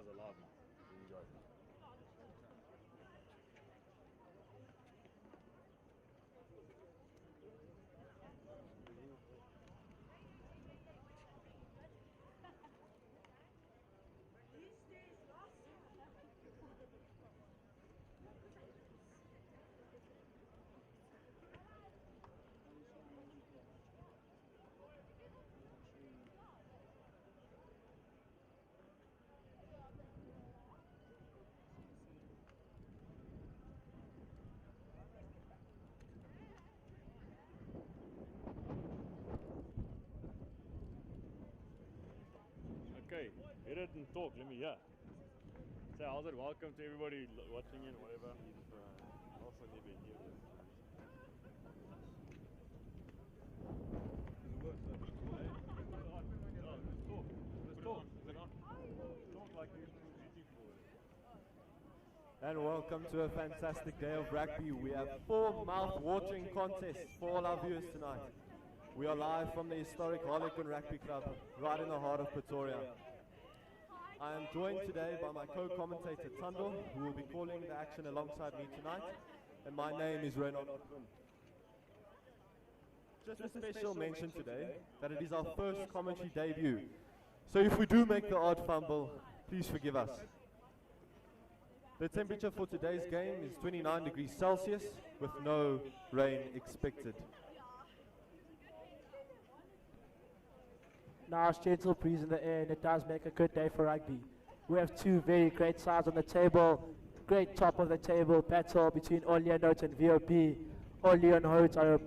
guys are live now. Enjoy. Okay, hit it and talk, let me hear. Say, how's it? Welcome to everybody watching in, whatever. Also need to hear this. And welcome to a fantastic day of rugby. We have 4 mouth-watering contests for all our viewers tonight. We are live from the historic Harlequins Rugby Club, right in the heart of Pretoria. I am joined today by my co-commentator Tando, who will be calling the action alongside me tonight. And my name is Renaud. Just a special mention today that it is our first commentary debut. So if we do make the odd fumble, please forgive us. The temperature for today's game is 29 degrees Celsius with no rain expected. Now it's gentle breeze in the air and it does make a good day for rugby. We have 2 very great sides on the table. Great top of the table battle between Olienhout and VOB. Olienhout are a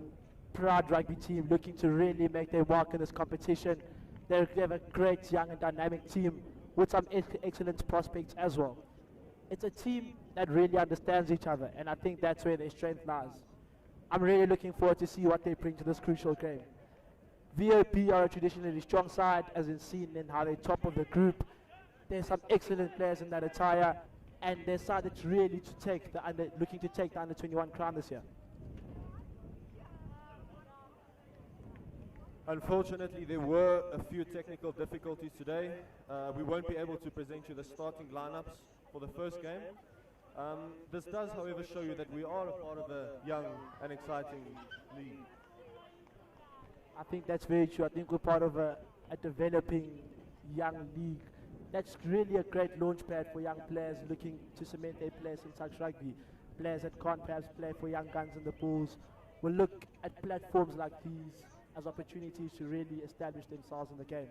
proud rugby team looking to really make their mark in this competition. They have a great young and dynamic team with some excellent prospects as well. It's a team that really understands each other, and I think that's where their strength lies. I'm really looking forward to see what they bring to this crucial game. VOP are a traditionally strong side, as is seen in how they're top of the group. There's some excellent players in that attire, and they're a side that's really looking to take the under-21 crown this year. Unfortunately, there were a few technical difficulties today. We won't be able to present you the starting lineups for the first game. This does, however, show you that we are a part of a young and exciting league. I think that's very true. I think we're part of a developing young league. That's really a great launch pad for young players looking to cement their place in touch rugby. Players that can't perhaps play for young guns in the Bulls will look at platforms like these as opportunities to really establish themselves in the game.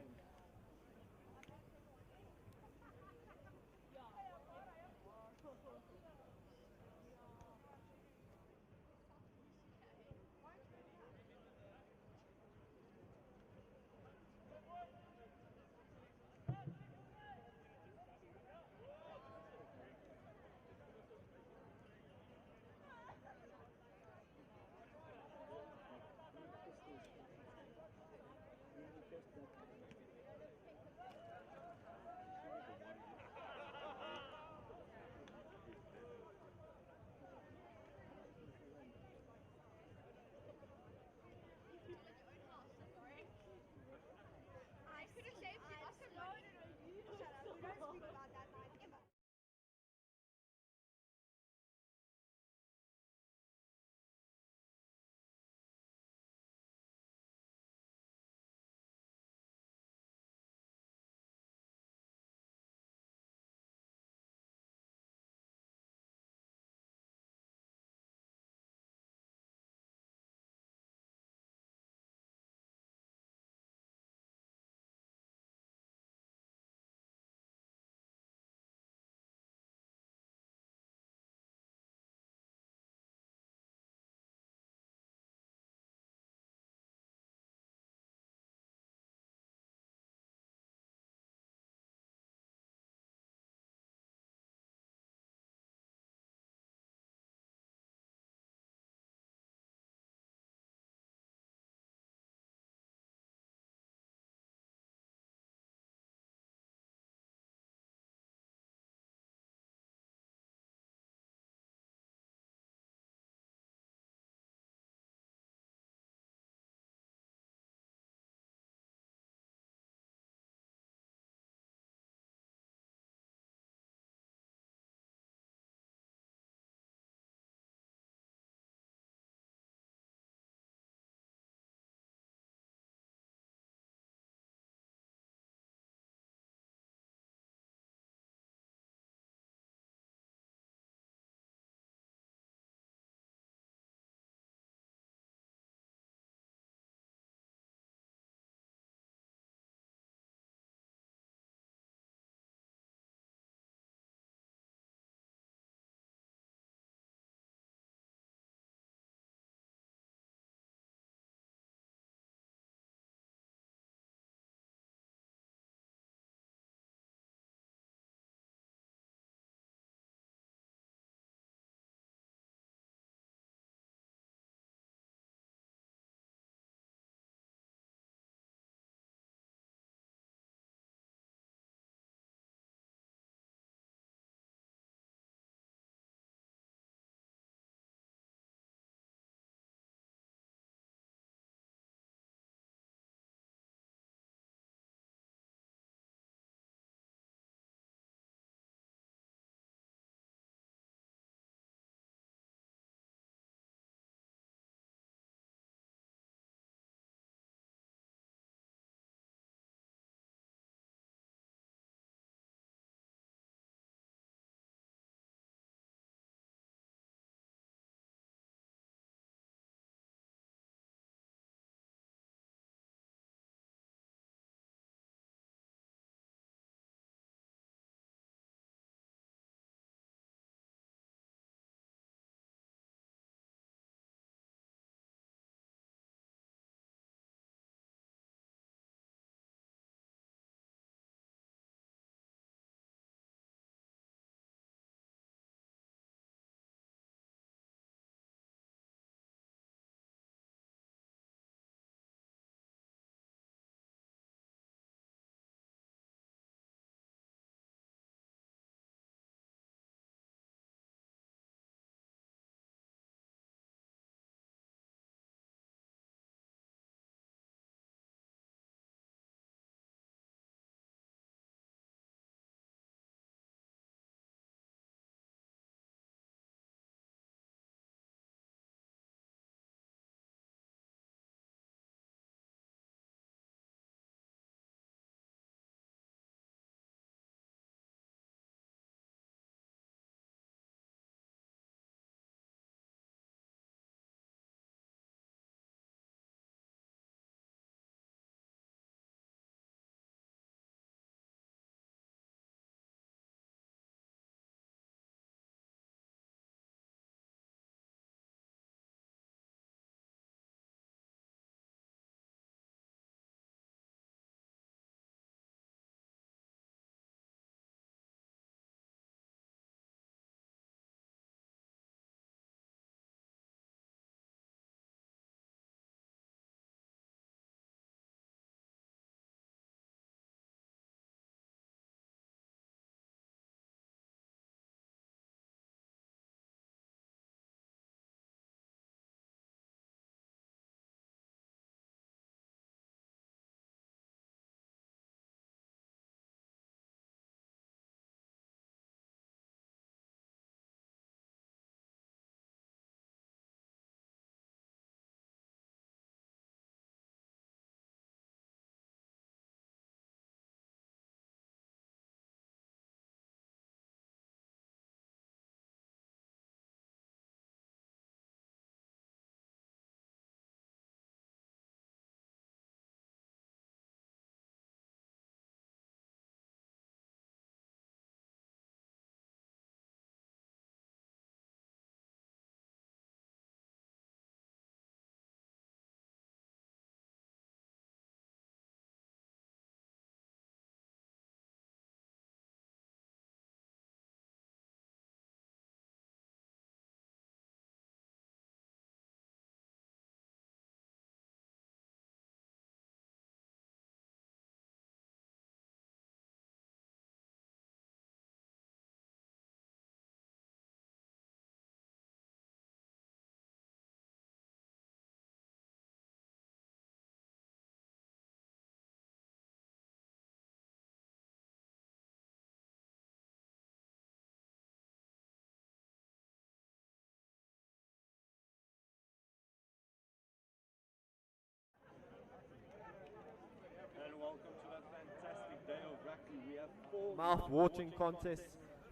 mouth-watering contest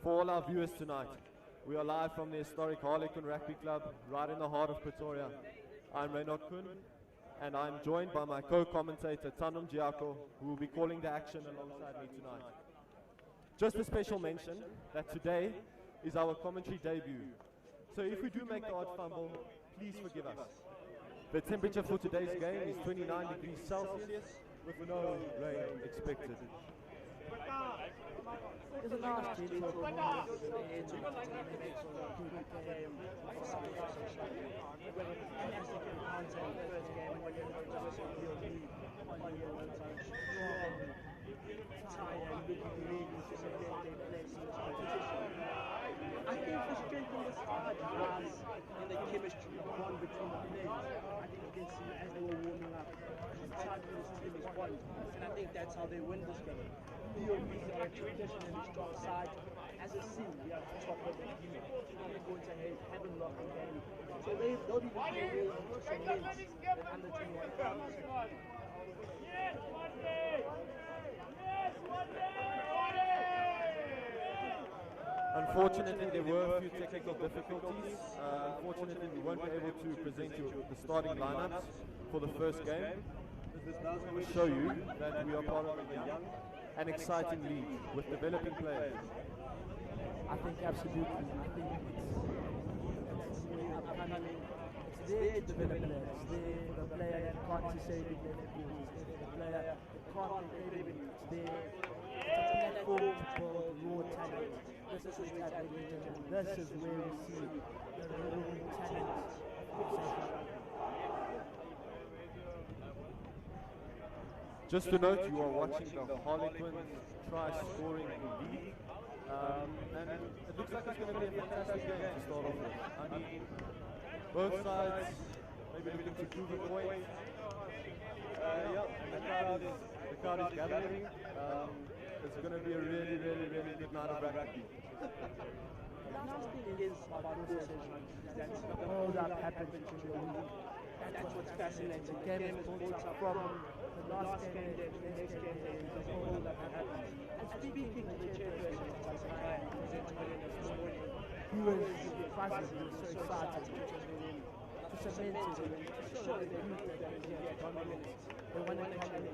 for all our viewers tonight. We are live from the historic Harlequins Rugby Club, right in the heart of Pretoria. I'm Reynard Kuhn, and I'm joined by my co-commentator Tanum Giaco, who will be calling the action alongside me tonight. Just a special mention that today is our commentary debut. So if we do make the odd fumble, please forgive us. The temperature for today's game is 29 degrees Celsius with no rain expected. It's a nice team for I think the strength in the squad lies in the chemistry of one between the players. I think you can see as they were warming up, the type of this team is one, and I think that's how they win this game. VOBs are a traditionally strong side. As a team, we are top of the league. We're going to have a lot of game. So they'll be playing really to cement the under 21 clubs. Yes, one day! Yes, one day! Unfortunately, there were a few technical difficulties. Unfortunately, we weren't able to present you the starting lineups for the first game. This does show you that we are part of a young and exciting league with developing players. I think absolutely. I think it's really upcoming. It's there to develop players. It's there for the player that can't necessarily play football. It's there for the player that can't play baby. It's there. It's a platform to build raw talent. This is where we see the raw talent of South. Just to note, you are watching the Harlequins try-scoring league. And it looks like it's going to be a fantastic game to start off with. I mean, both sides maybe looking to prove a point. The crowd is gathering. It's going to be a really good night of rugby. The last thing is about this is that All that happens in the league. that's what's fascinating. The game is built up from the last game day to the next game day. There's a whole lot that happens. And speaking of the chairperson of Tanzania, this morning, He was buzzing, he was so excited to cement it, to show the youth that they're here to dominate. They want to come in.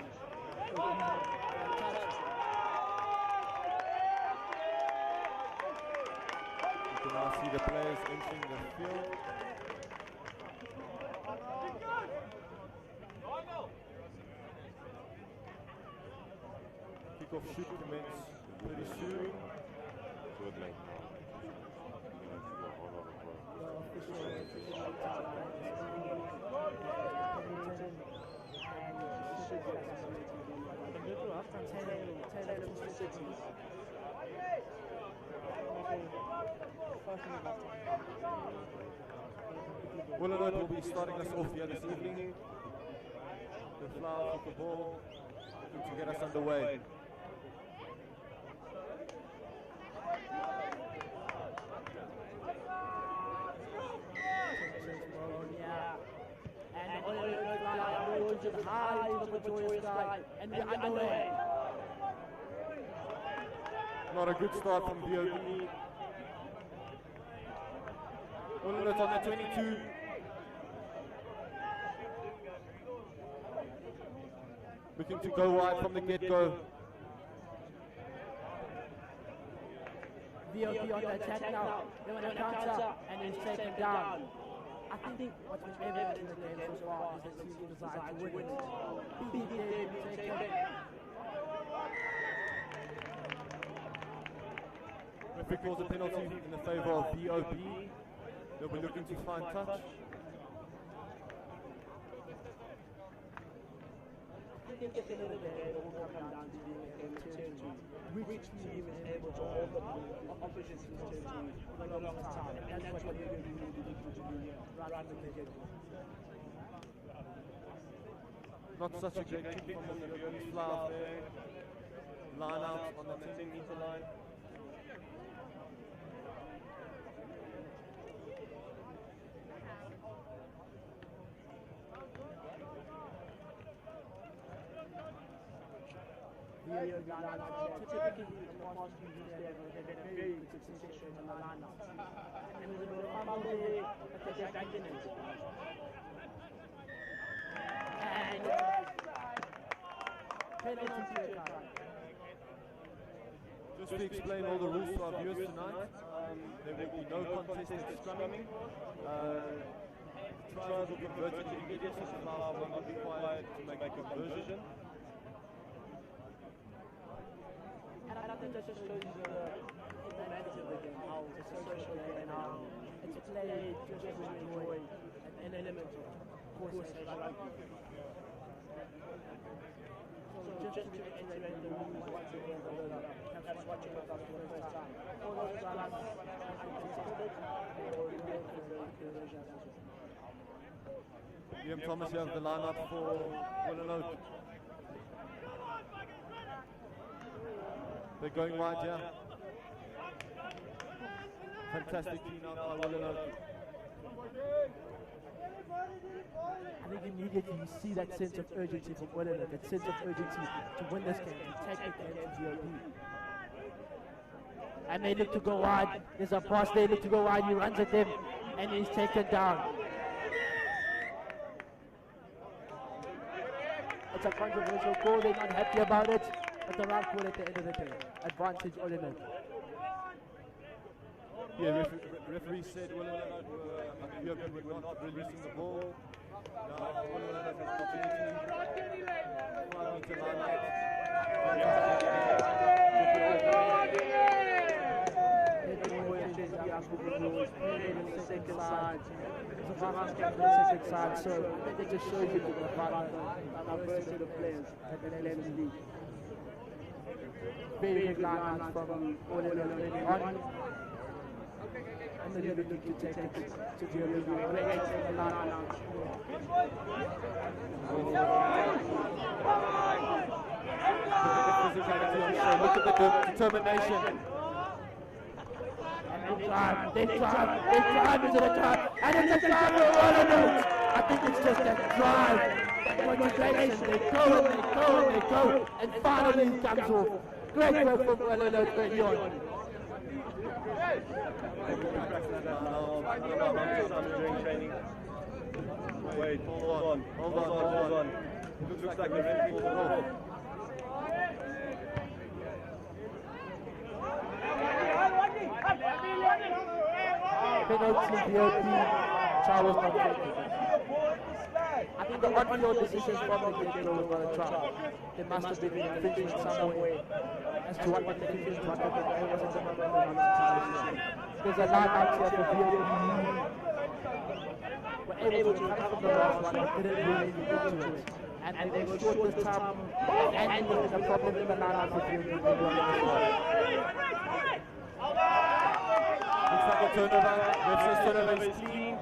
You can now see the players entering the field. Kickoff should commence pretty soon. Olienhout will be starting us off here this evening. The flower of the ball looking to get us underway. And the Olienhout fly goes to the high to the Pretoria sky, and we're underway. Not a good start from VOB. Olienhout on the 22. Looking to go wide from the get-go. VOB on the attack now. They want to counter, and he's taken down. I think what's been evident in the game so far is that team designed to win it. Big game taken. Referee calls a penalty in the favour of VOB. They'll be looking to find touch. I think at the end of the day, it will come down to being able to which team is able to hold the opposition's territory for the longest time. And that's what we're going to be looking to do rather than the get-go. Not such a great kick from the VOB flower there. Line out on the 10-meter line. very good lineup here. Typically, in the past few weeks, they've had a very good succession in the lineup. And there's a bit of fumble there, but they're back in it. And penalty kick. Just to explain all the rules to our viewers tonight, there will be no contested scrumming. Trials will convert to immediately, so now will not be required to make a conversion. And I think that just shows the humanity of the game, how it's a social game, and how it's played just to enjoy an element of course rugby. So just to reiterate the rules once again, perhaps watching with us for the first time. All those runs uncontested or no conversion. Liam Thomas, you have the lineup for Olienhout. They're going wide here. Fantastic clean out by Olienhout. I think immediately you see that sense of urgency from Olienhout, that sense of urgency to win this game, to take the game to VOB. And they look to go wide. There's a pass, they look to go wide, he runs at them, and he's taken down. It's a controversial call, they're not happy about it, but the right call at the end of the day. Advantage Olienhout. Yeah, referee said Olienhout were not releasing the ball. Now Olienhout has an opportunity. Fire onto line second side. Second side, so I think it just shows you the diversity of players that they play in the league. Very good line from Olienhout on. And then they're looking to take it to VOB. Great take the line out. Look at the determination. They drive into the drive, and it's a drive for Olienhout. I think it's just that drive, that motivation. They go, and finally it comes off. Great work from Olienhout early on. During training. Wait, hold on. Looks like the red pulled the ball. Penalty VOB, Charles not taken. I think the on-field decisions from the get-go was not a trial. There must have been an infringement somewhere as to what the definition was, but there wasn't a moment. There's a line out here for VOB. Were able to come from the last one, but didn't really get into it. And they were short this time, and there was a problem in the line out for VOB. Looks like a turnover. Webster's turnover is clean.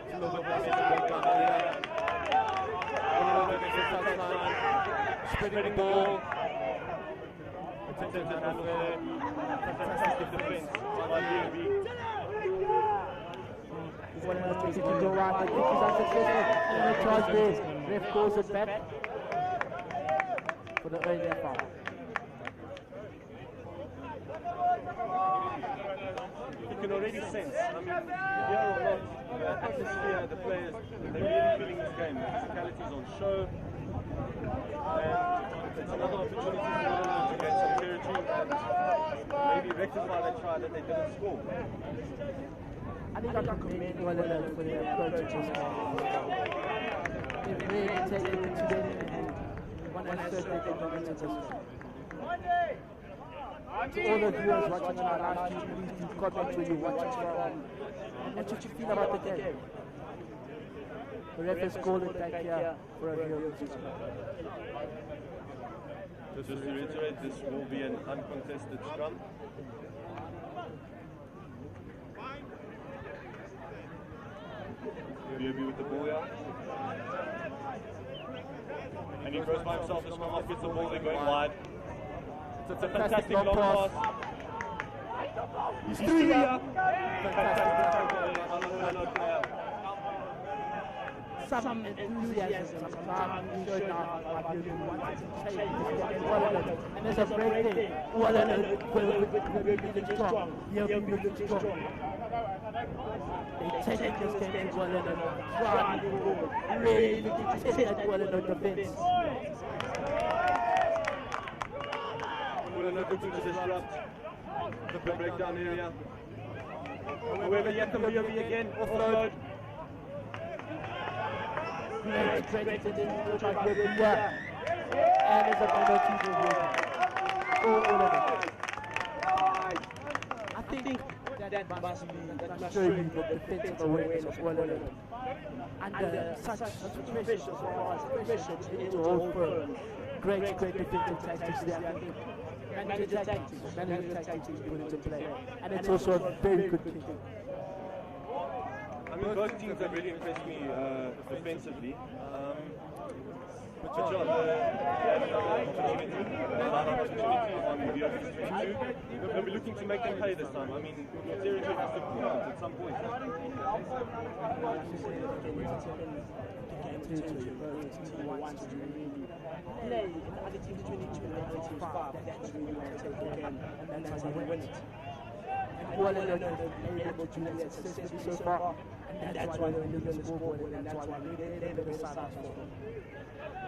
It's a little bit more down there. Spreading the ball. Attention to Alfred. Fantastic defense by VOB. Olienhout takes it to go right, the kick is unsuccessful, and the charge there. Ref calls it back for the earlier foul. You can already sense, I mean, here or not, the atmosphere, the players, they're really feeling this game. The physicality is on show, and it's another opportunity for them to gain some territory and maybe rectify that try that they didn't score. I think I can commend Olienhout for their approach to this game. They've really taken it to them, and one has said they can dominate this game. To all the viewers watching on our live stream, please do comment where you're watching from and what you feel about the game. The ref has called it back here for a viewer. Just to reiterate, this will be an uncontested scrum. VOB with the ball here. And he goes by himself, the scrum off, gets the ball, they're going wide. It's a fantastic long pass. He's through here. Fantastic tackle. some enthusiasm, some time showed now by VOB wanted to change this game well enough. And there's a break there. Well enough, VOB looking strong. VOB looking strong. They're taking this game to well enough. Driving forward. Really looking to test that well enough defense. Well enough looking to disrupt the breakdown area. However, yet the VOB again, offload. Great to try to get in there. And there's a penalty for VOB. All of it. I think that must show you the defensive awareness of well enough. Under such pressure to hold firm. Great defensive tactics there. Manager tactics is put into play. And it's also a very good kick. I mean, both teams have really impressed me defensively. But John, they'll be looking to make them pay this time. I mean, seriously has to come out at some point. Play, the other team's 22 and the other team's 5. That's really going to take the game, and that's how we win it. And well enough able to do that successfully so far, and that's why they're winning the scoreboard, and that's why they're the side of the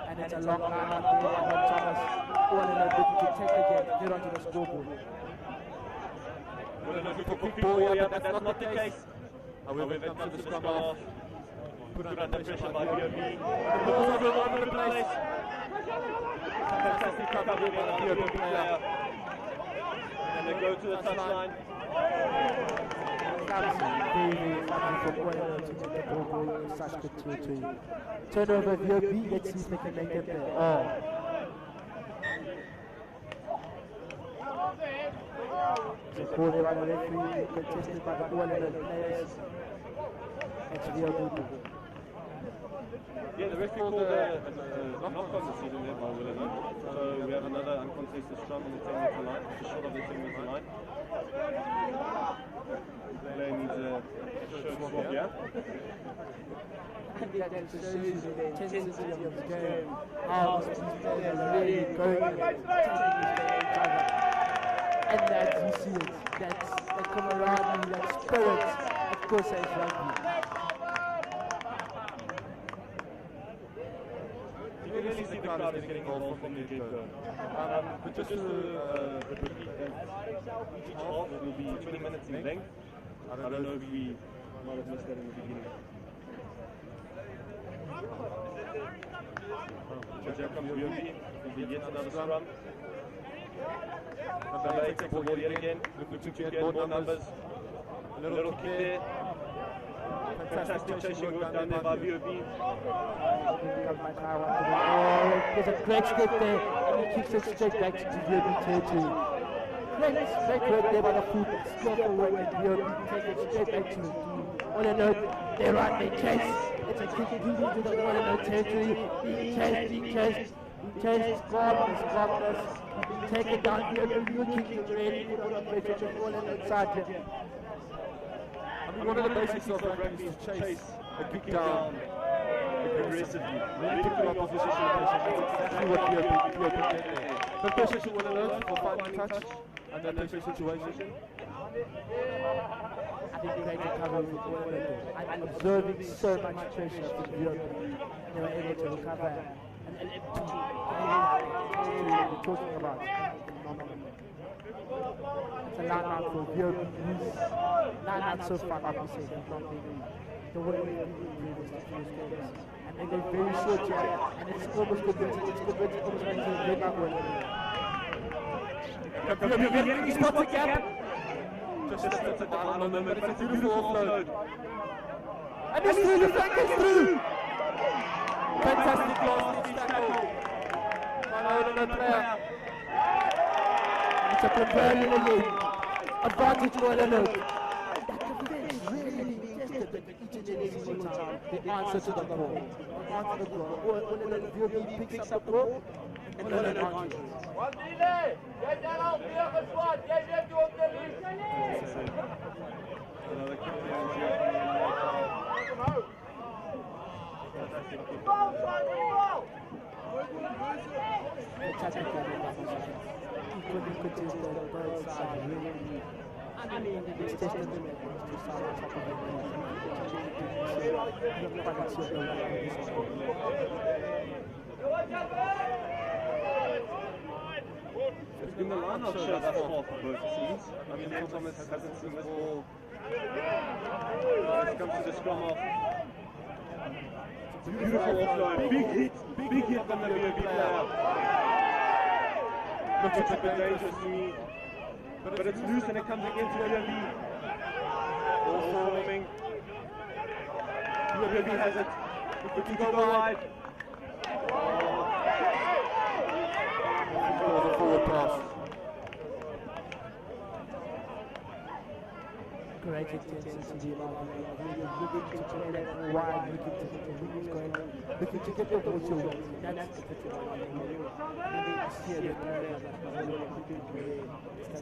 And it's a long line out there, and Thomas well enough looking to take the game, get onto the scoreboard. Well enough for quick ball here, but that's not the case. However, it comes to the scrum off. Put under pressure by VOB. The ball's all over the place. Fantastic cover by the VOB player. And they go to the touchline. Turnover VOB, let's see if they can make it there. Oh. The call there by the referee, contested by the all players. It's VOB. Yeah, the referee called a knock-on decision there by Olienhout. So we have another uncontested scrum on the 10-meter line, just short of the 10-meter line. The player needs a short swap here. I think that shows you the intensity of this game, how these players are really going and taking this game each other. And that you see it, that's that camaraderie, that spirit, of course, as rugby. You can really see the crowd is getting involved from the get-go. But just to repeat that each half will be 20 minutes in length. I don't know if we might have missed that in the beginning. So here comes VOB, will be yet another scrum. Number 8 takes the ball yet again, looking to get more numbers. A little kick there. Fantastic chasing work done there by VOB. There's a great step there, and he kicks it straight back to VOB territory. Great work there by the fullback, skillful work at VOB, take it straight back to Olienhout. They run, they chase. It's a kick deep into the Olienhout territory. He chased, scoreless. Take it down here, looking really good on the pressure on Olienhout side here. I mean, one of the basics of rugby is chase, a kick down aggressively, really picking up opposition pressure. That's exactly what VOB did there. The pressure to Olienhout for finding touch and then pressure situation. I think they can cover with Olienhout. I'm observing so much pressure from VOB. They were able to recover and we're talking about. It's a line out for VOB. Line out so far, obviously, they've not been the way we did previously to those games. And they go very short here, and it's almost converted. It's converted almost into a red out one. He spots a gap. Just at the final moment, it's a beautiful offload. And it's through, the flank is through! Fantastic last tackle by Olienhout player. It's a preliminary advantage to Olienhout. That defense really tested each and every single time. The answer to the call. Olienhout VOB picks up the ball. Olienhout answers. Fantastic game. Equally contested, both sides really. I mean, it's testament to side on top of it. It's been the line-up show thus far for both teams. I mean, Ed Thomas hasn't seen this ball. Let's come to the scrum off. Beautiful offload. Big hit from the VOB player. Looks a bit dangerous to me. But it's loose and it comes against VOB. Ball forming. VOB has it. Looking to go wide. Forward pass. Great intensity, really looking to play that wide, looking to get the wings going, looking to get the ball to win. That's the picture. Maybe see the player so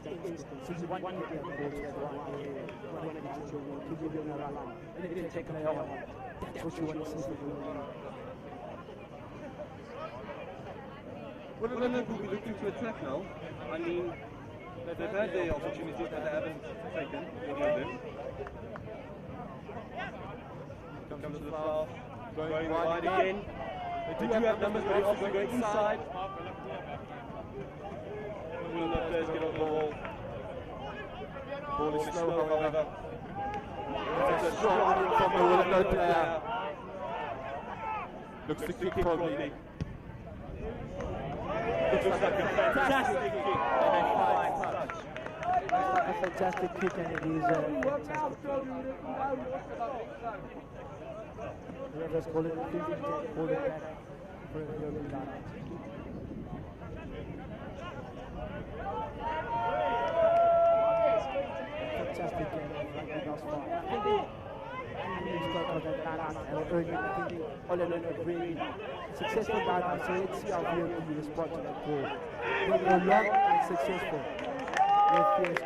you want to get the ball to that one area, one of the children, to give them a run, and then take it off. That's what you want to see from the Well, Olienhout will be looking to attack now. I mean, they've had their opportunities, but they haven't taken any of them. Comes to the foul, going wide again. They do have numbers, but they also go inside. Olienhout players get on the ball. Ball is slow, however. It's a strong running from the Olienhout player. Looks to kick probably. Looks like a fantastic kick and a fine touch. a fantastic kick, and it is a fantastic kick. Let us call it 50, hold it back for the early line. Fantastic game of rugby thus far. I think they spoke of that last earlier. I think Olienhout really successful dive, so let's see how VOB respond to that goal. They were long and successful. Let's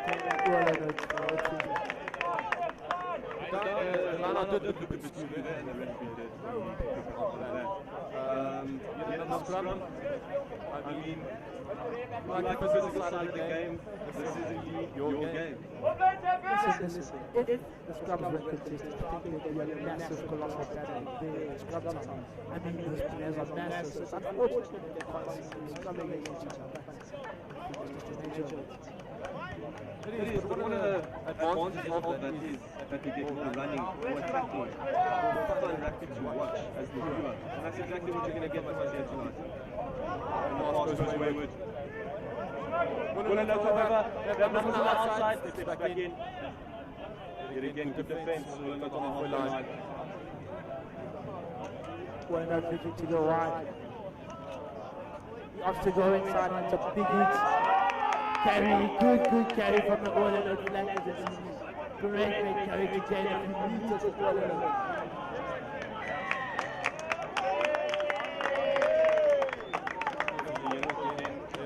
Lana did look a bit stupid there, and the referee did. Scrum. I mean, like the physical side of the game, this is indeed your game. Listen. If the scrums were contested, I think there would be a massive, colossal battle. The scrum time. I mean, these players are massive. So it's unfortunate that they can't scrumming against each other. It is, but one of the advantages of that is that we get more running, more attacking, more fun rugby to watch as the viewer. And that's exactly what you're going to get from us here tonight. And Mark goes wayward. Olienhout, however, they have numbers on the outside, they step back in. Yet again, good defense, Olienhout on the halfway line. Olienhout looking to go wide. He opts to go inside and it's a big hit. Carry, good carry from the Olienhout flankers. Great carry to gain a few meters of Olienhout.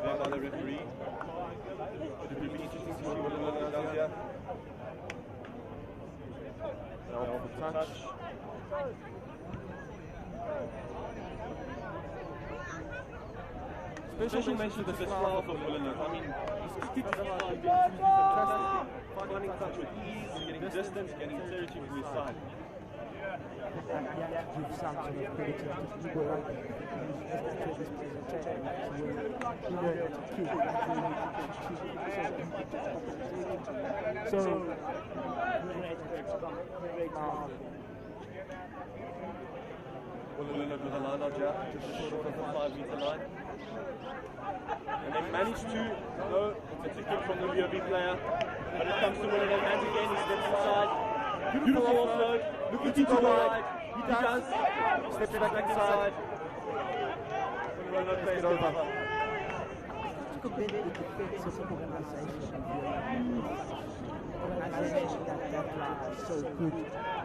By the referee. It will be interesting to see what Olienhout does here. Touch. Special mention to the style of Olienhout. I mean, his kicks are fantastic. Finding touch with ease, getting distance, getting territory to his side. Give some sort of credit to people like this presentation. So, Olienhout with a line out here, just short of the 5-meter line. And they managed to, no, it's a kick from the VOB player, but it comes to Olienhout hands again, he steps inside. Beautiful offload, looking to go wide, he does, steps back inside. Olienhout plays over. Took a bit of the defensive organization that is so good.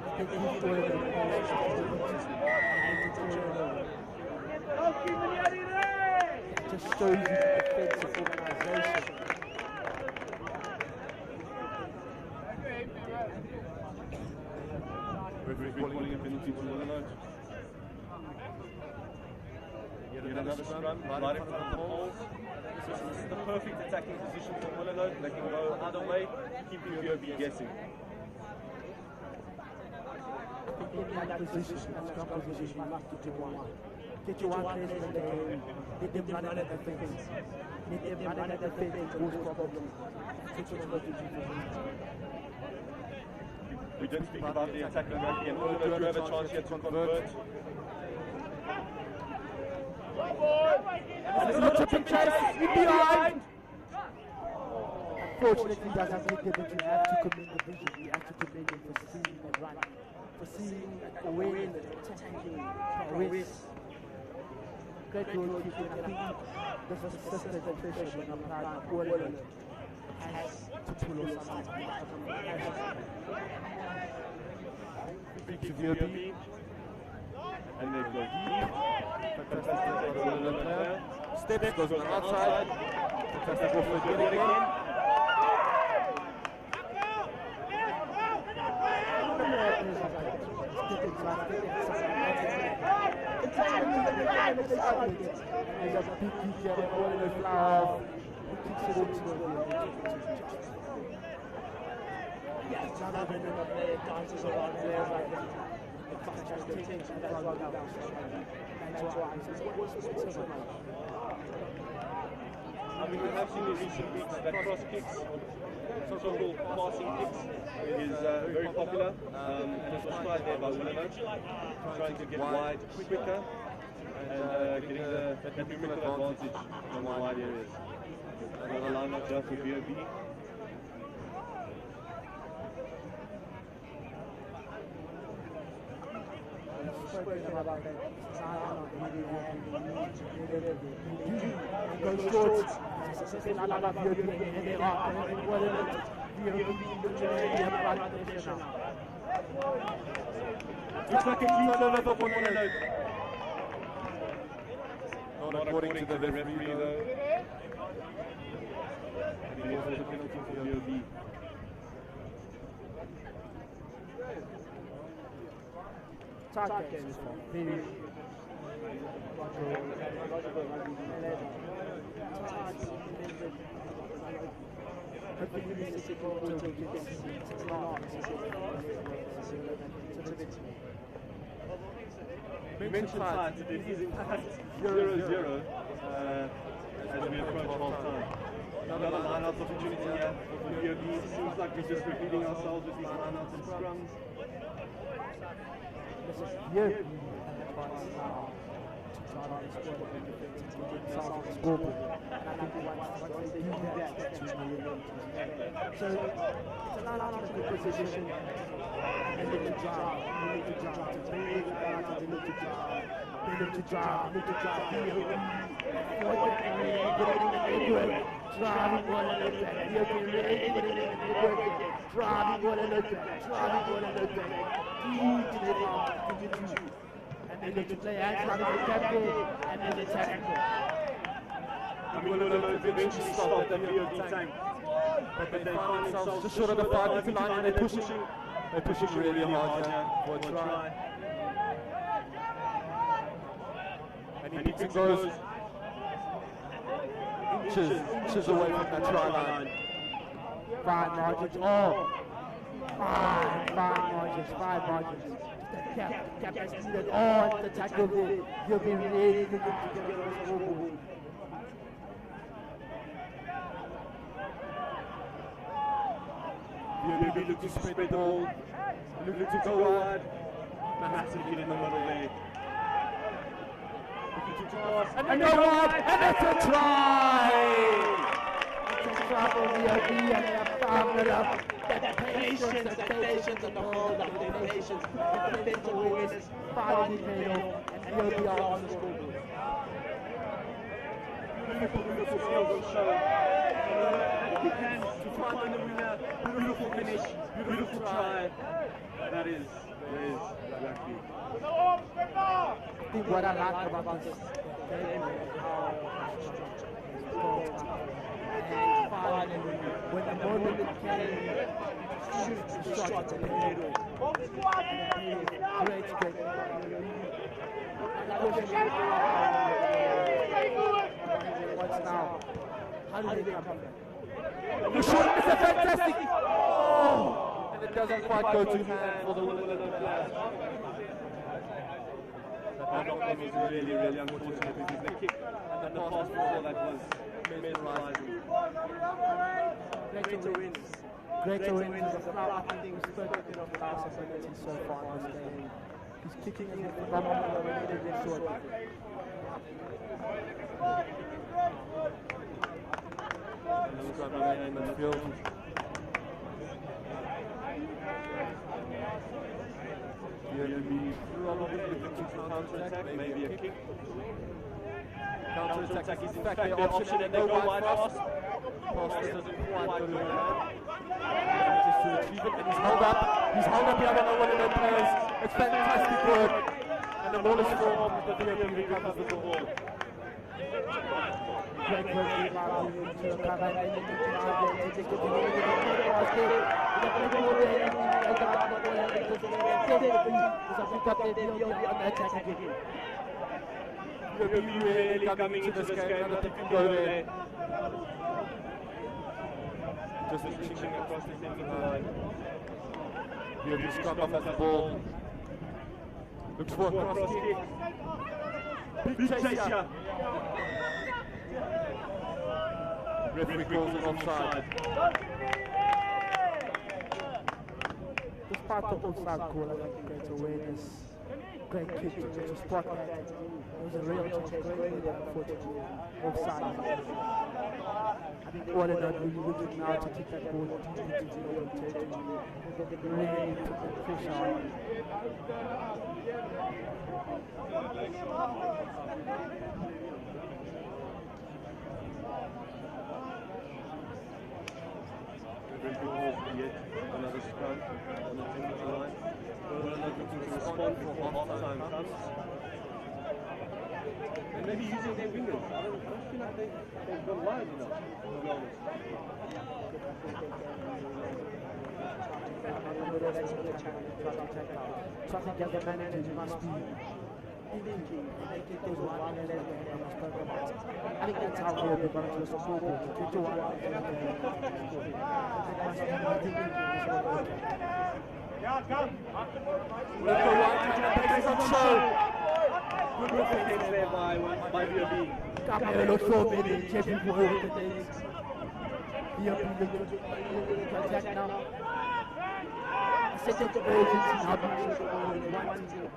I think he's doing it. Just shows you the defensive organization. Referee calling a penalty to Olienhout. Yet another scrum right in front of the poles. This is the perfect attacking position for Olienhout. They can go either way, keeping VOB guessing. In that position, that scrum position, you must get your one. Get your one place in the game. Let them run at the defense. Let them run at the defense and cause problems. That's what you're going to do. We did speak about the attacking rugby, and Olienhout do have a chance here to convert. There's no tripping chase. You're behind. Unfortunately, that's not good, but you have to commend the vision. You have to commend them for seeing the run, for seeing the way the attacking risk. Great goalkeeping. I think this persistent pressure when applied by Olienhout has to pull off something. Big to VOB. And they go deep. Fantastic player. Steps, goes on the outside. Fantastic ball for Driedruk again. There's a big kick here, all in the flower. He kicks it into the another Venom player dances around players like this. The fantastic things and that's why that was We have seen in recent weeks that cross kicks, so-called passing kicks, is very popular. And it was tried there by Olienhout, trying to get wide quicker and getting that numerical advantage on the wide areas. Another line-up there for VOB. Spoken about that. Go short. Still another VOB and they are Looks like a clean turnover for Olienhout. Not according to the referee though. And it was a penalty for VOB. Tight game this one. Very Mention tight, it is in fact 0-0 as we approach half time. Another line-out opportunity here for VOB. Seems like we're just repeating ourselves with these line-outs and scrums. So it's a lot of good position. And they need to drive. They need to drive. They need to drive. They need to drive. They need to drive. They need to drive. Driving one and look back. Driving one and look back. Driving one and look back. And they need to play hands like the captain and then the tackle. And we will eventually stop that VOB tank. But they find themselves just short of the 5-meter line and they're pushing really hard here for a try. And he beats and goes inches away from that try line. Five margins. Oh! Five margins. Cap has needed all the tackle there. You'll be really good to get on the scoreboard. VOB look to spread the ball, look to go wide, massive hit in the middle there. Looking to pass, And go up, and it's a try! It's a try for VOB, and they have found it up. That patience and the hold up, the patience, the defensive winners, finally paid off, and VOB are on the scoreboard. Beautiful skills on show. Big hands to find the winner. Beautiful finish, beautiful try. That is rugby. I think what I like about this game is how and finally, when the moment came, shoots the shot in the middle. Great. The shot is a fantastic. Oh, and it doesn't quite go to hand for the Olienhout player. That knock-on was really unfortunate because the kick and the pass before that was mesmerizing. Great wins is a flower. I think we spoke a bit of class ability so far in this game. His kicking is phenomenal when he did short. In the field. Here to be probably looking to counter-attack, maybe a kick. Counter-attack is in fact their option and they go wide fast. Pass doesn't quite go to the hand. Just to achieve it, and he's held up. He's held up here by the Olienhout players. It's fantastic work. And the ball is formed, the VOP recovers the ball. Great work into a cover and then Really coming into this game, another pick and go there. Just reaching across the center line. Here we struck off at the ball. Looks for a cross kick. Big chase here. Referee calls it offside. despite the offside call, I think great awareness, great kick to spot that. It was a real chance, great with that, unfortunately, offside. I think Olienhout really looking now to kick that ball deep into the open territory. They really put the pressure on. Yet another scrum on the 10-meter line. Olienhout looking to respond before half-time comes. And maybe using their wingers. I don't feel like they've gone wide enough, to be honest. So I think as a manager, you must be thinking, making those one and then I think that's how we're going to support it. Get to one and then Good defense there by VOB. Camelo so many champion world today. VOB looking to attack now. Set up the urgency now because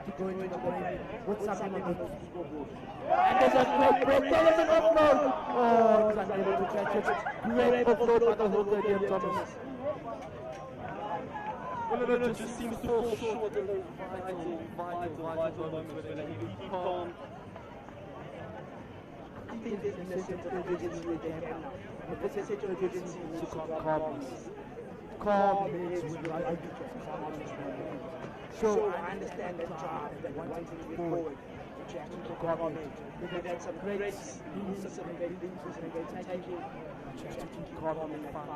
to go into the play. What's happening on the scoreboard? And there's a great break. There is an offload. Oh, he's unable to catch it. Great offload by the hooker, Liam Thomas. Olienhout just seems to fall short in those vital moments where they need to keep calm. I think there's a message of urgency with them now. But this message of urgency is to calmness. Calm means with the right so I understand that drive that wanting to move forward. But you have to calm it. They've had some great things, some great things, and great taking. But you have to keep calm and fun.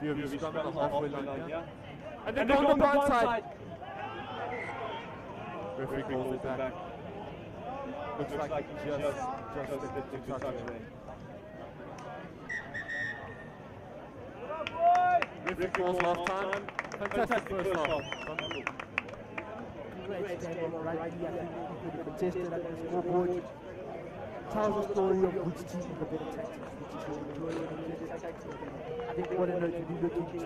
VOB scrum at the halfway line, yeah? And then on the blind side. Referee calls it back. Looks like he just took touch there. Referee calls half time. Fantastic first half. Great game of rugby. I think we could have contested at the scoreboard. Tells the story of which team is the better tactics, which is really the better tactics. I think Olienhout will be looking to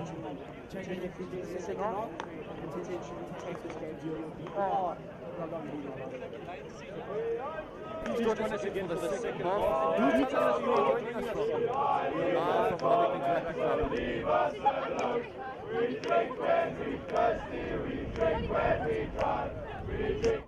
change anything in the second half and potentially take this game during the long Please join us again for the second half. Do tell us where you're joining us from. We're live from Harlequins Driedruk. We drink when we thirsty, we drink when we dry, we drink.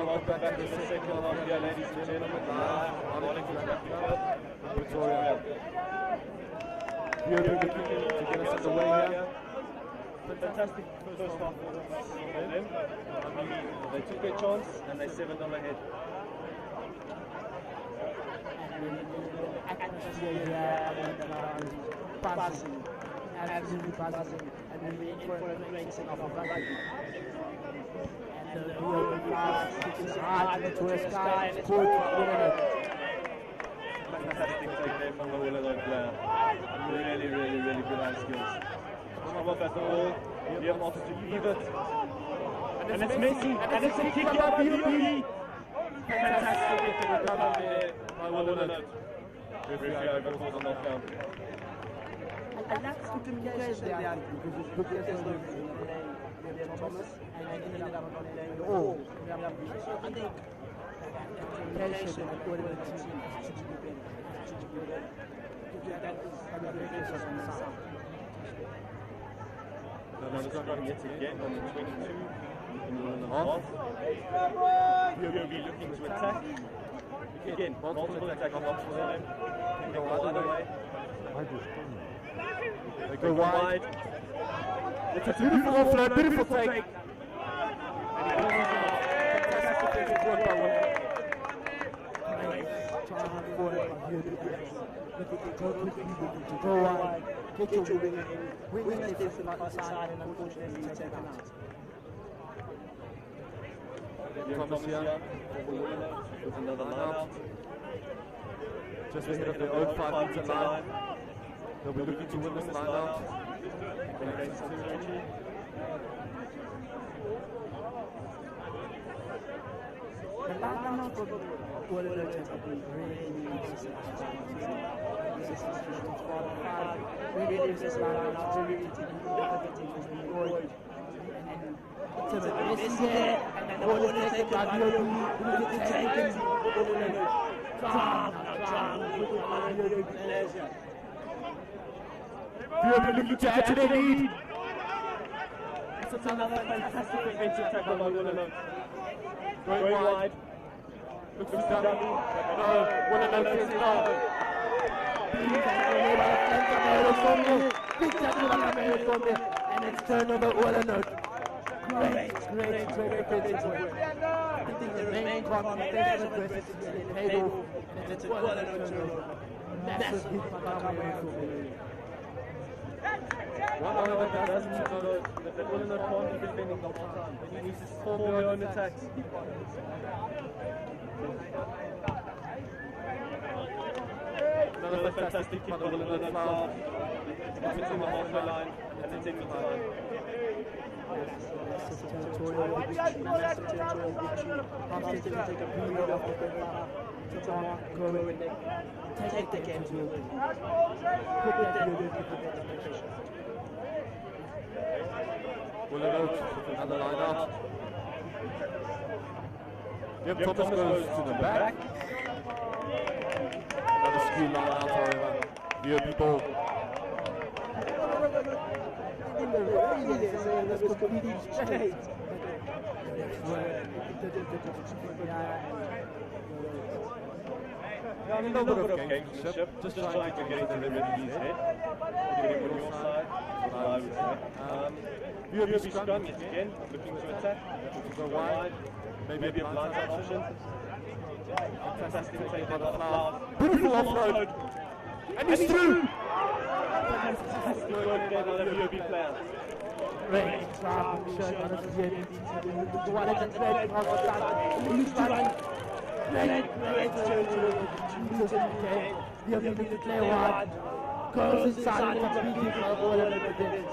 welcome back to the second half here, ladies and gentlemen. Harlequins Driedruk Club, Pretoria. You're looking to get us underway here. Fantastic first half for them. They took their chance and they 7-0 ahead. Atmosphere here and buzzing, absolutely buzzing, and we're in for a great second of rugby. And the VOB flags sticking high to the sky and it's good for Olienhout. Fantastic take there from the Olienhout player. Really good hand skills. Come up at the ball, he opts to leave it. And it's messy, and it's a kick out VOB. Fantastic effort recovered there by Olienhout. Referee overcalls a knockdown. And that's the communication there, because it's good that there's no Thomas, and they ended up not playing at all. I think communication and Olienhout team should be better. That is a big emphasis on the side. Another scrum yet again on the 22 in the half. VOB looking to attack. Again, multiple attacking options for them. They go either way. They go wide. It's a beautiful offload, beautiful take. And he goes off. Fantastic effort work by Olienhout. Go wide, get your wing in, wing is different inside, and unfortunately you take it out. Thomas here with another line out. Just ahead of the old 5-meter line. They'll be looking to win this line out. Against territory. The line out for Olienhout has been really successful. Really is this line out to really take everything has been good. And to the list there, and Olienhout take by VOB, look at the taking Olienhout. VOB looking to add to their lead. It's another fantastic defensive tackle by Olienhout. Going wide. Looks to dummy. No, Olienhout says no. Big tackle by Olienhout, and it's turnover Olienhout. Great defensive work. I think the main concentration of is paid off, and it's a Olienhout turnover. Massive hit by Olienhout. One Olienhout doesn't know that Olienhout can't be defending the whole time. He needs to form their own attacks. Another fantastic kick by Olienhout now. Between the halfway line and the 10-meter line. Massive territorial victory. Hopkins didn't take a period off the bar to go and take the game to a win. Put that VOB for better pressure. Olienhout with another line out. Yep, Thomas goes to the back. Another skew line out, however. VOB ball. In the really this was completely straight. A little bit of gamesmanship, just trying to get into the referee's head, get him on your side, that's what I would say. VOB scrum yet again, looking to attack, looking to go wide, maybe a blindside option. Fantastic take by the Flower. Beautiful offload, and he's through! Fantastic work there by the VOB player. Great job, shirt on his head. The one that's great on the side. He's running. Great territory. The other thing to play wide. Goes inside and completely for the ball and the defense.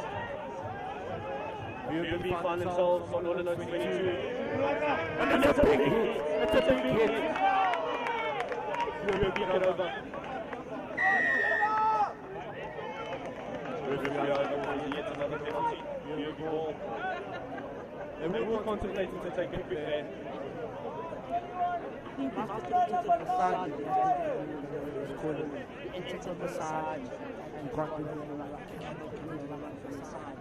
VOB find themselves on Olienhout 22. And it's a big hit. It's a big hit. VOB get over. Referee over for yet another penalty. VOB ball. They were contemplating to take a quick there. After the side, entrance of the side and confidence in the side.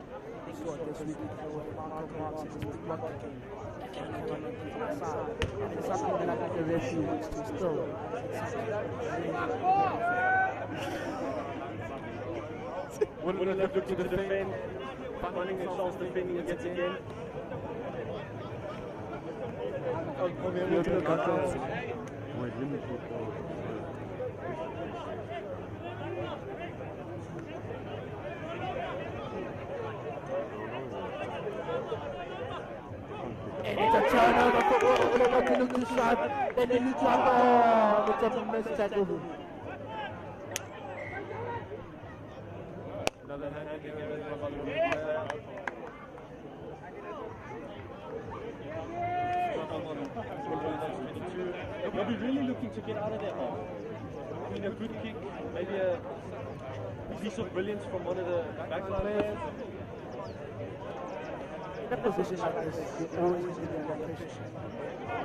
They scored this week for Marco Marks and blocked the game. And it's something that I think the referee wants to still. Wouldn't it look to defend, finding themselves defending it again? And it's a turnover for Olienhout to look to shot. Then they look to it's a missed tackle. Another hand They'll be really looking to get out of their half. I mean, a good kick, maybe a piece of brilliance from one of the backline players. In a position like this, you're always going to be under pressure.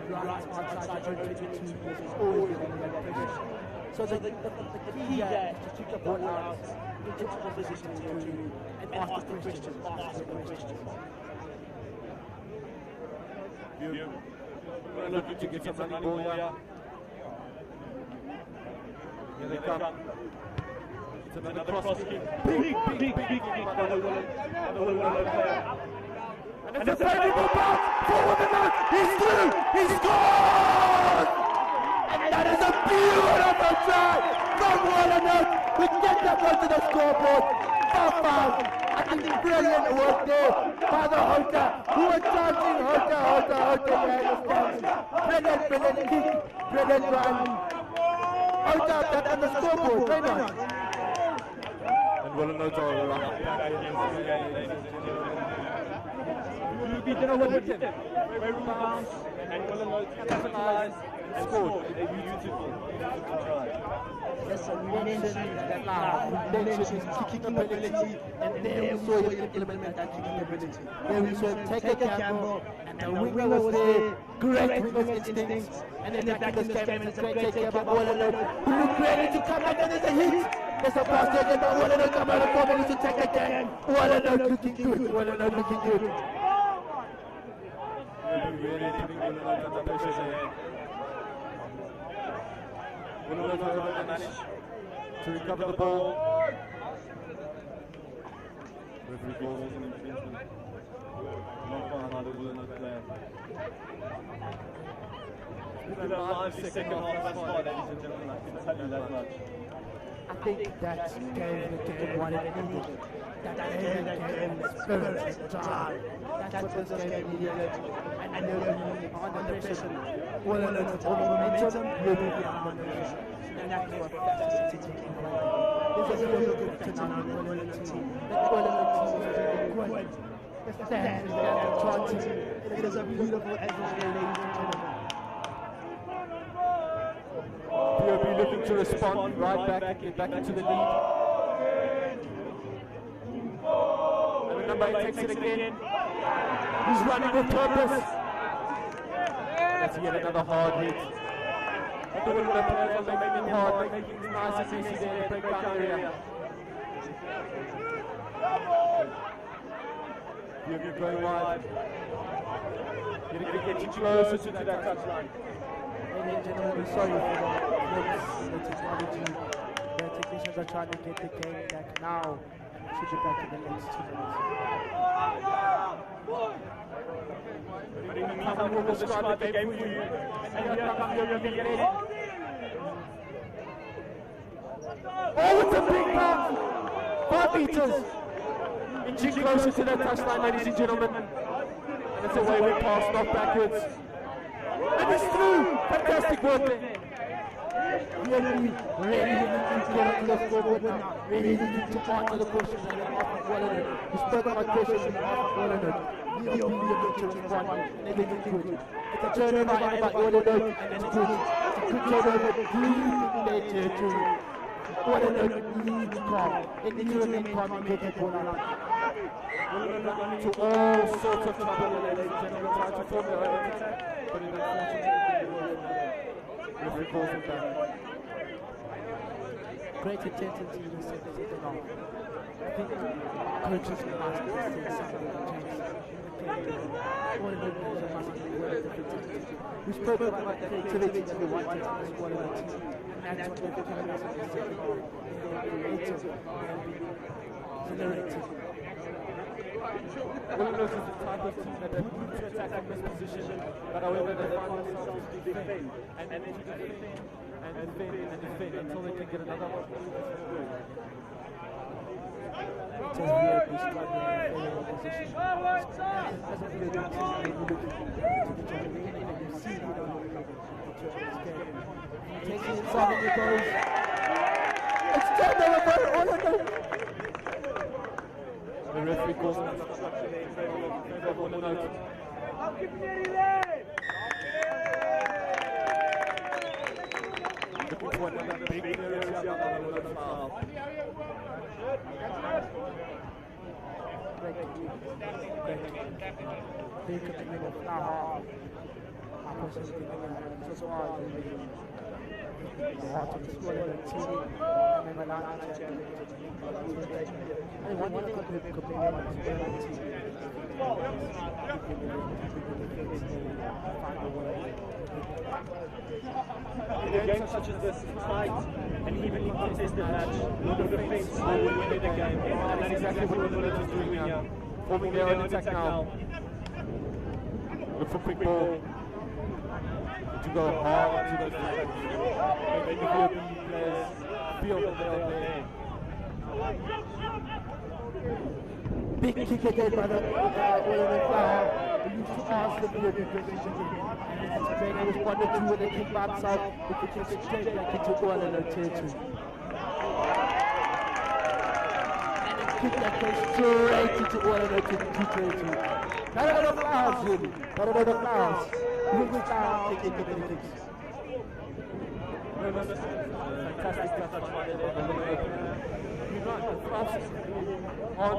Right outside your 22 meters, always going to be under pressure. So the key here is to kick the ball out into opposition territory and ask the question. We're looking to get some running ball here. Here they come. It's another cross kick. Big kick by the Olienhout player. And it's a favorable bounce for Olienhout. He's through. He's scored. And that is a beautiful try from Olienhout. We get that one to the scoreboard. 4-5. I think brilliant work there by the Hota, who are charging Hota, brilliant kick, brilliant run. Hota back on the scoreboard, very nice. And Olienhout are right back against the game, ladies and gentlemen. We did away with him. Very bounce, and Olienhout capitalized and scored a beautiful try. Listen, we mentioned that now, we mentioned his kicking ability, and there we saw him implement that kicking ability. There we saw him take a gamble, and the winger was there, great winger's instincts, and attacking this game, and it's a great take by Olienhout, who looked ready to come back, and there's a hit. There's a pass taken by Olienhout, come out of 4 minutes to take again. Olienhout looking good, Olienhout looking good. Really putting Olienhout under pressure there. Olienhout managed to recover the ball. Referee calls an infringement. Not for another Olienhout player. It's been a lively second half thus far, ladies and gentlemen, I can tell you that much. I think that gave the game what it needed. That gave the game spirit and drive. That's what this game needed. And they'll be under pressure. Olienhout with all the momentum, will be under pressure. And that's what that's taking away. This is a real good tonight on the Olienhout team. The Olienhout team is doing great. The fans are chanting. It is a beautiful atmosphere, ladies and gentlemen. VOB looking to respond right back, get back into the lead. And the number 8 takes it again. He's running with purpose. That's yet another hard hit. But the Olienhout players are making it hard, making it nice and easy there in the breakdown area. VOB going wide. Getting closer to that touchline. Ladies and gentlemen, we're sorry for the technology. The technicians are trying to get the game back now and should be back in the next 2 minutes. But in the meantime, we'll describe the game for you. And here comes your reveal. Oh, it's a big bounce! 5 meters! Inching closer to that touchline, ladies and gentlemen. And it's a wayward pass, not backwards. And it's through! Fantastic work there. Really ready to get to the scoreboard now. Ready to answer the questions and ask Olienhout. We spoke about questions and asked Olienhout. We'll be able to respond. And they did good. It's a turnover by Olienhout, and it's good. It's a good turnover deep in their territory. Olienhout needs to come. They need to remain calm and get the ball out. Olienhout running to all sorts of trouble, ladies and gentlemen, trying to form their own attack. But it unfortunately referee calls him back. Great intensity in the second half. I think coaches must say something to change. The We spoke about the creativity that we wanted in this one of the team, and that's what they've given us in the second half. Creative and generative. Olienhout is the type of team that would move to attack from this position, but however they find themselves to defend and then to defend until they can get another one. Just here, we struggling in the position. As a good team, we look to the journey, and you see we don't look at the journey. Taking it inside and it goes. It's turnover for Olienhout. The referee calls an obstruction in favor of Olienhout. Looking for another big clearance out of the Olienhout foul. Big commitment of flower. So hard. The heart of the squad and the team. And then I want to commitment of the team. In a game such as this, tight and evenly contested match, no defense will win the game. And that's exactly what Olienhout is doing here. Forming their own attack now. Look for quick ball. To go hard to those defense. Make the VOB players feel that they are there. Big kick again by the Olienhout flower. We used to ask the VOB position. It was 1-2 when they kick by himself. We could just straight back into Olienhout territory. Kick that goes straight into Olienhout territory. Not another flowers, really. Not another flowers. Moving down, taking the kicks. Fantastic touch by Olienhout. You're right, the flash on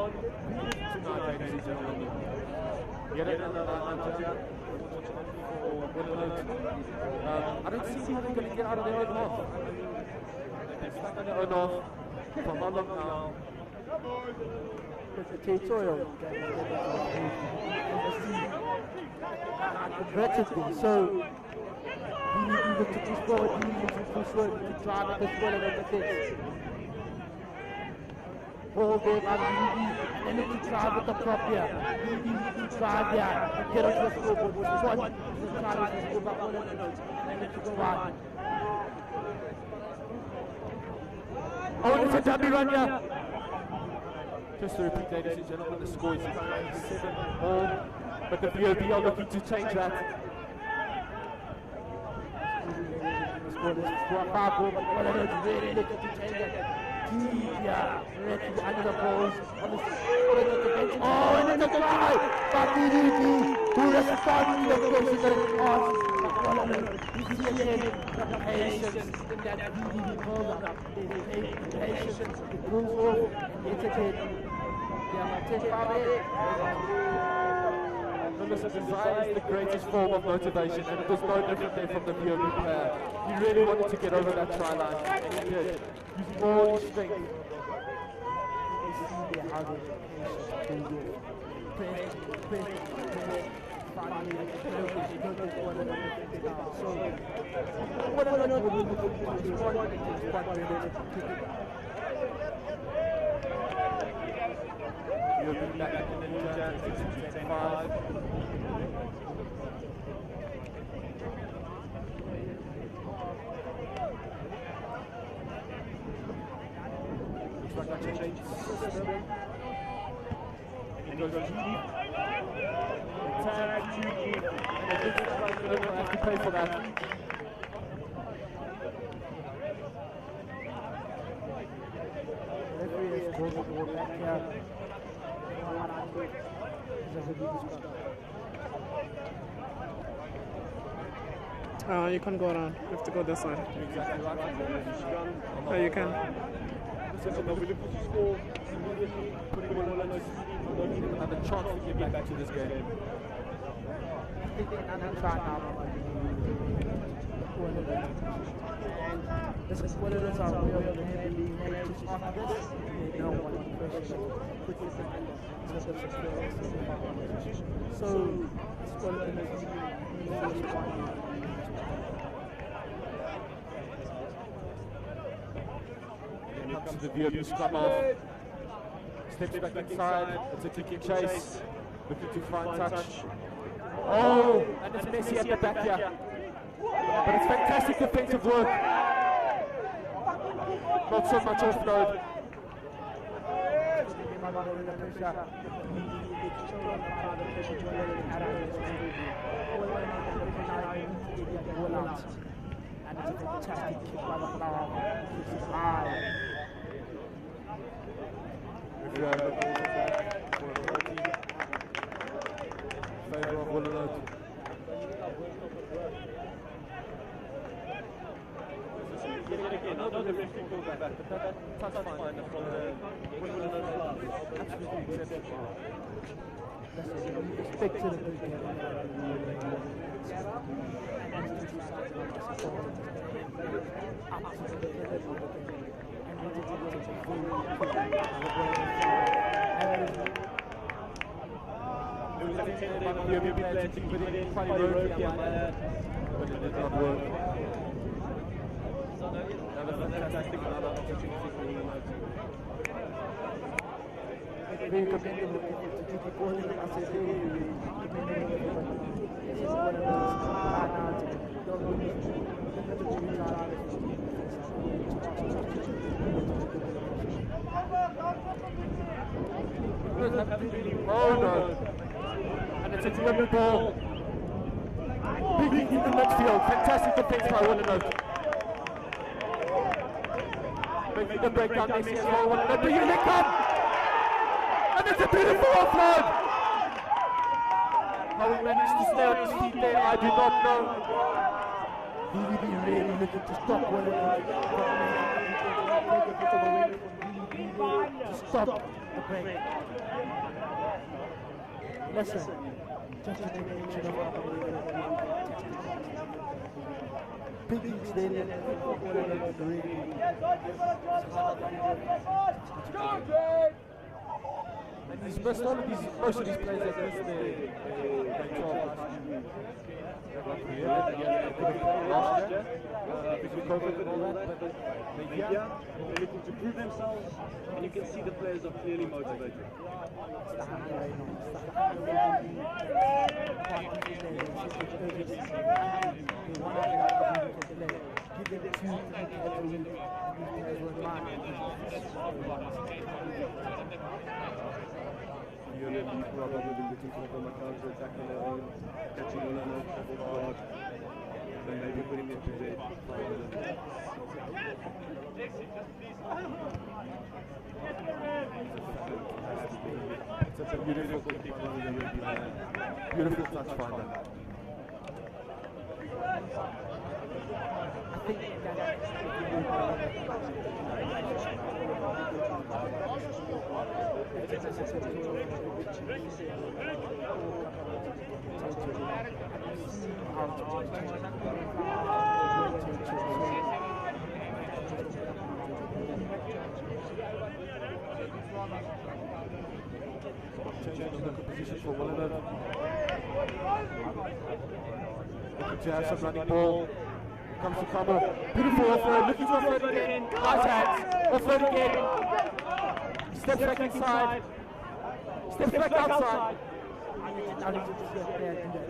tonight, ladies and gentlemen. Yet another touch. I don't see how they're going to get out of their own half. They're stuck in their own half for how long now? The territorial aggressively, so we need to push forward, we need to push forward to drive this ball and defense. Hold them up, and then to drive with the prop here. We need to drive here and get onto the scoreboard. One, the drive is to go back and then to go wide. Oh, it's a dummy run here. Just to repeat, ladies and gentlemen, the score is 7-all, but the VOB are looking to change that. The score is 4-5, but Olienhout really looking to change that. Yeah, ready under the balls on the bench. Oh, and then the try by DDD, who responded to the question that it asked. You see again the patience in that DDD program. The patience, it moves off, it's again. Listen, desire is the greatest form of motivation, and it was no different there from the VOB player. He really wanted to get over that try line, and he did. Using all his strength. You see how the patience press, finally, you don't just want to get down. So, what I don't know is You'll be back in the Ninja, it's 10-5. Looks like I changed system. It goes deep. Attack, too deep. And it looks like they're going to have to pay for that. referee has called the ball back here. You can't go around. You have to go this side. Exactly right. Oh, you can. Listen, we're looking to score immediately, putting one on us. Don't need another chance to get back to this game. Another try now. This is what it is our way of being made to after this. They know what the question put this in terms of security. So it's what it is. Here comes the VOB scrum off. Steps back inside. It's a kicking chase. Looking to find touch. Oh, and it's messy at the back here. But it's fantastic defensive work. Not so much offload. And it's a fantastic kick by the flower. This is high. Favour of Olienhout. Again, I know the referee called that back, but that touch finder from the Olienhout club is absolutely exceptional. Expected of the VOB player to put in quite a road here, but it did not work. Another fantastic opportunity for Olienhout. Very commendable to keep the goal in the Oh no! And it's a lovely ball. Big in the midfield. Fantastic defense by Olienhout. Making the breakdown next year. Olienhout, but here they come! And it's a beautiful offload! How he managed to stay on his feet there, I do not know. VOB really looking to stop Olienhout. To stop the break. Listen, just to make mention of our big stadium, really. And he's missed most of these players that missed their grade 12 last year. Because of COVID and all that, but They're looking to prove themselves, and you can see the players are clearly motivated. Probably looking for the counter attack on their own, catching Olienhout double guard, then maybe putting it to bed. It's a beautiful kick by the VOB. Beautiful touch finder. I think Changing the position for Olienhout. Looking to have some running ball. Comes to Cowboys. Beautiful offload. Looking to offload again. Nice hands. Offload again. Steps back inside. Steps back outside.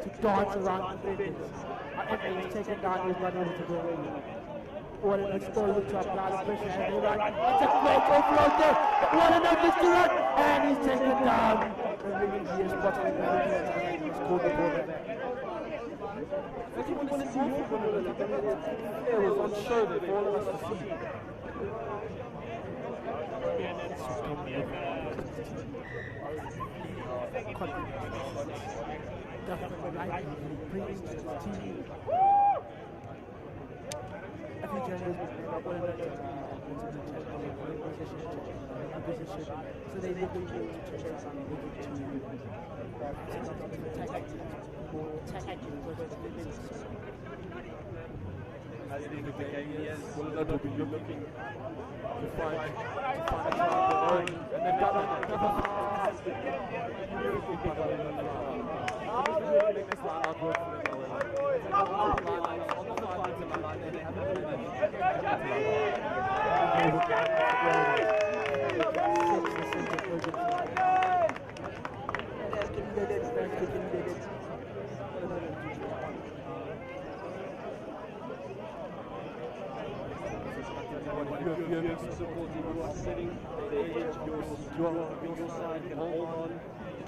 to dance around the defenders. However, he's taken down, he's not able to go away. Olienhout still looks to apply the pressure and they run. It's a great offload there. Olienhout looks to run and he's taken down. And really he is spotted and he's scored the ball back. I think we want to see more from Olienhout. It was on show there for all of us to see. Definitely like he brings to the team. Every journalist was made up Olienhout position. So they look to check something to attack more tactical versus defense. I as the end of the game is. Olienhout will be looking to find a try of their own, and they've done another fantastic make this line out work for them. On the 5-meter line, they haven't supporting you are sitting there, your side can hold on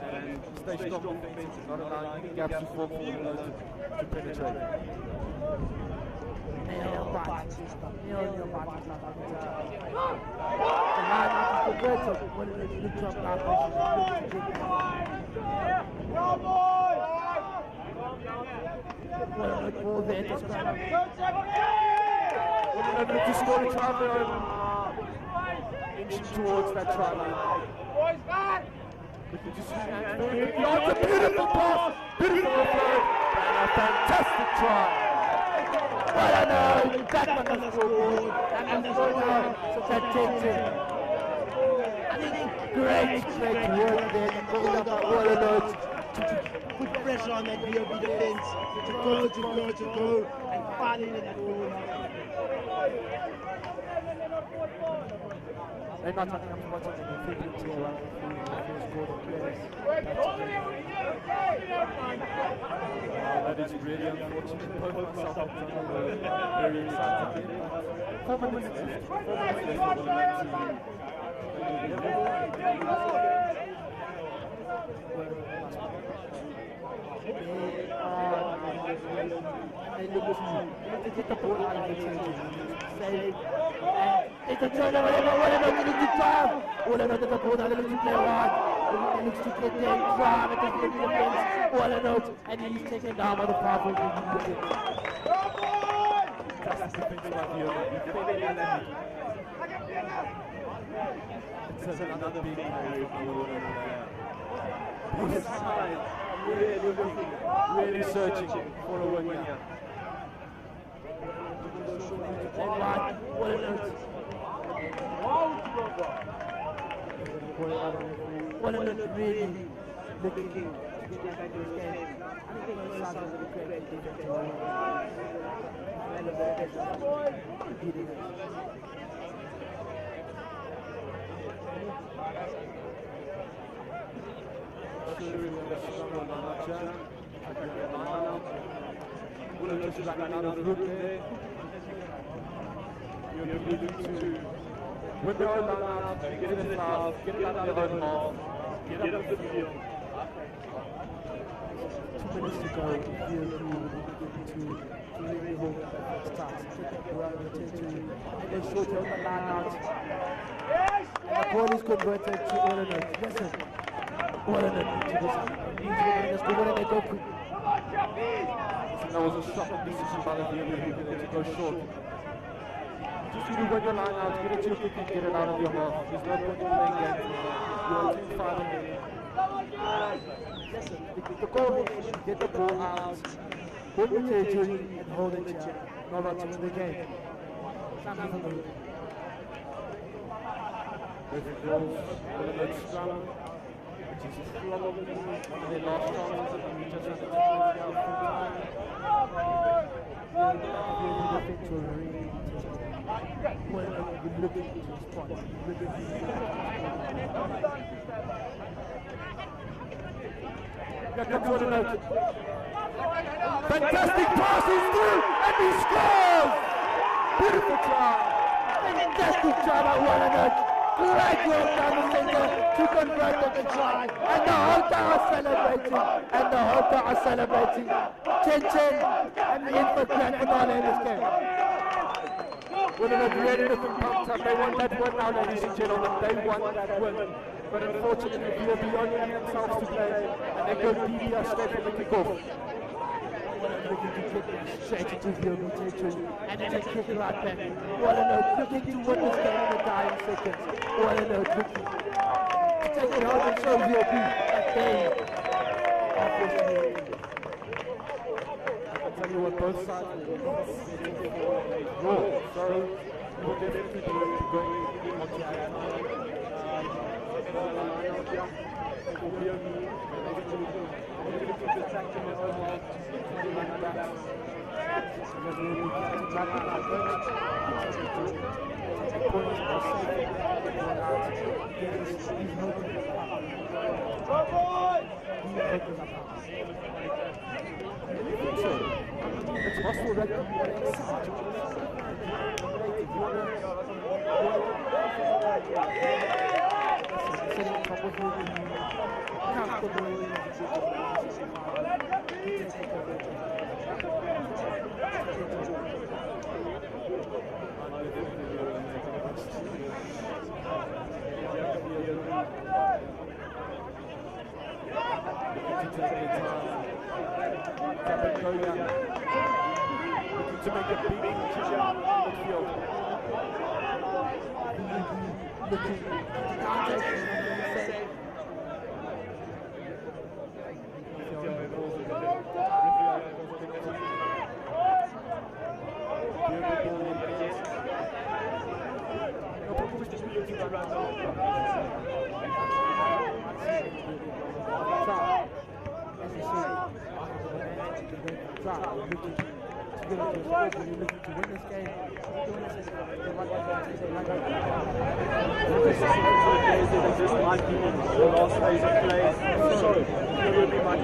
and stay strong defense, not allowing any gaps to form for Olienhout to penetrate. Nail bite. Nail bite. The line out is converted. When it looks up now, ball there to scrum. Olienhout to score a try of their own. Inching towards that try line. Looking to swing out very quickly. Oh, it's a beautiful pass! Beautiful offload! And a fantastic try! Olienhout back on the scoreboard. And the score now. So that takes it. I think great work there to hold up Olienhout to put pressure on that VOB defense to go and finally that goal. They're not talking about what's on the field here around the score of players. That is really unfortunate. Both myself and John were very excited. 4 minutes left. 4 minutes left for They look to get the ball out of the change. Save. It's a turnover. Olienhout getting the time. Olienhout gets the ball out of the play hard. He looks to get there, drive at the defense. Olienhout, and he's taken down by the powerful That's the defense by VOB. It's another big play from the Olienhout player. Both sides really searching for a win here. Olienhout really looking to get back to his game. I think they're going to start with a great defense. Olienhout is running out of room there. You're needing to win their own line out, get it in the half, get it out of their own half, get up the field. 2 minutes to go. To really hold the starts. Take the ball out of the territory. And they short on the line out. And the ball is converted to Olienhout. Listen. Olienhout to this. What they go quick. That was a shocking decision by the VOB to go short. Just need to win your line out, get it to your kick and get it out of your half. There's no point in playing games. You're 10-5 ahead. Listen, the goal is to get the ball out, hold the territory and hold it here. Not about to win the game. Something from the room. Referee calls Olienhout scrum, which is probably one of their last chances, and we just have to take it out full time. The defense will really Olienhout will be looking to respond. Here comes Olienhout. Fantastic pass, he's through, and he scores! Beautiful try. Fantastic try by Olienhout. Great work down the center to convert the try. And the whole town are celebrating. 10-10 and the infant grand finale in this game. Olienhout really looking pumped up. They want that win now, ladies and gentlemen. They want that win. But unfortunately, VOB only have themselves to play, and they go DBR straight from the kickoff. Looking to get straight into VOB territory and then a kick right back. Olienhout looking to win this game in the dying seconds. Olienhout looking to take it home and show VOB that they are forcing it. remind you what both sides will draw. So we'll definitely be going on to it's hostile rugby. To make a big decision in the field. Looking when you're looking to win this game, this might be the last phase of play. So, it will be my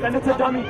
And it's a dummy.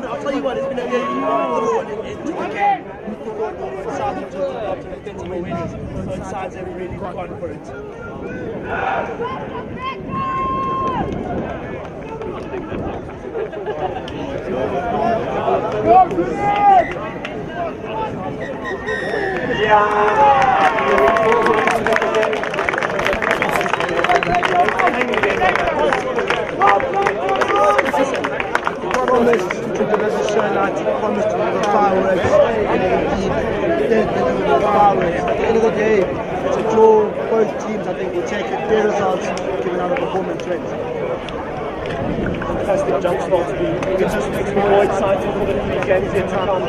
I'll tell you what, it's been a really good into the game. For Southampton to the defensive winners. Both sides are really confident. Promised to deliver show night, promised to deliver fireworks, and indeed did deliver fireworks. At the end of the day, it's a draw. Both teams, I think, will take it. Their results, given how the performance went. Fantastic jump start to be. It just makes me more excited for the 3 games yet to come.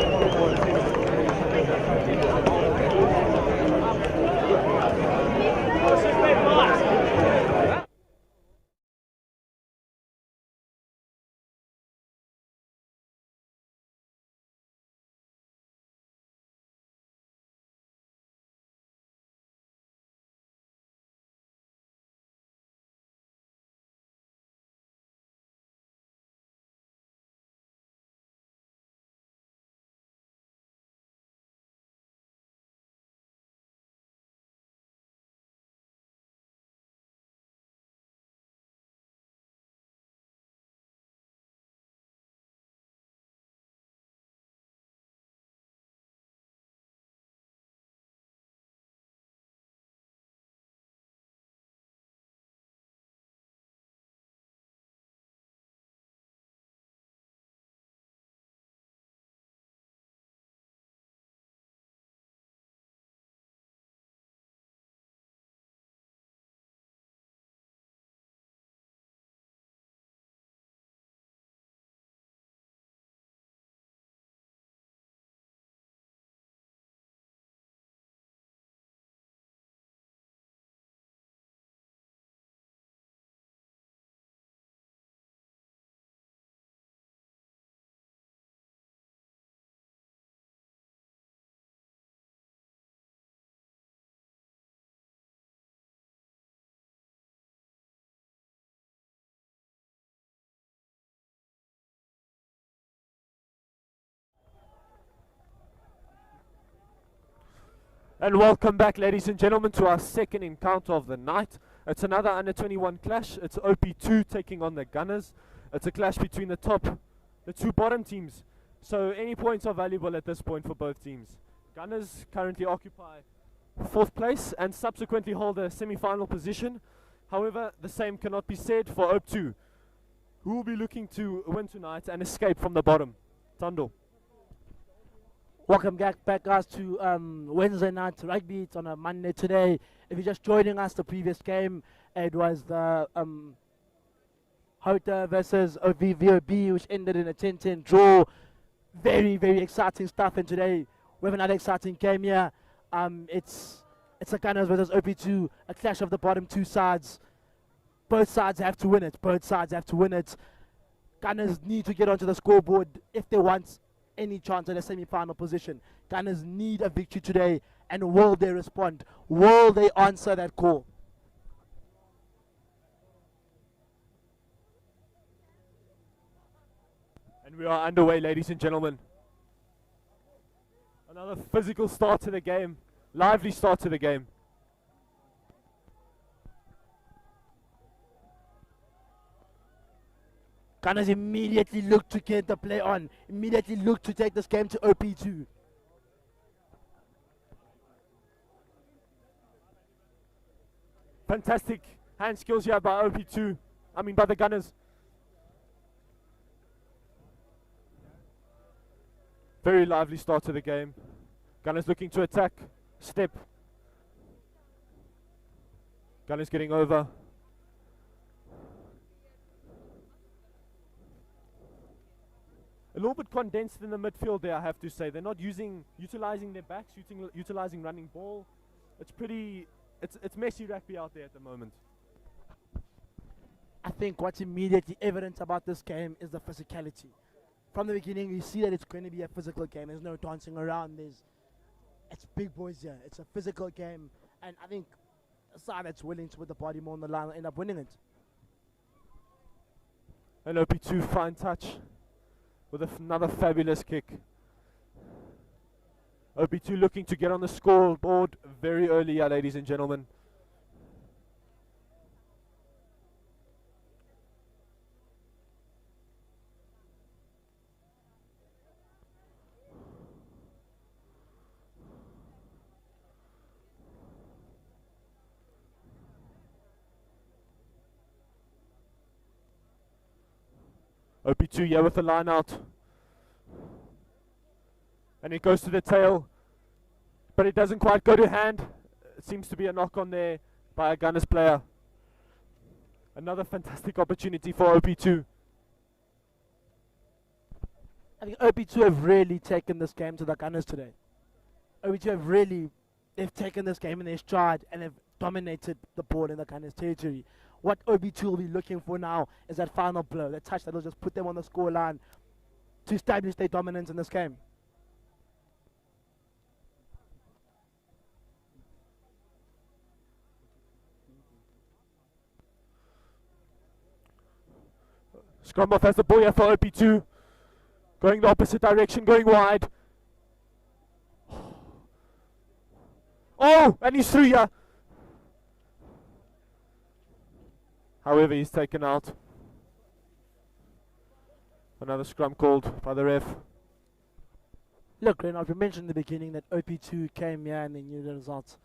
And welcome back, ladies and gentlemen, to our second encounter of the night. It's another under-21 clash. It's OP2 taking on the Gunners. It's a clash between the two bottom teams. So any points are valuable at this point for both teams. Gunners currently occupy 4th place and subsequently hold a semi-final position. However, the same cannot be said for OP2, who will be looking to win tonight and escape from the bottom. Tando. Welcome back guys to Wednesday night rugby. It's on a Monday today. If you're just joining us, the previous game, it was the Houta versus VOB, which ended in a 10-10 draw. Very, very exciting stuff. And today we have another exciting game here. It's the Gunners versus OP2, a clash of the bottom two sides. Both sides have to win it. Both sides have to win it. Gunners need to get onto the scoreboard if they want any chance at a semi-final position. Gunners need a victory today, and will they respond? Will they answer that call? And we are underway, ladies and gentlemen. Another physical start to the game. Lively start to the game. Gunners immediately look to get the play on. Immediately look to take this game to OP2. Fantastic hand skills here by OP2. By the Gunners. Very lively start to the game. Gunners looking to attack. Step. Gunners getting over. A little bit condensed in the midfield there, I have to say. They're not utilizing their backs, utilizing running ball. It's messy rugby out there at the moment. I think what's immediately evident about this game is the physicality. From the beginning, you see that it's going to be a physical game. There's no dancing around. It's big boys here. It's a physical game, and I think a side that's willing to put the body more on the line will end up winning it. And OP2 fine touch with another fabulous kick. OP2 looking to get on the scoreboard very early here, ladies and gentlemen. OP2 here with the line out. And it goes to the tail. But it doesn't quite go to hand. It seems to be a knock on there by a Gunners player. Another fantastic opportunity for OP2. I think OP2 have really taken this game to the Gunners today. OP2 they've taken this game in their stride and have dominated the ball in the Gunners territory. What OP2 will be looking for now is that final blow, that touch that will just put them on the scoreline to establish their dominance in this game. Scrum off has the ball here for OP2. Going the opposite direction, going wide. Oh, and he's through here. However, he's taken out. Another scrum called by the ref. Look, Reynald, we mentioned in the beginning that OP2 came here and they needed a result.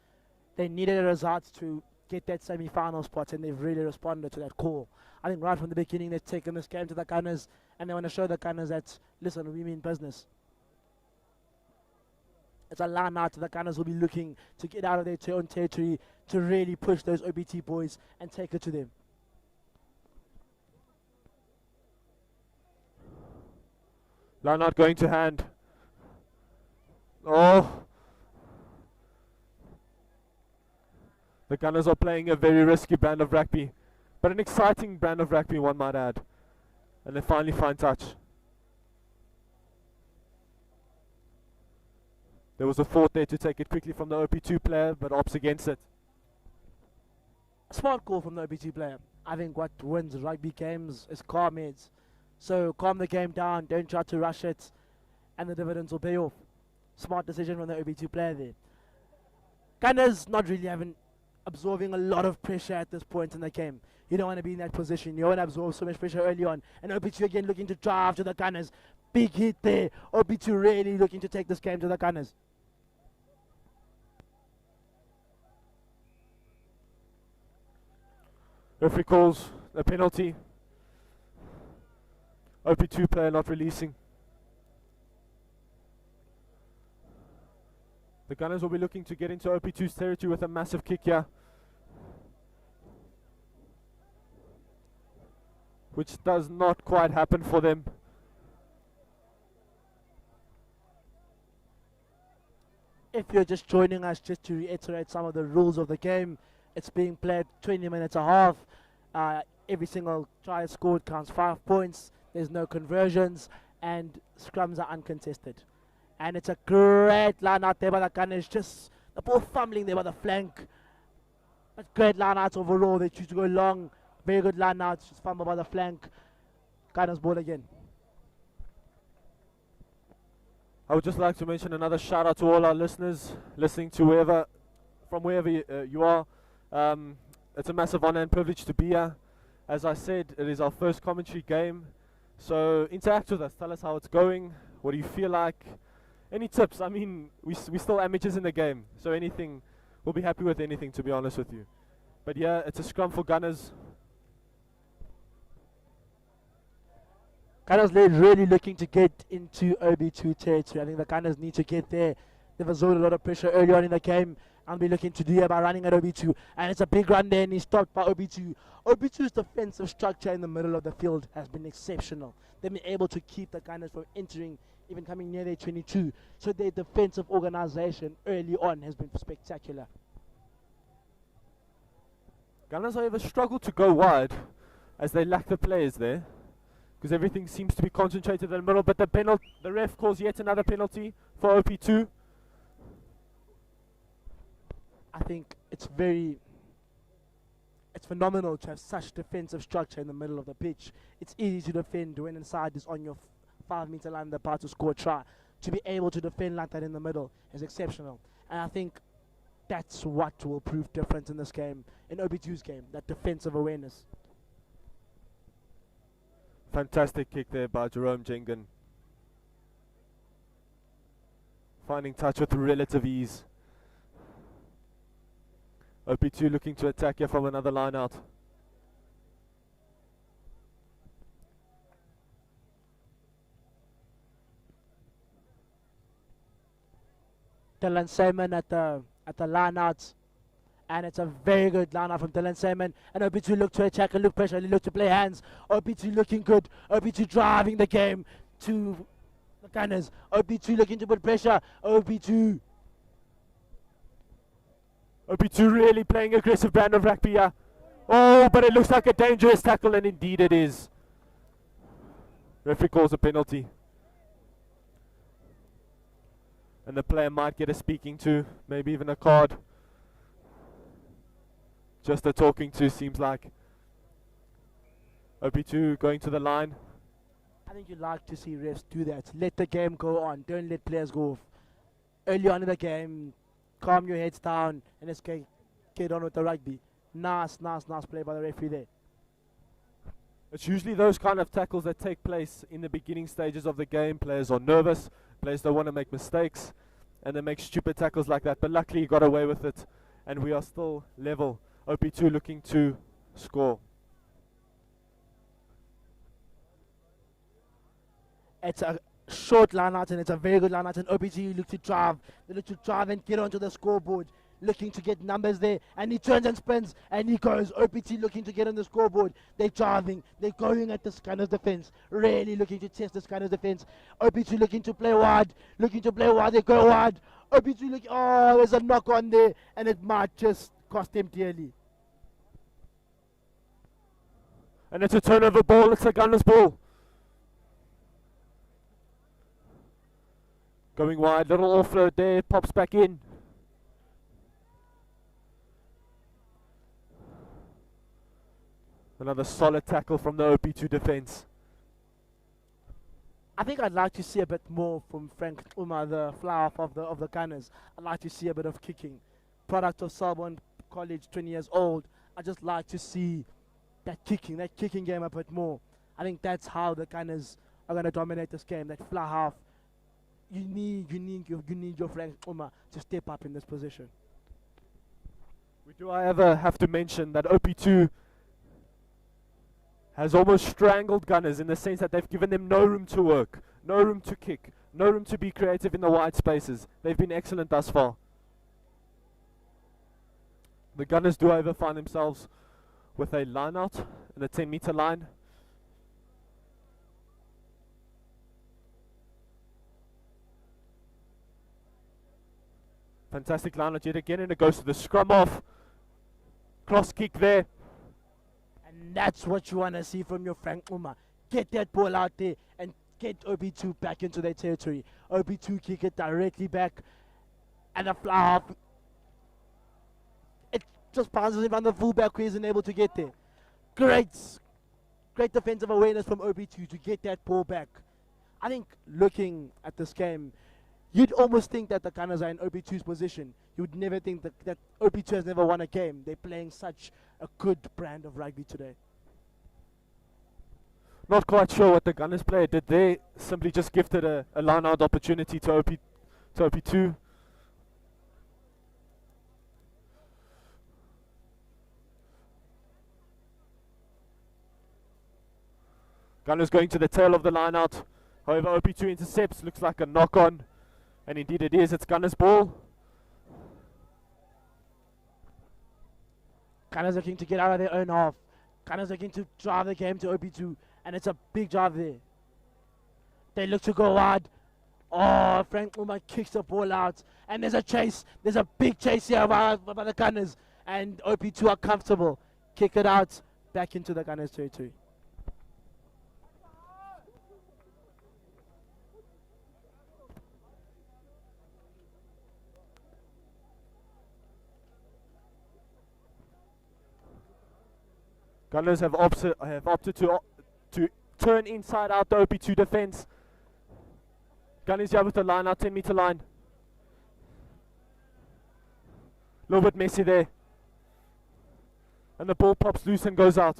They needed a result to get that semi-final spot, and they've really responded to that call. I think right from the beginning they've taken this game to the Gunners, and they want to show the Gunners that, listen, we mean business. It's a line out. The Gunners will be looking to get out of their own territory to really push those OPT boys and take it to them. Line out going to hand. Oh. The Gunners are playing a very risky brand of rugby, but an exciting brand of rugby, one might add. And they finally find touch. There was a thought there to take it quickly from the OP2 player, but opts against it. Smart call from the OP2 player. I think what wins rugby games is calm heads. So calm the game down, don't try to rush it, and the dividends will pay off. Smart decision from the OP2 player there. Gunners not really absorbing a lot of pressure at this point in the game. You don't want to be in that position. You don't want to absorb so much pressure early on. And OP2 again looking to drive to the Gunners. Big hit there. OP2 really looking to take this game to the Gunners. Referee calls a penalty. OP2 player not releasing. The Gunners will be looking to get into OP2's territory with a massive kick here, which does not quite happen for them. If you're just joining us, just to reiterate some of the rules of the game, it's being played 20 minutes a half. Every single try scored counts 5 points. There's no conversions, and scrums are uncontested. And it's a great line out there by the Gunners. Just the ball fumbling there by the flank. But great line outs overall. They choose to go long. Very good line outs. Just fumble by the flank. Gunners ball again. I would just like to mention another shout out to all our listeners listening to wherever you are. It's a massive honor and privilege to be here. As I said, it is our first commentary game. So interact with us. Tell us how it's going. What do you feel like? Any tips? I mean, we're still amateurs in the game. So anything, we'll be happy with anything, to be honest with you. But yeah, it's a scrum for Gunners. Gunners really looking to get into OB2 territory. I think the Gunners need to get there. They've absorbed a lot of pressure early on in the game, and be looking to do it by running at OB2. And it's a big run there, and he's stopped by OB2. OB2's defensive structure in the middle of the field has been exceptional. They've been able to keep the Gunners from entering, even coming near their 22. So their defensive organization early on has been spectacular. Gunners, however, struggle to go wide as they lack the players there, because everything seems to be concentrated in the middle. But the ref calls yet another penalty for OP2. I think it's phenomenal to have such defensive structure in the middle of the pitch. It's easy to defend when inside is on your 5-meter line, the part to score a try. To be able to defend like that in the middle is exceptional. And I think that's what will prove different in this game, in OB2's game, that defensive awareness. Fantastic kick there by Jerome Jengen. Finding touch with relative ease. OP2 looking to attack here from another line out. Dylan Simon at the line out. And it's a very good line out from Dylan Simon. And OP2 look to attack and look pressure. They look to play hands. OP2 looking good. OP2 driving the game to the Gunners. OP2 looking to put pressure. OP2 really playing aggressive brand of rugby here. Oh, but it looks like a dangerous tackle, and indeed it is. Referee calls a penalty. And the player might get a speaking to, maybe even a card. Just a talking to, seems like. OP2 going to the line. I think you'd like to see refs do that. Let the game go on. Don't let players go off. Early on in the game, calm your heads down and let's get on with the rugby. Nice play by the referee there. It's usually those kind of tackles that take place in the beginning stages of the game. Players are nervous, players don't want to make mistakes, and they make stupid tackles like that. But luckily he got away with it, and we are still level. OP2 looking to score. It's a short line out, and it's a very good line out, and OP2 look to drive. They look to drive and get onto the scoreboard, looking to get numbers there, and he turns and spins, and he goes. OP2 looking to get on the scoreboard. They're driving. They're going at this kind of defense, really looking to test this kind of defense. OP2 looking to play wide. They go wide. OP2 looking, oh, there's a knock on there, and it might just cost him dearly. And it's a turnover ball. It's a Gunners ball. Going wide, little offload there, pops back in. Another solid tackle from the OP2 defense. I think I'd like to see a bit more from Frank Uma, the flower of the Gunners. I'd like to see a bit of kicking. product of Selborne College, 20 years old. I just like to see that kicking game a bit more. I think that's how the Gunners are going to dominate this game. That fly half. You need your Frank Uma to step up in this position. We do, however, have to mention that OP2 has almost strangled Gunners in the sense that they've given them no room to work, no room to kick, no room to be creative in the wide spaces. They've been excellent thus far. The Gunners do, however, find themselves with a line out in the 10-meter line. Fantastic line out yet again, and it goes to the scrum off. Cross kick there. And that's what you want to see from your Frank Uma. Get that ball out there and get OB2 back into their territory. OB2 kick it directly back, and a fly half. It just bounces in front of the fullback who isn't able to get there. Great defensive awareness from OB2 to get that ball back. I think looking at this game, you'd almost think that the Gunners are in OB2's position. You would never think that OB2 has never won a game. They're playing such a good brand of rugby today. Not quite sure what the Gunners player did there. Simply just gifted a line-out opportunity to OP2. Gunners going to the tail of the line-out. However, OP2 intercepts. Looks like a knock-on. And indeed it is. It's Gunners' ball. Gunners looking to get out of their own half. Gunners looking to drive the game to OP2. And it's a big drive there. They look to go wide. Oh, Frank Uma kicks the ball out. And there's a chase. There's a big chase here by the Gunners. And OP2 are comfortable. Kick it out. Back into the Gunners' territory. Gunners have opted to turn inside out the OP2 defense. Gunners here with the line out, 10-meter line. A little bit messy there. And the ball pops loose and goes out.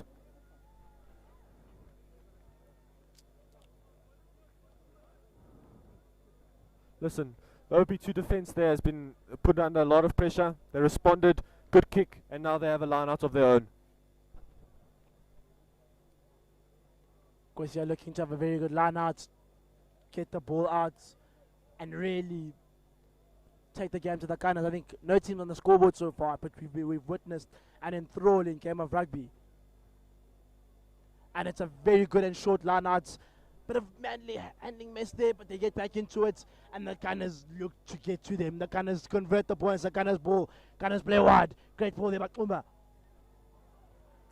Listen, the OP2 defense there has been put under a lot of pressure. They responded, good kick, and now they have a line out of their own. Of course, you're looking to have a very good line out, get the ball out, and really take the game to the Gunners. I think no team on the scoreboard so far, but we've witnessed an enthralling game of rugby. And it's a very good and short line out. Bit of manly handling mess there, but they get back into it, and the Gunners look to get to them. The Gunners convert the ball. It's the Gunners' ball. Gunners play wide. Great ball there by Uma.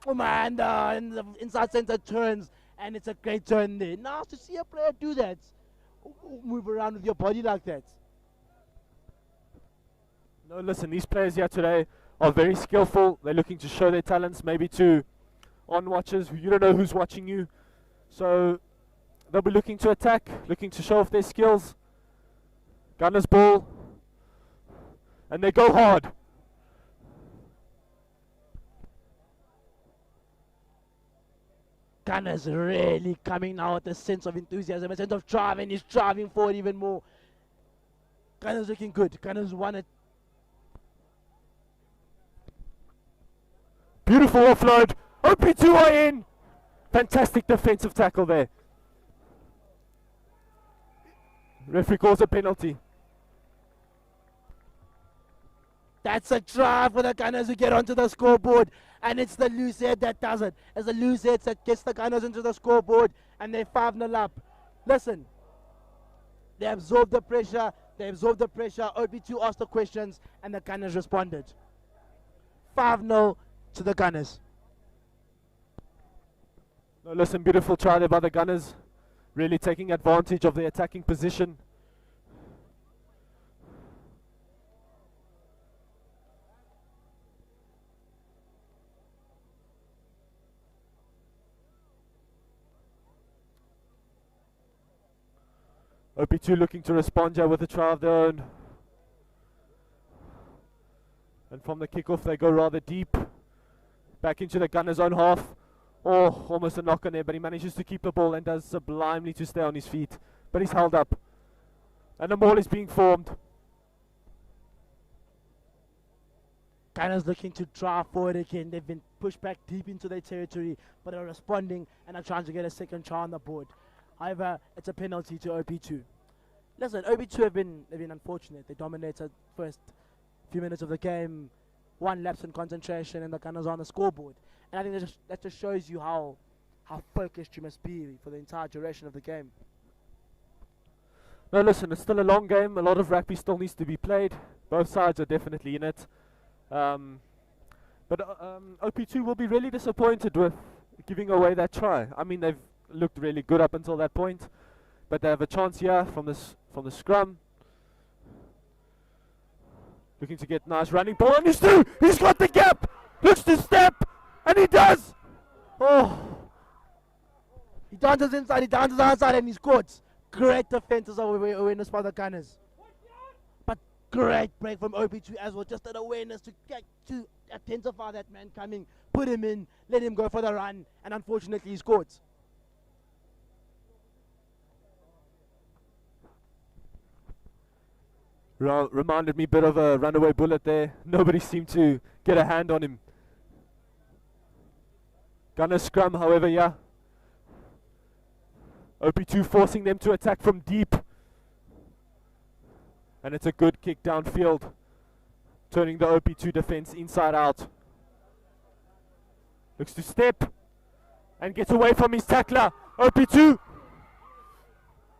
And the inside centre turns. And it's a great turn there. Now to see a player do that, move around with your body like that. No, listen, these players here today are very skillful. They're looking to show their talents, maybe to on-watchers. You don't know who's watching you. So they'll be looking to attack, looking to show off their skills. Gunners ball. And they go hard. Gunners really coming now with a sense of enthusiasm, a sense of drive, and he's driving forward even more. Gunners looking good. Gunners won it. Beautiful offload. OP2 are in. Fantastic defensive tackle there. Referee calls a penalty. That's a drive for the Gunners to get onto the scoreboard. And it's the loose head that does it. It's the loose head that gets the Gunners into the scoreboard. And they're 5-0 up. Listen. They absorbed the pressure. OP2 asked the questions. And the Gunners responded. 5-0 to the Gunners. No, listen, beautiful try there by the Gunners. Really taking advantage of the attacking position. OP2 looking to respond here with a try of their own. And from the kickoff, they go rather deep. Back into the Gunners' own half. Oh, almost a knock on there, but he manages to keep the ball and does sublimely to stay on his feet. But he's held up. And the ball is being formed. Gunners looking to drive forward again. They've been pushed back deep into their territory, but are responding and are trying to get a second try on the board. However, it's a penalty to OP2. Listen, OP2 they've been unfortunate. They dominated first few minutes of the game, one lapse in concentration, and the Gunners are on the scoreboard. And I think that just shows you how focused you must be for the entire duration of the game. No, listen, it's still a long game. A lot of rugby still needs to be played. Both sides are definitely in it. But OP2 will be really disappointed with giving away that try. I mean, they've looked really good up until that point, but they have a chance here from the scrum. Looking to get nice running ball, and he's through! He's got the gap! Looks to step, and he does! Oh! He dances inside, he dances outside, and he scores. Great defenses awareness by the Gunners. But great break from OP2 as well. Just an awareness to intensify that man coming, put him in, let him go for the run, and unfortunately he scored. Reminded me a bit of a runaway bullet there. Nobody seemed to get a hand on him. Gunner scrum, however, yeah. OP2 forcing them to attack from deep. And it's a good kick downfield, turning the OP2 defense inside out. Looks to step and gets away from his tackler. OP2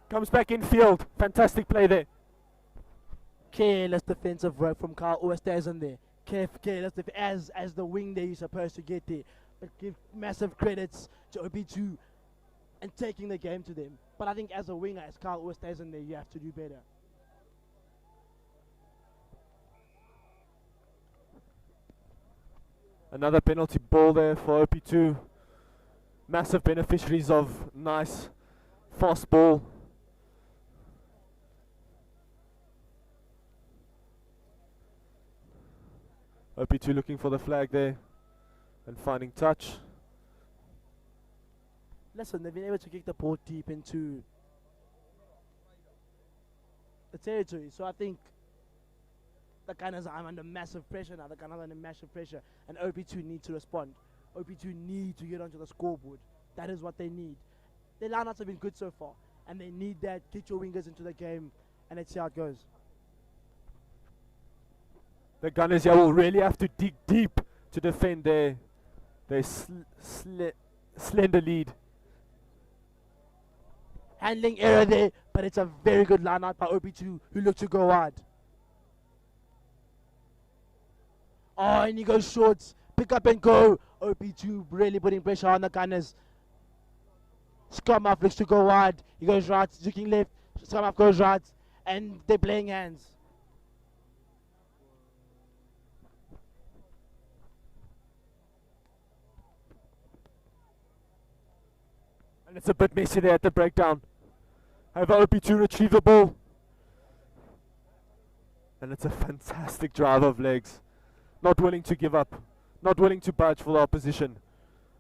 comes back in field. Fantastic play there. Careless defensive work from Carl Oosthuizen there. Careless as the wing there you're supposed to get there. But give massive credits to OP2 and taking the game to them. But I think as a winger, as Carl Oosthuizen there, you have to do better. Another penalty ball there for OP2. Massive beneficiaries of nice fast ball. OP2 looking for the flag there and finding touch. Listen, they've been able to kick the ball deep into the territory. So I think the Gunners are under massive pressure now. The Gunners are under massive pressure. And OP2 need to respond. OP2 need to get onto the scoreboard. That is what they need. Their lineouts have been good so far. And they need that. Get your wingers into the game. And let's see how it goes. The Gunners here will really have to dig deep to defend their slender lead. Handling error there, but it's a very good line out by OP2 who look to go wide. Oh, and he goes short. Pick up and go. OP2 really putting pressure on the Gunners. Scrum half looks to go wide. He goes right, looking left. Scrum half goes right. And they're playing hands. And it's a bit messy there at the breakdown. However, OP2 retrieve the ball. And it's a fantastic drive of legs. Not willing to give up. Not willing to budge for the opposition.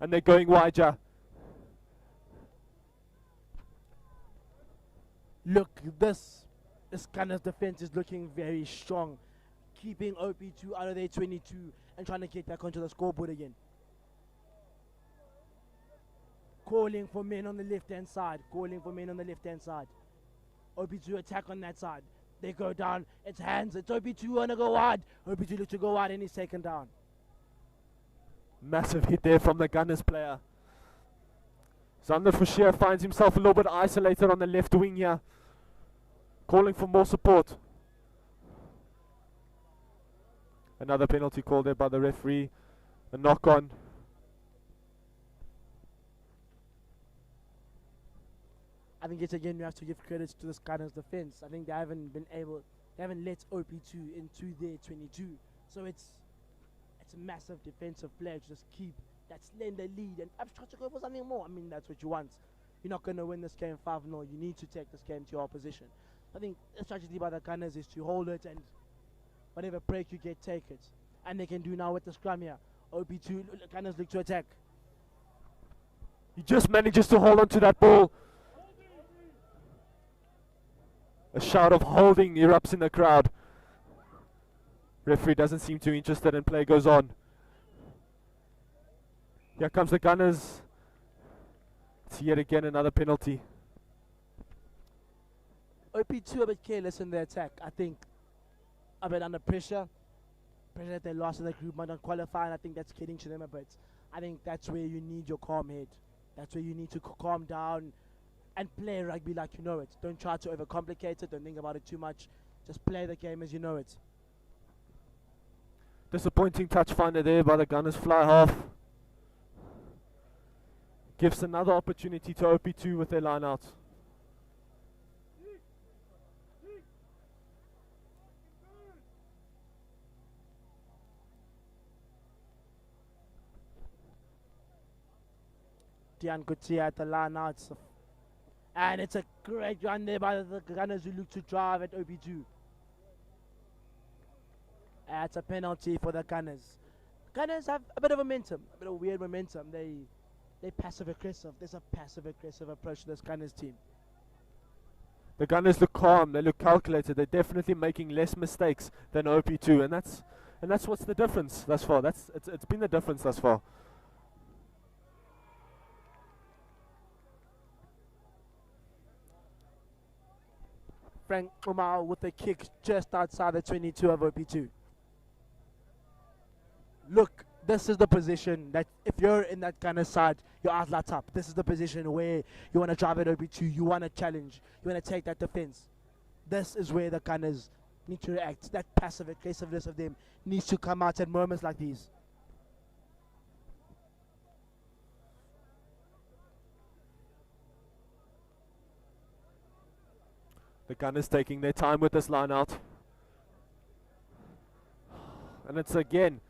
And they're going wide, yeah. Look, this Gunners defense is looking very strong. Keeping OP2 out of their 22 and trying to get back onto the scoreboard again. Calling for men on the left-hand side. Calling for men on the left-hand side. OP2 attack on that side. They go down. It's hands. It's OP2 want to go wide. OP2 looks to go wide and he's taken down. Massive hit there from the Gunners player. Zander Fouchier finds himself a little bit isolated on the left wing here. Calling for more support. Another penalty called there by the referee. A knock on. I think yet again you have to give credit to this Gunners defense. I think they haven't let OP2 into their 22. So it's a massive defensive play to just keep that slender lead and try to go for something more. I mean, that's what you want. You're not going to win this game 5-0. You need to take this game to your opposition. I think the strategy by the Gunners is to hold it and whatever break you get, take it. And they can do now with the scrum here. OP2 Gunners look to attack. He just manages to hold on to that ball. A shout of holding erupts in the crowd. Referee doesn't seem too interested and play goes on. Here comes the Gunners. It's yet again another penalty. OP2 a bit careless in their attack. I think a bit under pressure. Pressure that they lost in the group might not qualify, and I think that's getting to them a bit. I think that's where you need your calm head. That's where you need to calm down and play rugby like you know it. Don't try to overcomplicate it. Don't think about it too much. Just play the game as you know it. Disappointing touch finder there by the Gunners fly half. Gives another opportunity to OP2 with their line out. Dian Gutia at the line out. And it's a great run there by the Gunners who look to drive at OP2. That's a penalty for the Gunners. Gunners have a bit of momentum, a bit of weird momentum. They're passive aggressive. There's a passive aggressive approach to this Gunners team. The Gunners look calm, they look calculated, they're definitely making less mistakes than OP2, and that's what's the difference thus far. It's been the difference thus far. Frank Umar with the kick just outside the 22 of OP2. Look, this is the position that if you're in that kind of side, your eyes light up. This is the position where you want to drive at OP2, you want to challenge, you want to take that defense. This is where the Gunners need to react. That passive aggressiveness of them needs to come out at moments like these. The Gunners taking their time with this line out. And it's again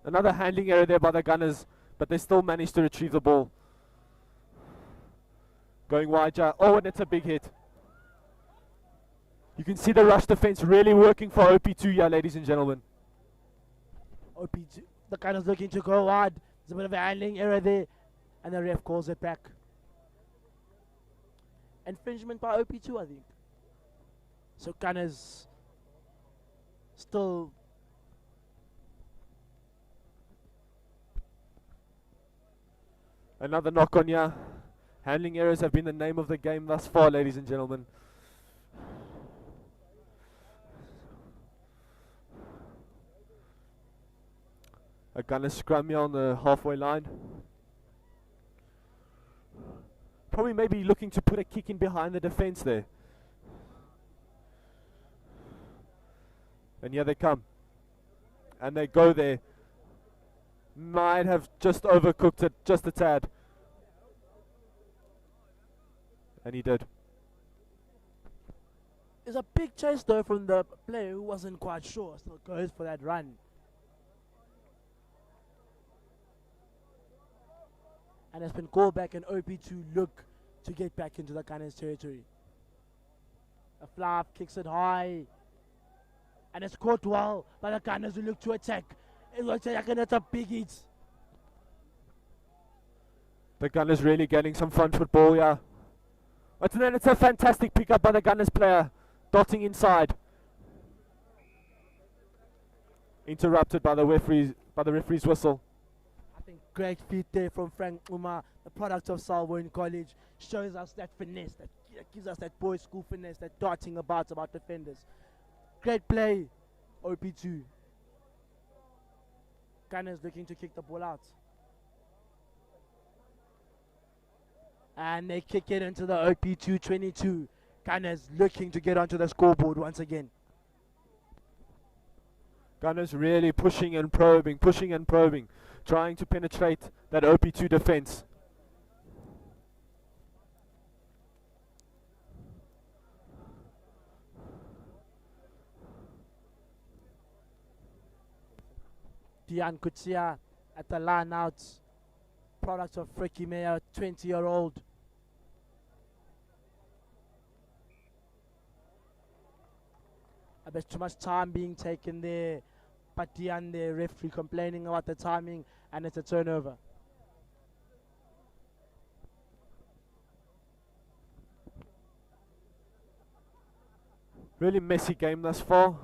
another handling error there by the Gunners, but they still managed to retrieve the ball. Going wide, oh, and it's a big hit. You can see the rush defense really working for OP2 here, ladies and gentlemen. OP2, the Gunners looking to go wide. There's a bit of a handling error there, and the ref calls it back. Infringement by OP2, I think. So Gunners still another knock on here. Handling errors have been the name of the game thus far, ladies and gentlemen. A Gunner scrum here on the halfway line. Probably maybe looking to put a kick in behind the defense there. And here they come. And they go there. Might have just overcooked it just a tad. And he did. There's a big chase though from the player who wasn't quite sure. Still goes for that run. And it's been called back, and OP2 look to get back into the Gunners territory. A fly kicks it high. And it's caught well by the Gunners who look to attack. It looks like it's a big hit. The Gunners really getting some front football, yeah. But then it's a fantastic pickup by the Gunners player, dotting inside. Interrupted by the referee's whistle. I think great feat there from Frank Uma, the product of Selborne College. Shows us that finesse, that gives us that boys' school finesse, that darting about defenders. Great play, OP2. Gunners looking to kick the ball out. And they kick it into the OP2 22. Gunners looking to get onto the scoreboard once again. Gunners really pushing and probing, trying to penetrate that OP2 defense. Dian Kutsia at the line out. Product of Fricky Mayer, 20-year-old. A bit too much time being taken there Papa Dian, the referee, complaining about the timing, and it's a turnover. Really messy game thus far.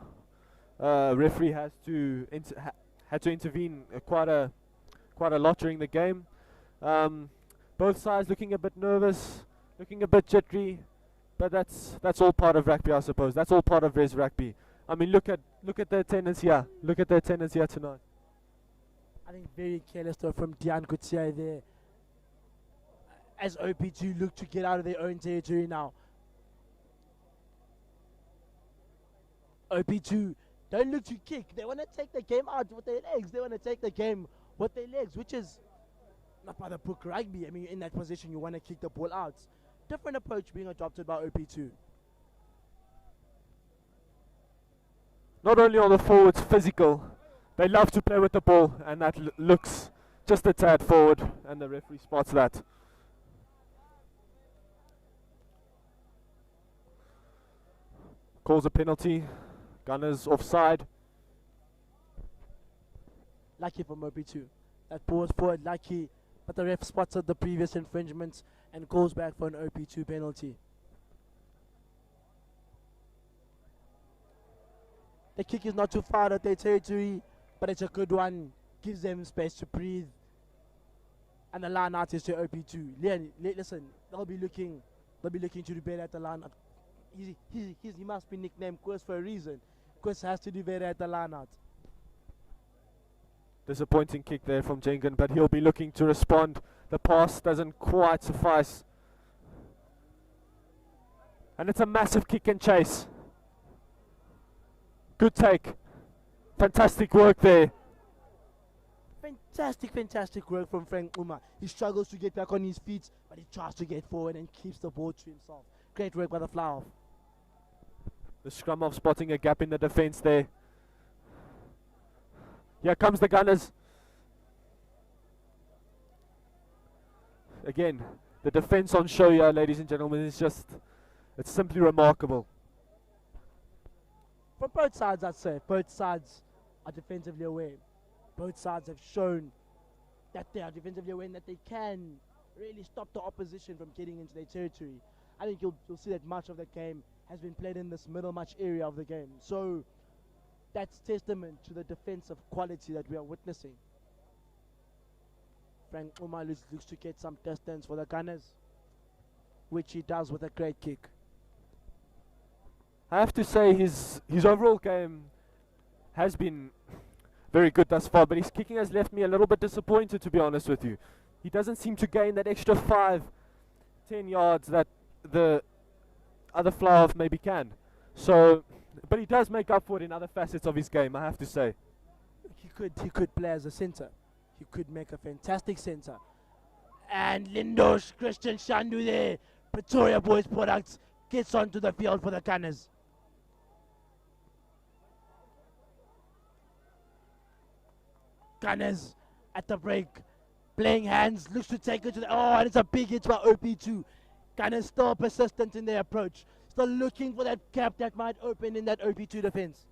Referee has to had to intervene quite a lot during the game. Both sides looking a bit nervous, looking a bit jittery, but that's all part of rugby, I suppose. That's all part of res rugby. I mean, look at the attendance here. Look at the attendance here tonight. I think very careless though from Dian Kutia there. As OP2 look to get out of their own territory now. OP2 don't look to kick. They want to take the game out with their legs. They want to take the game with their legs, which is not by the book rugby. I mean, in that position, you want to kick the ball out. Different approach being adopted by OP2. Not only are the forwards physical, they love to play with the ball, and that looks just a tad forward, and the referee spots that. Calls a penalty. Gunners offside. Lucky from OP2. That ball was forward, lucky, but the ref spotted the previous infringements and goes back for an OP2 penalty. The kick is not too far out of their territory, but it's a good one. Gives them space to breathe. And the line out is to OP2. Listen, they'll be looking to do better at the line out. He must be nicknamed Quest for a reason. Quest has to do better at the line out. Disappointing kick there from Jengen, but he'll be looking to respond. The pass doesn't quite suffice. And it's a massive kick and chase. Good take. Fantastic work there. Fantastic work from Frank Uma. He struggles to get back on his feet, but he tries to get forward and keeps the ball to himself. Great work by the fly-off. The scrum off spotting a gap in the defense there. Here comes the Gunners. Again, the defense on show here, ladies and gentlemen, is just, it's simply remarkable. From both sides, I'd say. Both sides are defensively aware. Both sides have shown that they are defensively aware and that they can really stop the opposition from getting into their territory. I think you'll see that much of the game has been played in this middle match area of the game. So that's testament to the defensive quality that we are witnessing. Frank Uma looks to get some distance for the Gunners, which he does with a great kick. I have to say his overall game has been very good thus far, but his kicking has left me a little bit disappointed, to be honest with you. He doesn't seem to gain that extra 5-10 yards that the other fly-off maybe can. So, but he does make up for it in other facets of his game, I have to say. He could play as a centre. He could make a fantastic centre. And Lindosh Christian Shandu there, Pretoria Boys Products, gets onto the field for the Gunners. Gunners at the break, playing hands, looks to take it to the, and it's a big hit by OP2. Gunners still persistent in their approach, still looking for that gap that might open in that OP2 defense.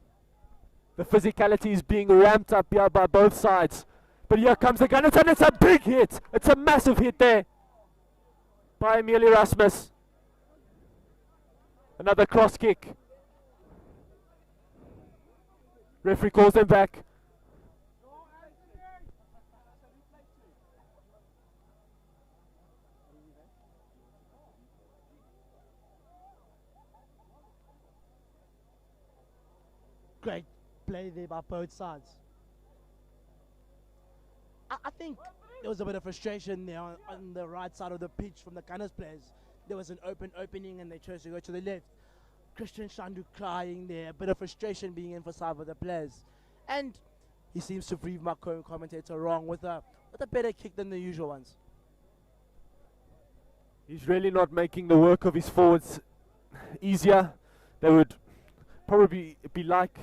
The physicality is being ramped up here by both sides. But here comes the Gunners, and it's a big hit. It's a massive hit there by Emil Erasmus. Another cross kick. Referee calls them back. Great play there by both sides. I think there was a bit of frustration there on the right side of the pitch from the Gunners players. There was an opening and they chose to go to the left. Christian Shandu crying there, a bit of frustration being emphasized by the players. And he seems to prove my commentator wrong with a better kick than the usual ones. He's really not making the work of his forwards easier. They would probably be like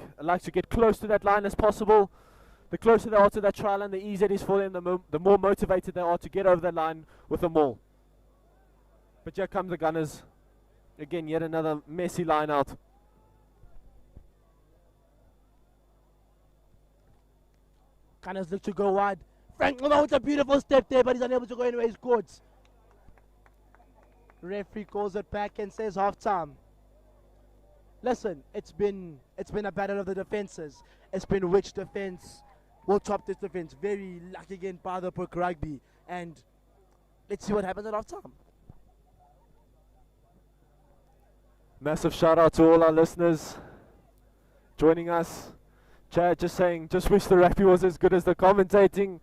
to get close to that line as possible. The closer they are to that try line, the easier it is for them, the more motivated they are to get over that line with the maul. But here come the Gunners. Again, yet another messy line out. Gunners look to go wide. Frank Ngoma with a beautiful step there, but he's unable to go anywhere. He's caught. Referee calls it back and says half time. Listen, it's been a battle of the defenses. It's been which defense will top this defense. Very lucky again by the Brook Rugby, and let's see what happens at half time. Massive shout out to all our listeners joining us. Chad just saying, just wish the rugby was as good as the commentating.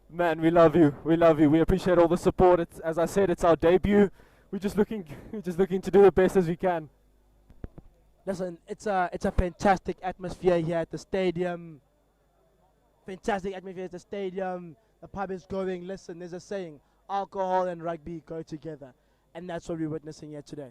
Man, we love you. We love you. We appreciate all the support. It's, as I said, it's our debut. We're just looking to do the best as we can. Listen, it's a fantastic atmosphere here at the stadium. Fantastic atmosphere at the stadium. The pub is going. Listen, there's a saying, alcohol and rugby go together, and that's what we're witnessing here today.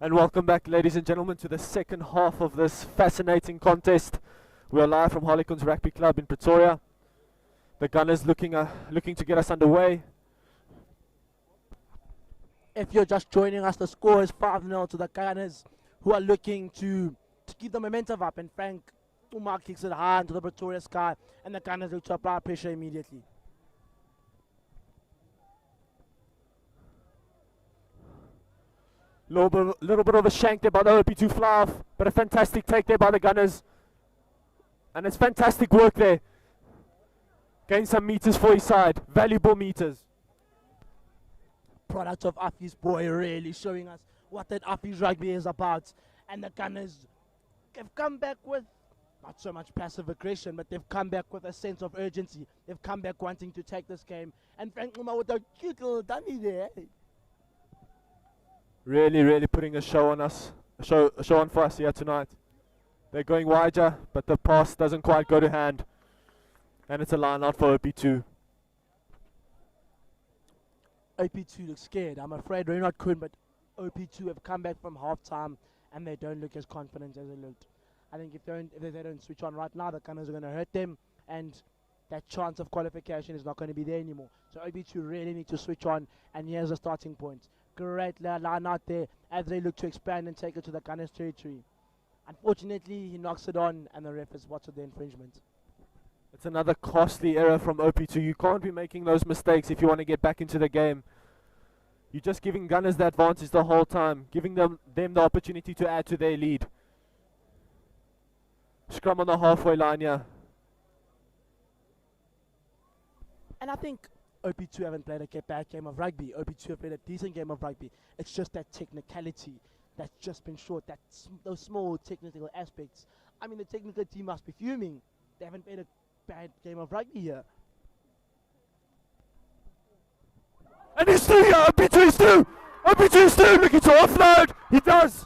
And welcome back, ladies and gentlemen, to the second half of this fascinating contest. We are live from Harlequins Rugby Club in Pretoria. The Gunners looking to get us underway. If you're just joining us, the score is 5-0 to the Gunners, who are looking to keep the momentum up. And Frank Umar kicks it high into the Pretoria sky, and the Gunners look to apply pressure immediately. Little bit of a shank there by the OP2 fly off, but a fantastic take there by the Gunners. And it's fantastic work there. Gain some meters for his side, valuable meters. Product of Afi's boy, really showing us what that Afi's rugby is about. And the Gunners have come back with not so much passive aggression, but they've come back with a sense of urgency. They've come back wanting to take this game. And Frank Uma with a cute little dummy there. Really putting a show on us, a show on for us here tonight. They're going wider, but the pass doesn't quite go to hand. And it's a line out for OP2. OP2 looks scared. I'm afraid Reynard couldn't, but OP2 have come back from half-time and they don't look as confident as they looked. I think if they don't switch on right now, the Gunners are going to hurt them, and that chance of qualification is not going to be there anymore. So OP2 really need to switch on, and here's the starting point. Great line out there as they look to expand and take it to the Gunners territory. Unfortunately, he knocks it on, and the ref has spotted the infringement. It's another costly error from OP2. You can't be making those mistakes if you want to get back into the game. You're just giving Gunners the advantage the whole time, giving them the opportunity to add to their lead. Scrum on the halfway line here. And I think OP2 haven't played a bad game of rugby. OP2 have played a decent game of rugby. It's just that technicality that's just been short, those small technical aspects. I mean, the technical team must be fuming. They haven't played a bad game of rugby here. And he's through here! OP2 is through! OP2 is through! Looking to offload! He does!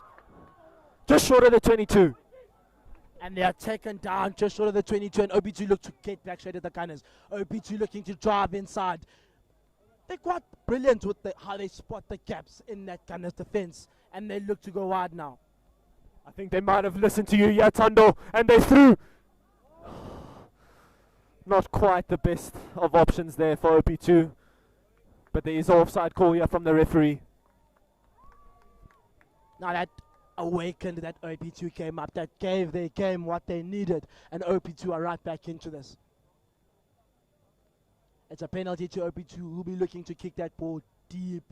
Just short of the 22. And they are taken down just short of the 22, and OP2 look to get back straight at the Gunners. OP2 looking to drive inside. They're quite brilliant with how they spot the gaps in that Gunners defense, and they look to go wide now. I think they might have listened to you, Yatando, and they threw. Not quite the best of options there for OP2, but there is an offside call here from the referee. Now that awakened that OP2 came up, that gave their game what they needed, and OP2 are right back into this. It's a penalty to OP2, who will be looking to kick that ball deep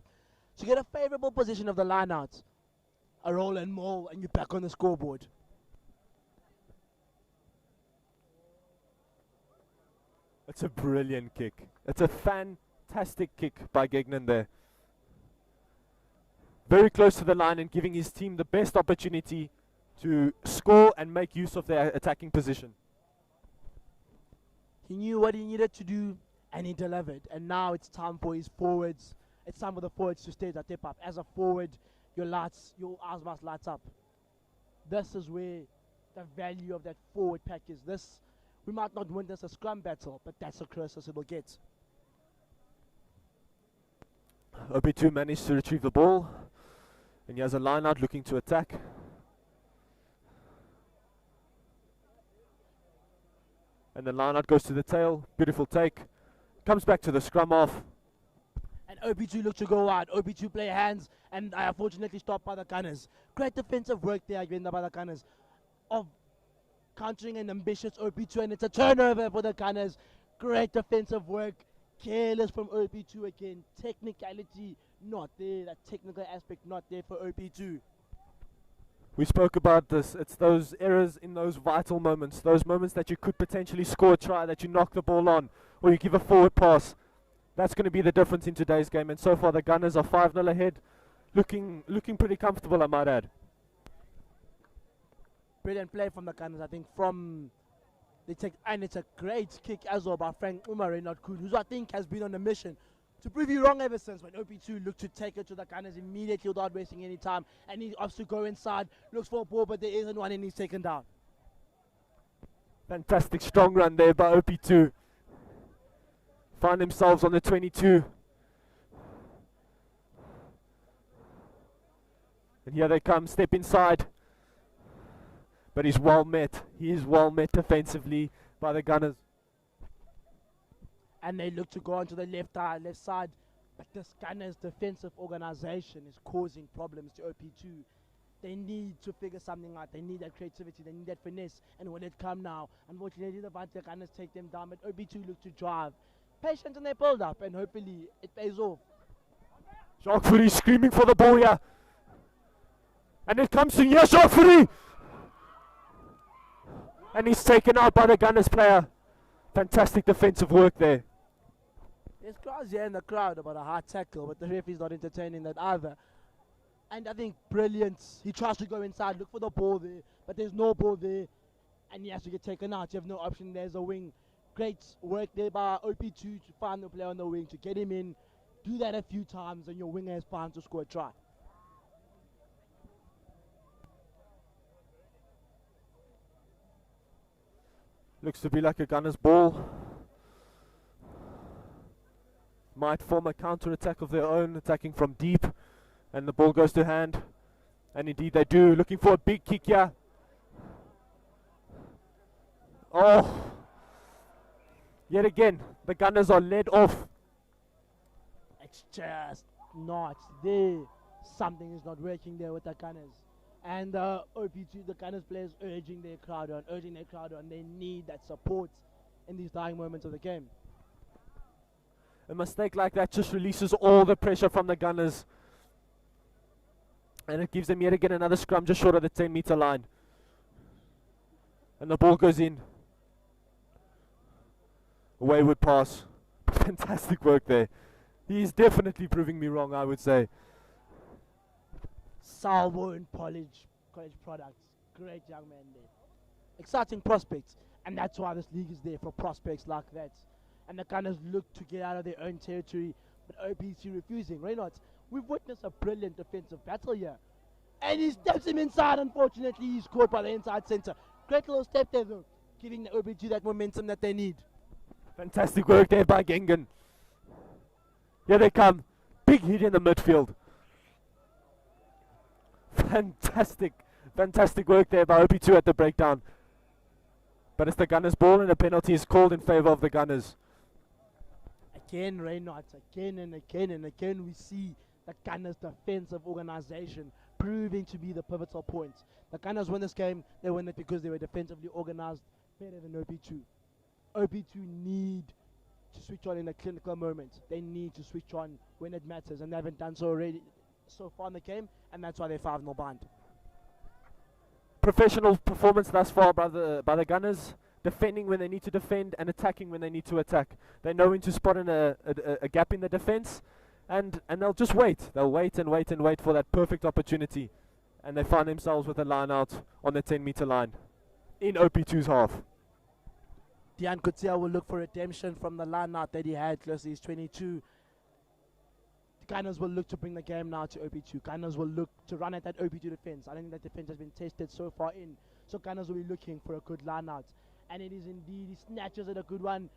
to get a favorable position of the line out. A roll and maul, and you're back on the scoreboard. It's a brilliant kick. It's a fantastic kick by Gegnan there. Very close to the line and giving his team the best opportunity to score and make use of their attacking position. He knew what he needed to do, and he delivered. And now it's time for his forwards. It's time for the forwards to stay that tip up. As a forward, your eyes must light up. This is where the value of that forward pack is. We might not win this a scrum battle, but that's the closest it will get. OP2 managed to retrieve the ball, and he has a line out looking to attack. And the line out goes to the tail. Beautiful take. Comes back to the scrum off. And OP2 look to go wide. OP2 play hands, and unfortunately stopped by the Gunners. Great defensive work there again by the Gunners of countering an ambitious OP2, and it's a turnover for the Gunners. Great defensive work. Careless from OP2 again. Technicality not there. That technical aspect not there for OP2. We spoke about this. It's those errors in those vital moments. Those moments that you could potentially score a try, that you knock the ball on, or you give a forward pass. That's going to be the difference in today's game. And so far the Gunners are 5-0 ahead. Looking pretty comfortable, I might add. Brilliant play from the Gunners, I think, and it's a great kick as well by Frank Umar Reynard Kuhn, who I think has been on a mission to prove you wrong ever since when OP2 looked to take it to the Gunners immediately without wasting any time, and he opts to go inside, looks for a ball, but there isn't one, and he's taken down. Fantastic strong run there by OP2. Find themselves on the 22. And here they come, step inside. But he's well met. He is well met defensively by the Gunners. And they look to go onto the left side. But this Gunners defensive organization is causing problems to OP2. They need to figure something out. They need that creativity. They need that finesse. And will it come now? Unfortunately, the Gunners take them down. But OP2 look to drive. Patient in their build up. And hopefully it pays off. Jacques Fourie screaming for the ball here. And it comes to here, Jacques Fourie. And he's taken out by the Gunners player. Fantastic defensive work there. There's crowds here in the crowd about a hard tackle, but the referee's not entertaining that either. And I think brilliant. He tries to go inside, look for the ball there, but there's no ball there. And he has to get taken out. You have no option. There's a wing. Great work there by OP2 to find the player on the wing, to get him in. Do that a few times, and your winger has time to score a try. Looks to be like a Gunners ball. might form a counter-attack of their own, attacking from deep, and the ball goes to hand, and indeed they do, looking for a big kick here. Oh, yet again, the Gunners are led off. It's just not there. Something is not working there with the Gunners. And OP2, the Gunners players urging their crowd on. They need that support in these dying moments of the game. A mistake like that just releases all the pressure from the Gunners. And it gives them yet again another scrum just short of the 10-meter line. And the ball goes in. A wayward pass. Fantastic work there. He's definitely proving me wrong, I would say. Salvo in college products. Great young man there. Exciting prospects. And that's why this league is there, for prospects like that. And the Gunners look to get out of their own territory, but OPC refusing. Reynolds, we've witnessed a brilliant defensive battle here. And he steps him inside. Unfortunately, he's caught by the inside center. Great little step there, though, giving the OPG that momentum that they need. Fantastic work there by Gengen. Here they come. Big hit in the midfield. Fantastic work there by OP2 at the breakdown. But it's the Gunners' ball, and a penalty is called in favor of the Gunners. Again, Reynolds, again and again, we see the Gunners' defensive organization proving to be the pivotal point. The Gunners win this game, they win it because they were defensively organized better than OP2. OP2 need to switch on in a clinical moment. They need to switch on when it matters, and they haven't done so already so far in the game, and that's why they're 5-0 behind. Professional performance thus far by the Gunners, defending when they need to defend and attacking when they need to attack. They know when to spot in a gap in the defense, and they'll just wait. They'll wait and wait and wait for that perfect opportunity, and they find themselves with a line out on the 10-meter line in OP2's half. Dian Kutia will look for redemption from the line out that he had close to his 22. The Gunners will look to bring the game now to OP2. Gunners will look to run at that OP2 defense. I think that defense has been tested so far in. So Gunners will be looking for a good line out. And it is indeed, he snatches at a good one.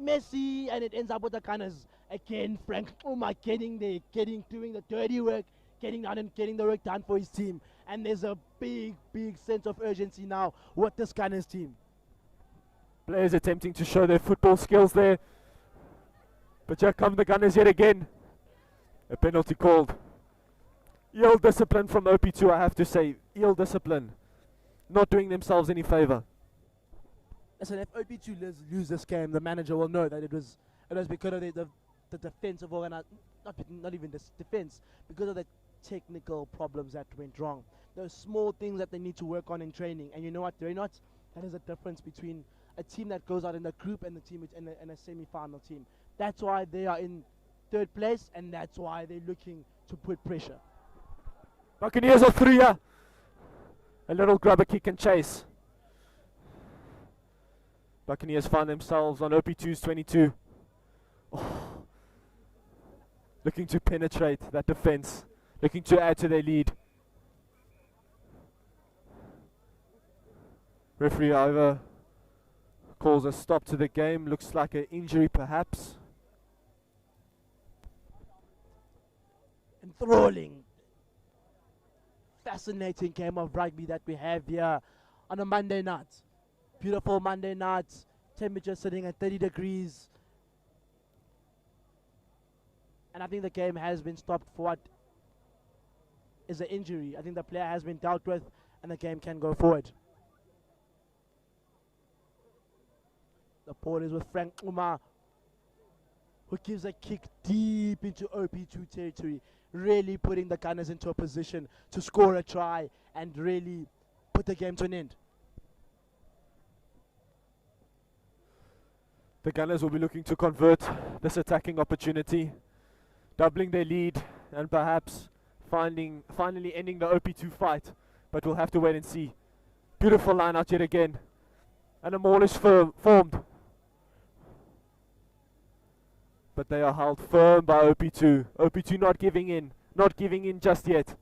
Messi, and it ends up with the Gunners. Again, Frank Uma getting there, doing the dirty work, getting down and getting the work done for his team. And there's a big sense of urgency now with this Gunners team. Players attempting to show their football skills there. But here come the Gunners yet again. A penalty called. Ill discipline from OP2, I have to say. Ill discipline. Not doing themselves any favour. Listen, if OP2 lose this game, the manager will know that it was because of the defensive not even the defense, because of the technical problems that went wrong. Those small things that they need to work on in training. And you know what, they're not. That is a difference between a team that goes out in the group and the team in a semi-final team. That's why they are in third place, and that's why they're looking to put pressure. Buccaneers are through here. A little grubber kick and chase. Buccaneers find themselves on OP2's 22. Oh. Looking to penetrate that defense. Looking to add to their lead. Referee, however, calls a stop to the game. Looks like an injury perhaps. Enthralling, fascinating game of rugby that we have here on a Monday night. Beautiful Monday night, temperature sitting at 30 degrees. And I think the game has been stopped for what is an injury. I think the player has been dealt with and the game can go forward. The ball is with Frank Uma, who gives a kick deep into OP2 territory, really putting the Gunners into a position to score a try and really put the game to an end. The Gunners will be looking to convert this attacking opportunity, doubling their lead and perhaps finally ending the OP2 fight, but we'll have to wait and see. Beautiful line out yet again, and a maul is formed. But they are held firm by OP2. OP2 not giving in just yet.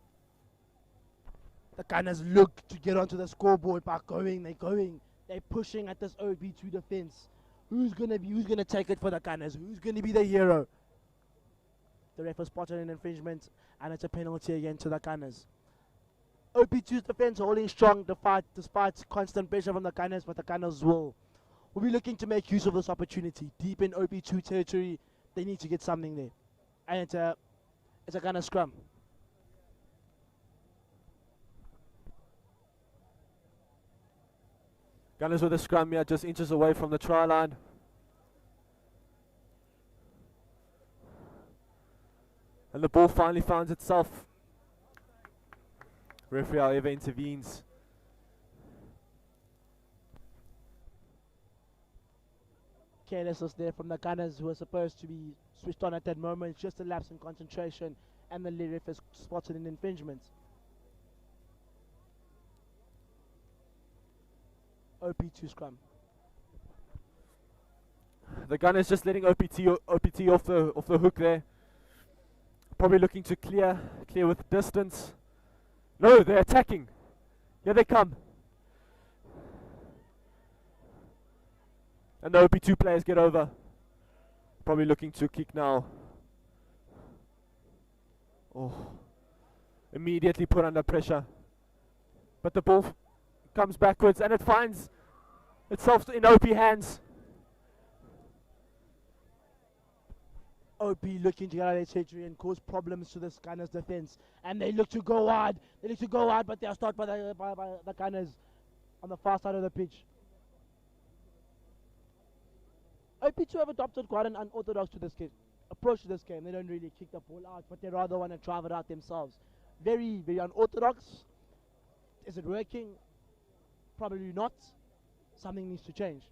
The Gunners look to get onto the scoreboard by they're pushing at this OP2 defense. Who's gonna take it for the Gunners? Who's gonna be the hero? The ref has spotted an infringement, and it's a penalty again to the Gunners. OP2's defense holding strong despite constant pressure from the Gunners, but the Gunners will be looking to make use of this opportunity. Deep in OP2 territory, they need to get something there. And it's a Gunner scrum. Gunners with a scrum here, just inches away from the try line. And the ball finally finds itself. Referee, however, intervenes. Carelessness there from the Gunners, who were supposed to be switched on at that moment. Just a lapse in concentration, and the ref has spotted an infringement. OP2 scrum. The Gunners just letting OPT off the hook there. Probably looking to clear with distance. No, they're attacking. Here they come. And the OP2 players get over. Probably looking to kick now. Oh. Immediately put under pressure. But the ball comes backwards and it finds itself in OP hands. OP looking to get out of their territory and cause problems to this Gunners defense. And they look to go hard. But they are stopped by the Gunners on the far side of the pitch. OP2 have adopted quite an unorthodox approach to this game. They don't really kick the ball out, but they rather want to drive it out themselves. Very, very unorthodox. Is it working? Probably not. Something needs to change.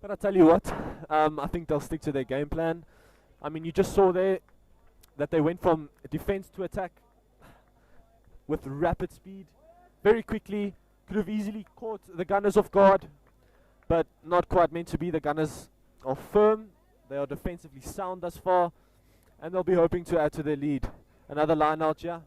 But I tell you what, I think they'll stick to their game plan. I mean, you just saw there that they went from defense to attack with rapid speed, very quickly. Could have easily caught the Gunners off guard, but not quite meant to be. The Gunners are firm. They are defensively sound thus far, and they'll be hoping to add to their lead. Another line out here.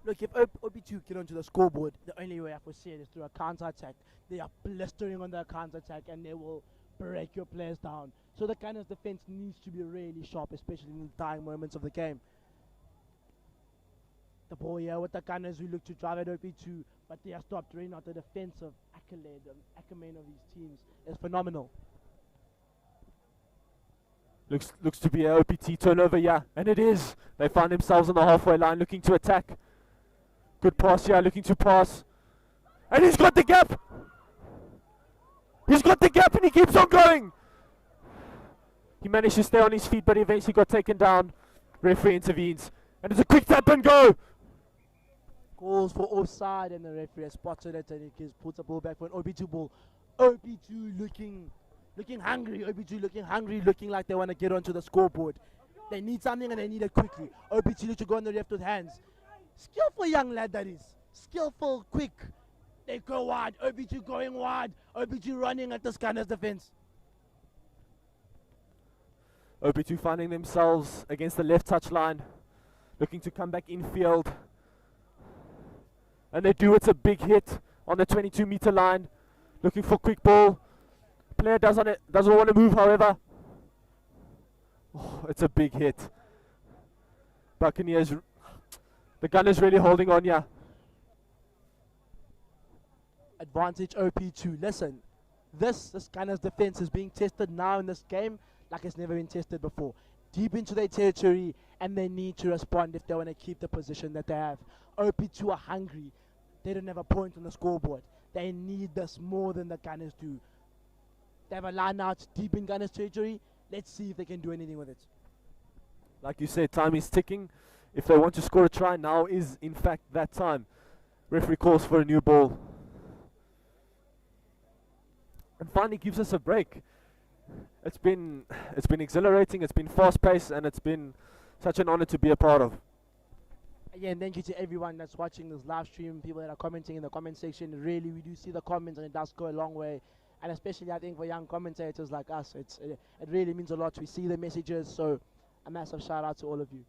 Look, if OP2 get onto the scoreboard, the only way I foresee it is through a counter-attack. They are blistering on their counter-attack, and they will break your players down. So the Gunners' defense needs to be really sharp, especially in the dying moments of the game. The ball here with the Gunners who look to drive at OP2, but they are stopped. Right now, the defensive acumen of these teams is phenomenal. Looks to be an OPT turnover, yeah, and it is. They find themselves on the halfway line looking to attack. Good pass here, looking to pass. And he's got the gap! He's got the gap and he keeps on going! He managed to stay on his feet, but eventually got taken down. Referee intervenes. And it's a quick tap and go! Calls for offside, and the referee has spotted it, and he just puts the ball back for an OP2 ball. OP2 looking hungry. OP2 looking hungry, looking like they want to get onto the scoreboard. They need something and they need it quickly. OP2 look to go on the left with hands. Skillful young lad that is. Skillful, quick. They go wide. OP2 going wide. OP2 running at the Gunners defense. OP2 finding themselves against the left touch line, looking to come back infield. And they do. It's a big hit on the 22-meter line. Looking for quick ball. Player doesn't want to move, however. Oh, it's a big hit. Buccaneers, the Gunners really holding on here. Advantage OP2. Listen, this Gunners defense is being tested now in this game like it's never been tested before. Deep into their territory, and they need to respond if they want to keep the position that they have. OP2 are hungry. They don't have a point on the scoreboard. They need this more than the Gunners do. They have a line out deep in Gunners territory. Let's see if they can do anything with it. Like you said, time is ticking. If they want to score a try, now is in fact that time. Referee calls for a new ball. And finally gives us a break. It's been exhilarating, it's been fast-paced, and it's been such an honor to be a part of. Again, thank you to everyone that's watching this live stream, people that are commenting in the comment section. Really, we do see the comments, and it does go a long way. And especially, I think, for young commentators like us, it really means a lot. We see the messages, so a massive shout-out to all of you.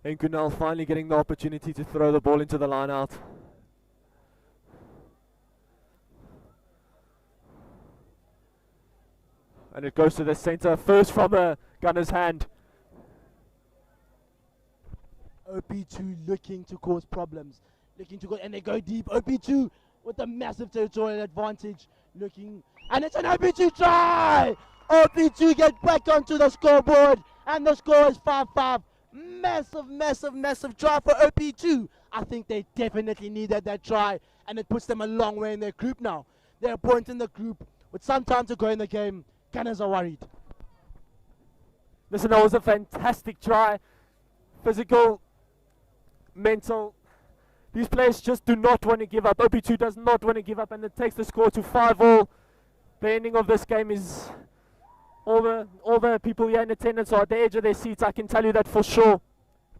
And Kunal finally getting the opportunity to throw the ball into the line out. And it goes to the center, first from a gunner's hand. OP2 looking to cause problems, and they go deep. OP2 with a massive territorial advantage, and it's an OP2 try! OP2 get back onto the scoreboard, and the score is 5-5. Massive, massive, massive try for OP2. I think they definitely needed that try, and it puts them a long way in their group now. They're a point in the group with some time to go in the game. Gunners are worried. Listen, that was a fantastic try. Physical, mental. These players just do not want to give up. OP2 does not want to give up, and it takes the score to 5-all. The ending of this game is all the people here in attendance are at the edge of their seats. I can tell you that for sure.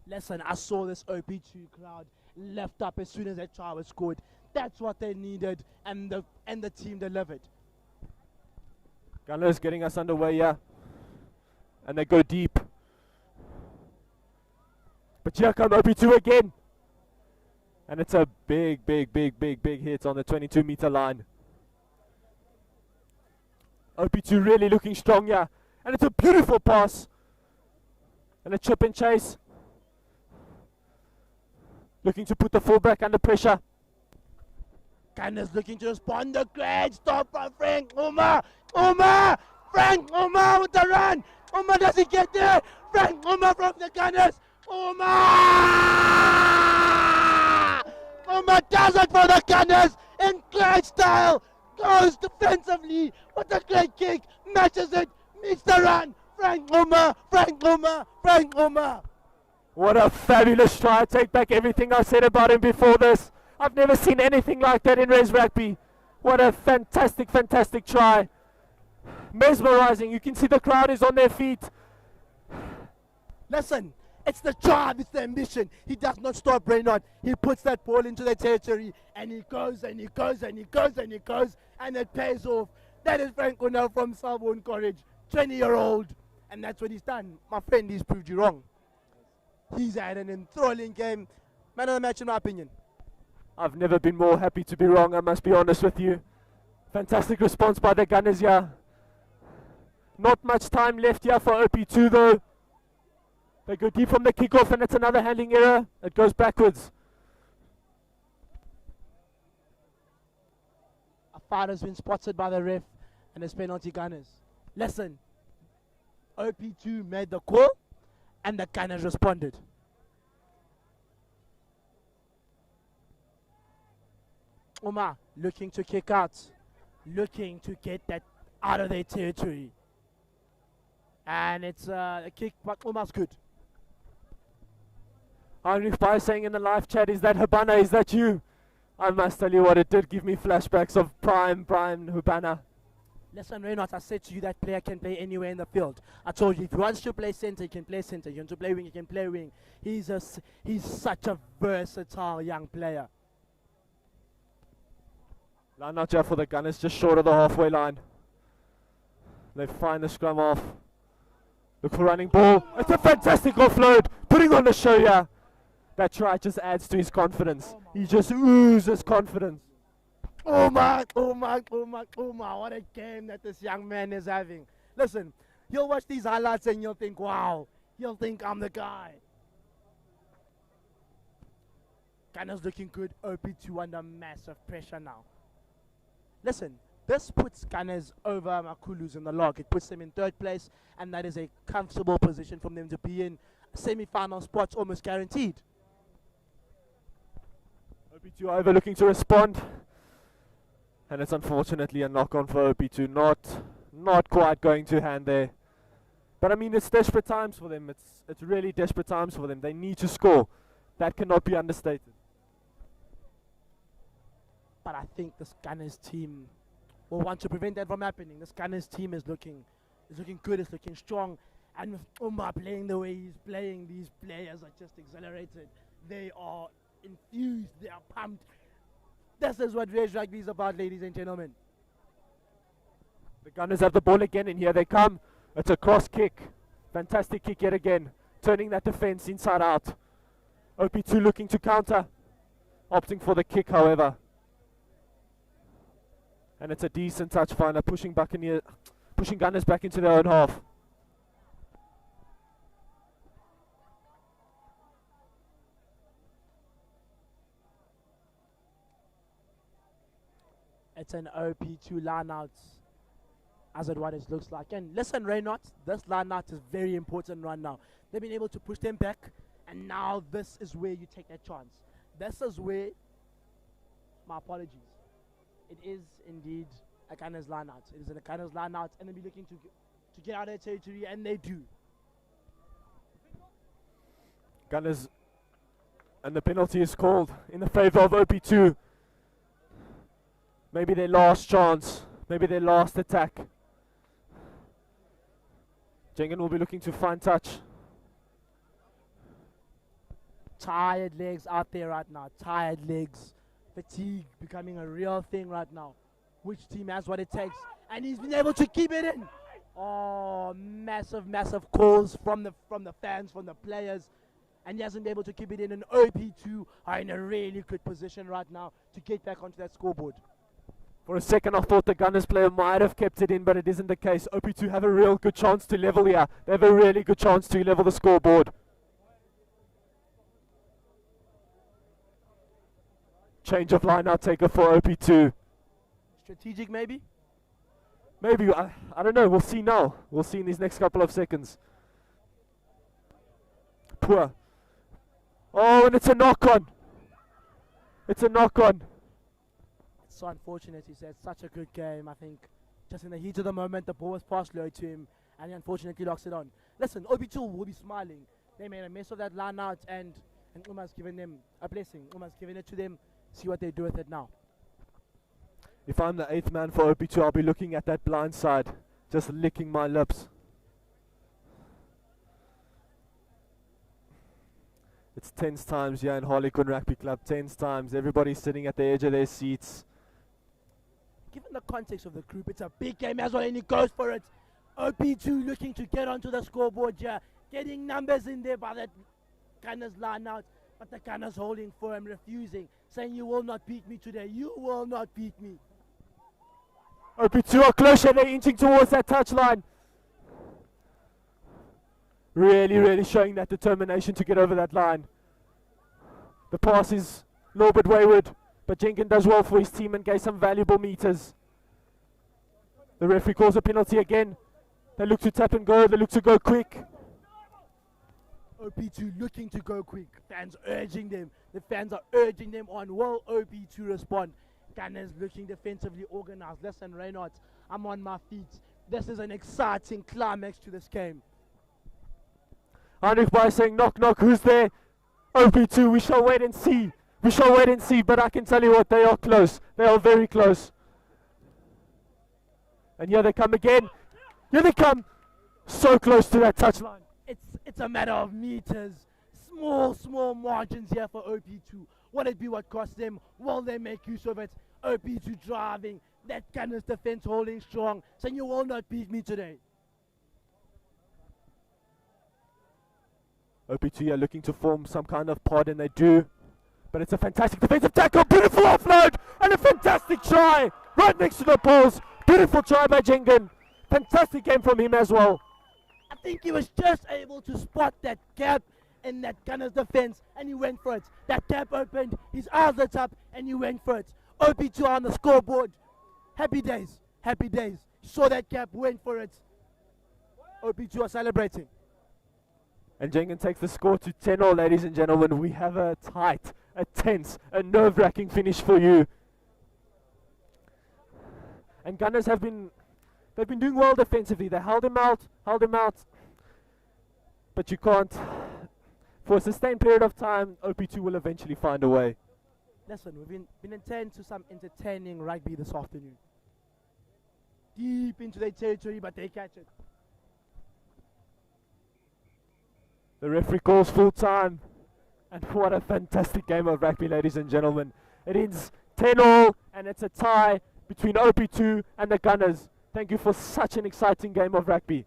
Listen, I saw this OP2 crowd left up as soon as that try was scored. That's what they needed, and the team delivered. Gunners getting us underway here. And they go deep. But here come OP2 again. And it's a big hit on the 22-meter line. OP2 really looking strong here. And it's a beautiful pass. And a chip and chase. Looking to put the fullback under pressure. Gunners looking to respond. The great stop from Frank Uma. Frank Uma with the run. Uma doesn't get there. Frank Uma from the Gunners. Uma does it for the Gunners in great style. Goes defensively with a great kick. Matches it. Meets the run. Frank Uma. What a fabulous try. I take back everything I said about him before this. I've never seen anything like that in res rugby. What a fantastic try. Mesmerizing. You can see the crowd is on their feet. Listen, it's the drive, it's the ambition. He does not stop Reynard. He puts that ball into the territory, and he goes, and it pays off. That is Frank O'Neill from Selborne College, 20-year-old. And that's what he's done. My friend, he's proved you wrong. He's had an enthralling game. Man of the match, in my opinion. I've never been more happy to be wrong, I must be honest with you. Fantastic response by the Gunners here. Not much time left here for OP2 though. They go deep from the kickoff, and it's another handling error. It goes backwards. A foul has been spotted by the ref, and it's penalty Gunners. Listen, OP2 made the call, and the Gunners responded. Uma looking to kick out, looking to get that out of their territory. And it's a kick, but Uma's good. Heinrich Bai saying in the live chat, is that Habana, is that you? I must tell you what, it did give me flashbacks of prime Habana. Listen, Reynolds, I said to you that player can play anywhere in the field. I told you, if he wants to play center, he can play center. If he wants to play wing, he can play wing. He's such a versatile young player. Line out here for the Gunners, just short of the halfway line. They find the scrum off. Look for running ball. It's a fantastic offload. Putting on the show here. That try just adds to his confidence. He just oozes confidence. Uma, what a game that this young man is having. Listen, he'll watch these highlights and he'll think, wow. He'll think I'm the guy. Gunners looking good. OP2 under massive pressure now. Listen, this puts Gunners over Makulu's in the log. It puts them in third place, and that is a comfortable position for them to be in. Semi-final spots almost guaranteed. OP2 over looking to respond. And it's unfortunately a knock-on for OP2. Not quite going to hand there. But I mean, it's desperate times for them. It's really desperate times for them. They need to score. That cannot be understated. But I think this Gunners team will want to prevent that from happening. This Gunners team is looking good, it's looking strong. And with Uma playing the way he's playing, these players are just exhilarated. They are infused, they are pumped. This is what res rugby is about, ladies and gentlemen. The Gunners have the ball again, and here they come. It's a cross kick. Fantastic kick yet again. Turning that defense inside out. OP2 looking to counter. Opting for the kick, however. And it's a decent touch finder, pushing pushing Gunners back into their own half. It's an OP2 line-out, as what it looks like. And listen, Reynolds, this line-out is very important right now. They've been able to push them back, and now this is where you take that chance. This is where, my apologies, it is indeed a Gunners line-out. It is a Gunners line-out, and they'll be looking to get out of their territory, and they do. Gunners, and the penalty is called in the favor of OP2. Maybe their last chance, maybe their last attack. Jengen will be looking to find touch. Tired legs out there right now, tired legs. Fatigue becoming a real thing right now. Which team has what it takes? And he's been able to keep it in. Oh, massive, massive calls from the fans, from the players. And he hasn't been able to keep it in. And OP2 are in a really good position right now to get back onto that scoreboard. For a second I thought the Gunners player might have kept it in, but it isn't the case. OP2 have a real good chance to level here. They have a really good chance to level the scoreboard. Change of line out taker for OP2. Strategic maybe? Maybe, I don't know, we'll see now. We'll see in these next couple of seconds. Poor. Oh, and it's a knock-on. It's a knock-on. So unfortunate, he said, such a good game. I think just in the heat of the moment, the ball was passed low to him, and he unfortunately locks it on. Listen, OP2 will be smiling. They made a mess of that line out, and Uma's given them a blessing. Uma's given it to them. See what they do with it now. If I'm the 8th man for OP2, I'll be looking at that blind side, just licking my lips. It's tense times here in Harlequin Rugby Club. Tense times. Everybody's sitting at the edge of their seats. Given the context of the group, it's a big game as well, and he goes for it. OP2 looking to get onto the scoreboard here, getting numbers in there by that Gunners line out, but the Gunners holding firm, refusing, saying, you will not beat me today, you will not beat me. OP2 are closer, they're inching towards that touchline. Really, really showing that determination to get over that line. The pass is a little bit wayward, but Jenkins does well for his team and gains some valuable meters. The referee calls a penalty again. They look to tap and go, they look to go quick. OP2 looking to go quick, fans urging them. The fans are urging them on. Will OP2 respond? Gunners looking defensively organized. Listen, Reynolds, I'm on my feet. This is an exciting climax to this game. Heinrich by saying, knock, knock, who's there? OP2, we shall wait and see. We shall wait and see, but I can tell you what, they are close. They are very close. And here they come again. Here they come. So close to that touchline. It's a matter of meters. Small margins here for OP2. Will it be what costs them? Will they make use of it? OP2 driving. That Gunners defense holding strong. Saying you will not beat me today. OP2 are looking to form some kind of pod, and they do. But it's a fantastic defensive tackle. Beautiful offload. And a fantastic try. Right next to the balls. Beautiful try by Jengen. Fantastic game from him as well. I think he was just able to spot that gap in that Gunners defense, and he went for it. That gap opened, his eyes lit up, and he went for it. OP2 on the scoreboard. Happy days, happy days. Saw that gap, went for it. OP2 are celebrating. And Jengen takes the score to 10-all, ladies and gentlemen. We have a tight, a tense, a nerve-wracking finish for you. And Gunners have been, they've been doing well defensively. They held him out. But you can't, for a sustained period of time, OP2 will eventually find a way. Listen, we've been attending to some entertaining rugby this afternoon. Deep into their territory, but they catch it. The referee calls full time. And what a fantastic game of rugby, ladies and gentlemen. It ends 10-all, and it's a tie between OP2 and the Gunners. Thank you for such an exciting game of rugby.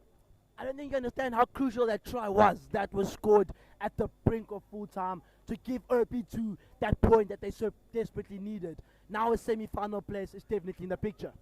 I don't think you understand how crucial that try was. That was scored at the brink of full time to give OP2 that point that they so desperately needed. Now a semi-final place is definitely in the picture.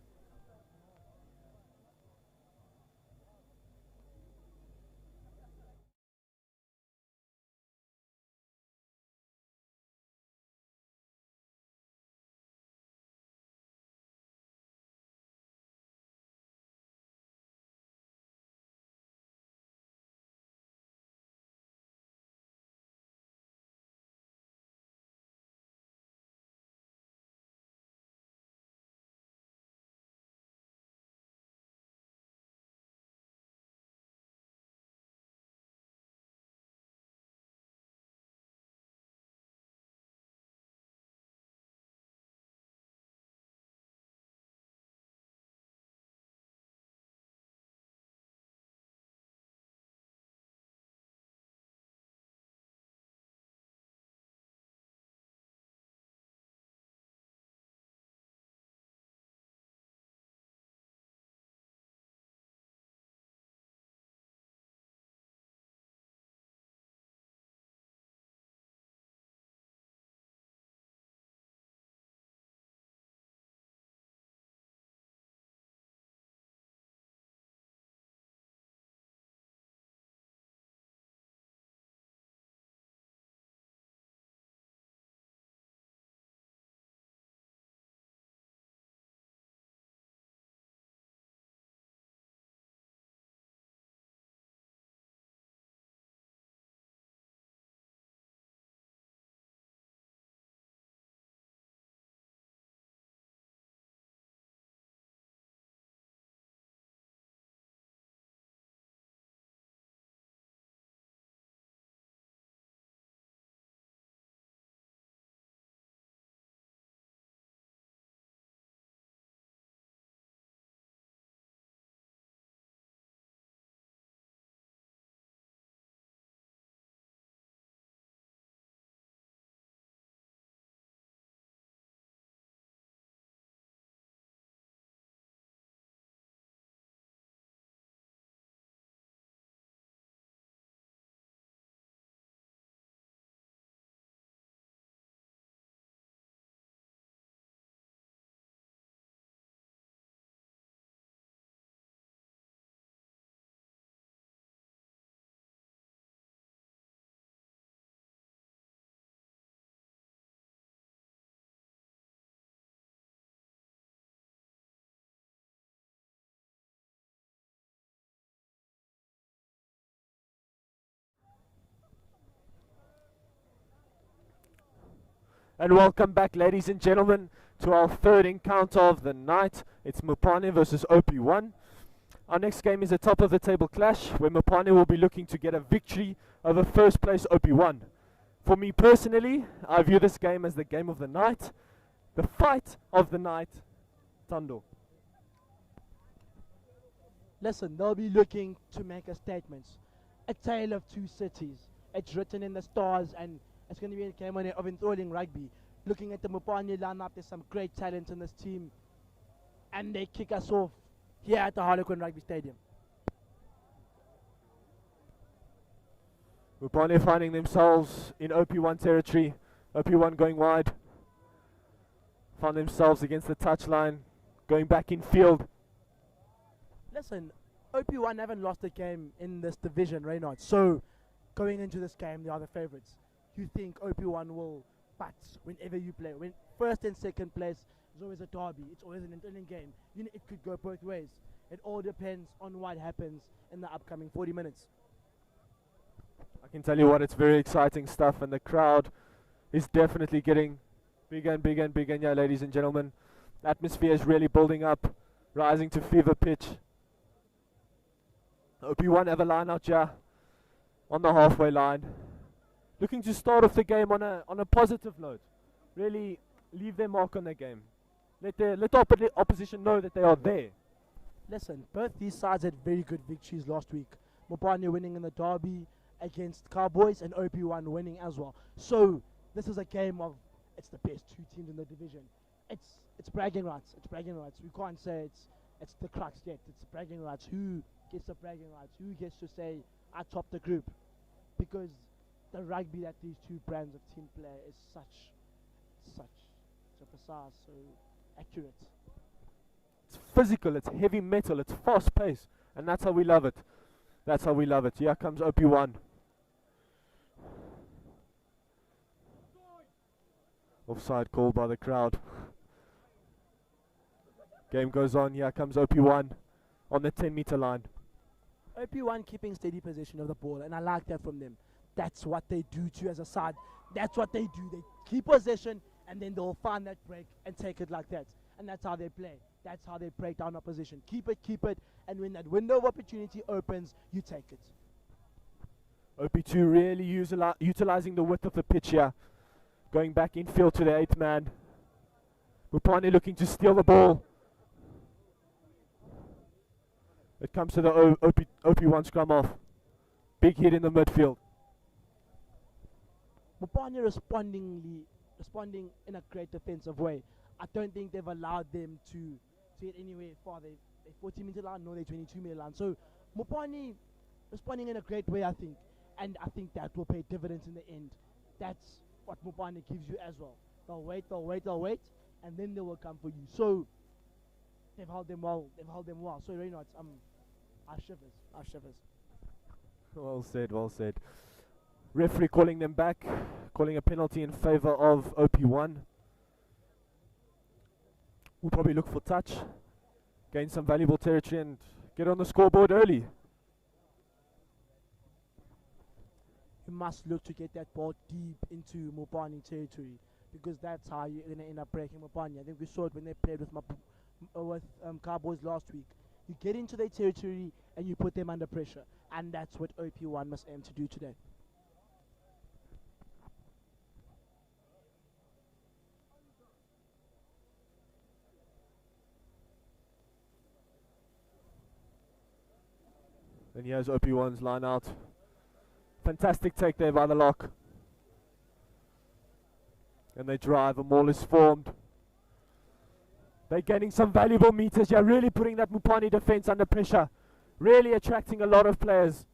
And welcome back, ladies and gentlemen, to our third encounter of the night. It's Mopanie versus OP1. Our next game is a top of the table clash where Mopanie will be looking to get a victory over first place OP1. For me personally, I view this game as the game of the night, the fight of the night. Tando. Listen, they'll be looking to make a statement. A tale of two cities. It's written in the stars, and it's going to be a game of enthralling rugby. Looking at the Mopanie lineup, there's some great talent in this team, and they kick us off here at the Harlequins Rugby Stadium. Mopanie finding themselves in OP1 territory. OP1 going wide. Found themselves against the touchline, going back in field. Listen, OP1 haven't lost a game in this division, Reynard. So, going into this game, they are the favourites. You think OP1 will, but whenever you play, when first and second place is always a derby. It's always an enthralling game. You know, it could go both ways. It all depends on what happens in the upcoming 40 minutes. I can tell you what, it's very exciting stuff, and the crowd is definitely getting bigger and bigger and bigger. Yeah, ladies and gentlemen, the atmosphere is really building up, rising to fever pitch. OP1 have a line out here on the halfway line, looking to start off the game on a positive note. Really leave their mark on their game. Let the opposition know that they are there. Listen, both these sides had very good victories last week. Mopanie winning in the derby against Cowboys, and OP1 winning as well. So this is a game of, it's the best two teams in the division. It's bragging rights. It's bragging rights. We can't say it's the crux yet. It's bragging rights. Who gets the bragging rights? Who gets to say I top the group? Because the rugby that these two brands of team play is such so precise, so accurate. It's physical, it's heavy metal, it's fast paced, and that's how we love it. That's how we love it. Here comes OP1. Offside call by the crowd. Game goes on. Here comes OP1 on the 10-meter line. OP1 keeping steady possession of the ball, and I like that from them. That's what they do too as a side. That's what they do. They keep possession, and then they'll find that break and take it like that. And that's how they play. That's how they break down opposition. Keep it, and when that window of opportunity opens, you take it. OP2 really utilizing the width of the pitch here. Going back infield to the 8th man. Mopanie looking to steal the ball. It comes to the OP1 scrum off. Big hit in the midfield. Mopanie responding in a great defensive way. I don't think they've allowed them to get anywhere far. They 40-meter line, no, they 22-meter line. So Mopanie responding in a great way, I think. And I think that will pay dividends in the end. That's what Mopanie gives you as well. They'll wait, and then they will come for you. So they've held them well. So Reynolds, our shivers. Well said. Referee calling them back, calling a penalty in favor of OP1. We'll probably look for touch, gain some valuable territory, and get on the scoreboard early. You must look to get that ball deep into Mopanie territory, because that's how you're going to end up breaking Mopanie. I think we saw it when they played with Cowboys last week. You get into their territory and you put them under pressure, and that's what OP1 must aim to do today. And here's OP1's line out. Fantastic take there by the lock. And they drive, a maul is formed. They're gaining some valuable meters here, really putting that Mopanie defense under pressure. Really attracting a lot of players.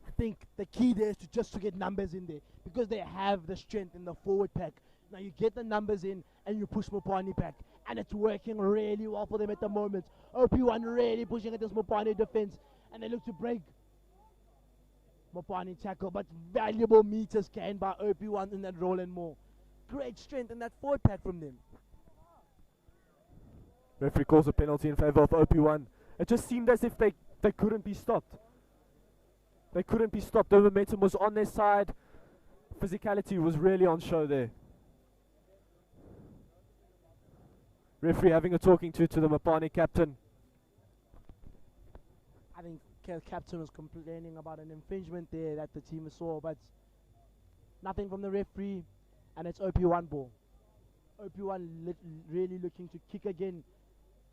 I think the key there is to get numbers in there, because they have the strength in the forward pack. Now you get the numbers in and you push Mopanie back, and it's working really well for them at the moment. OP1 really pushing at this Mopanie defense, and they look to break Mopanie tackle, but valuable meters gained by OP1 in that roll and more. Great strength in that forward pack from them. Referee calls a penalty in favor of OP1. It just seemed as if they couldn't be stopped. They couldn't be stopped. The momentum was on their side. Physicality was really on show there. Referee having a talking to the Mopanie captain. I think captain was complaining about an infringement there that the team saw, but nothing from the referee, and it's OP1 ball. OP1 really looking to kick again.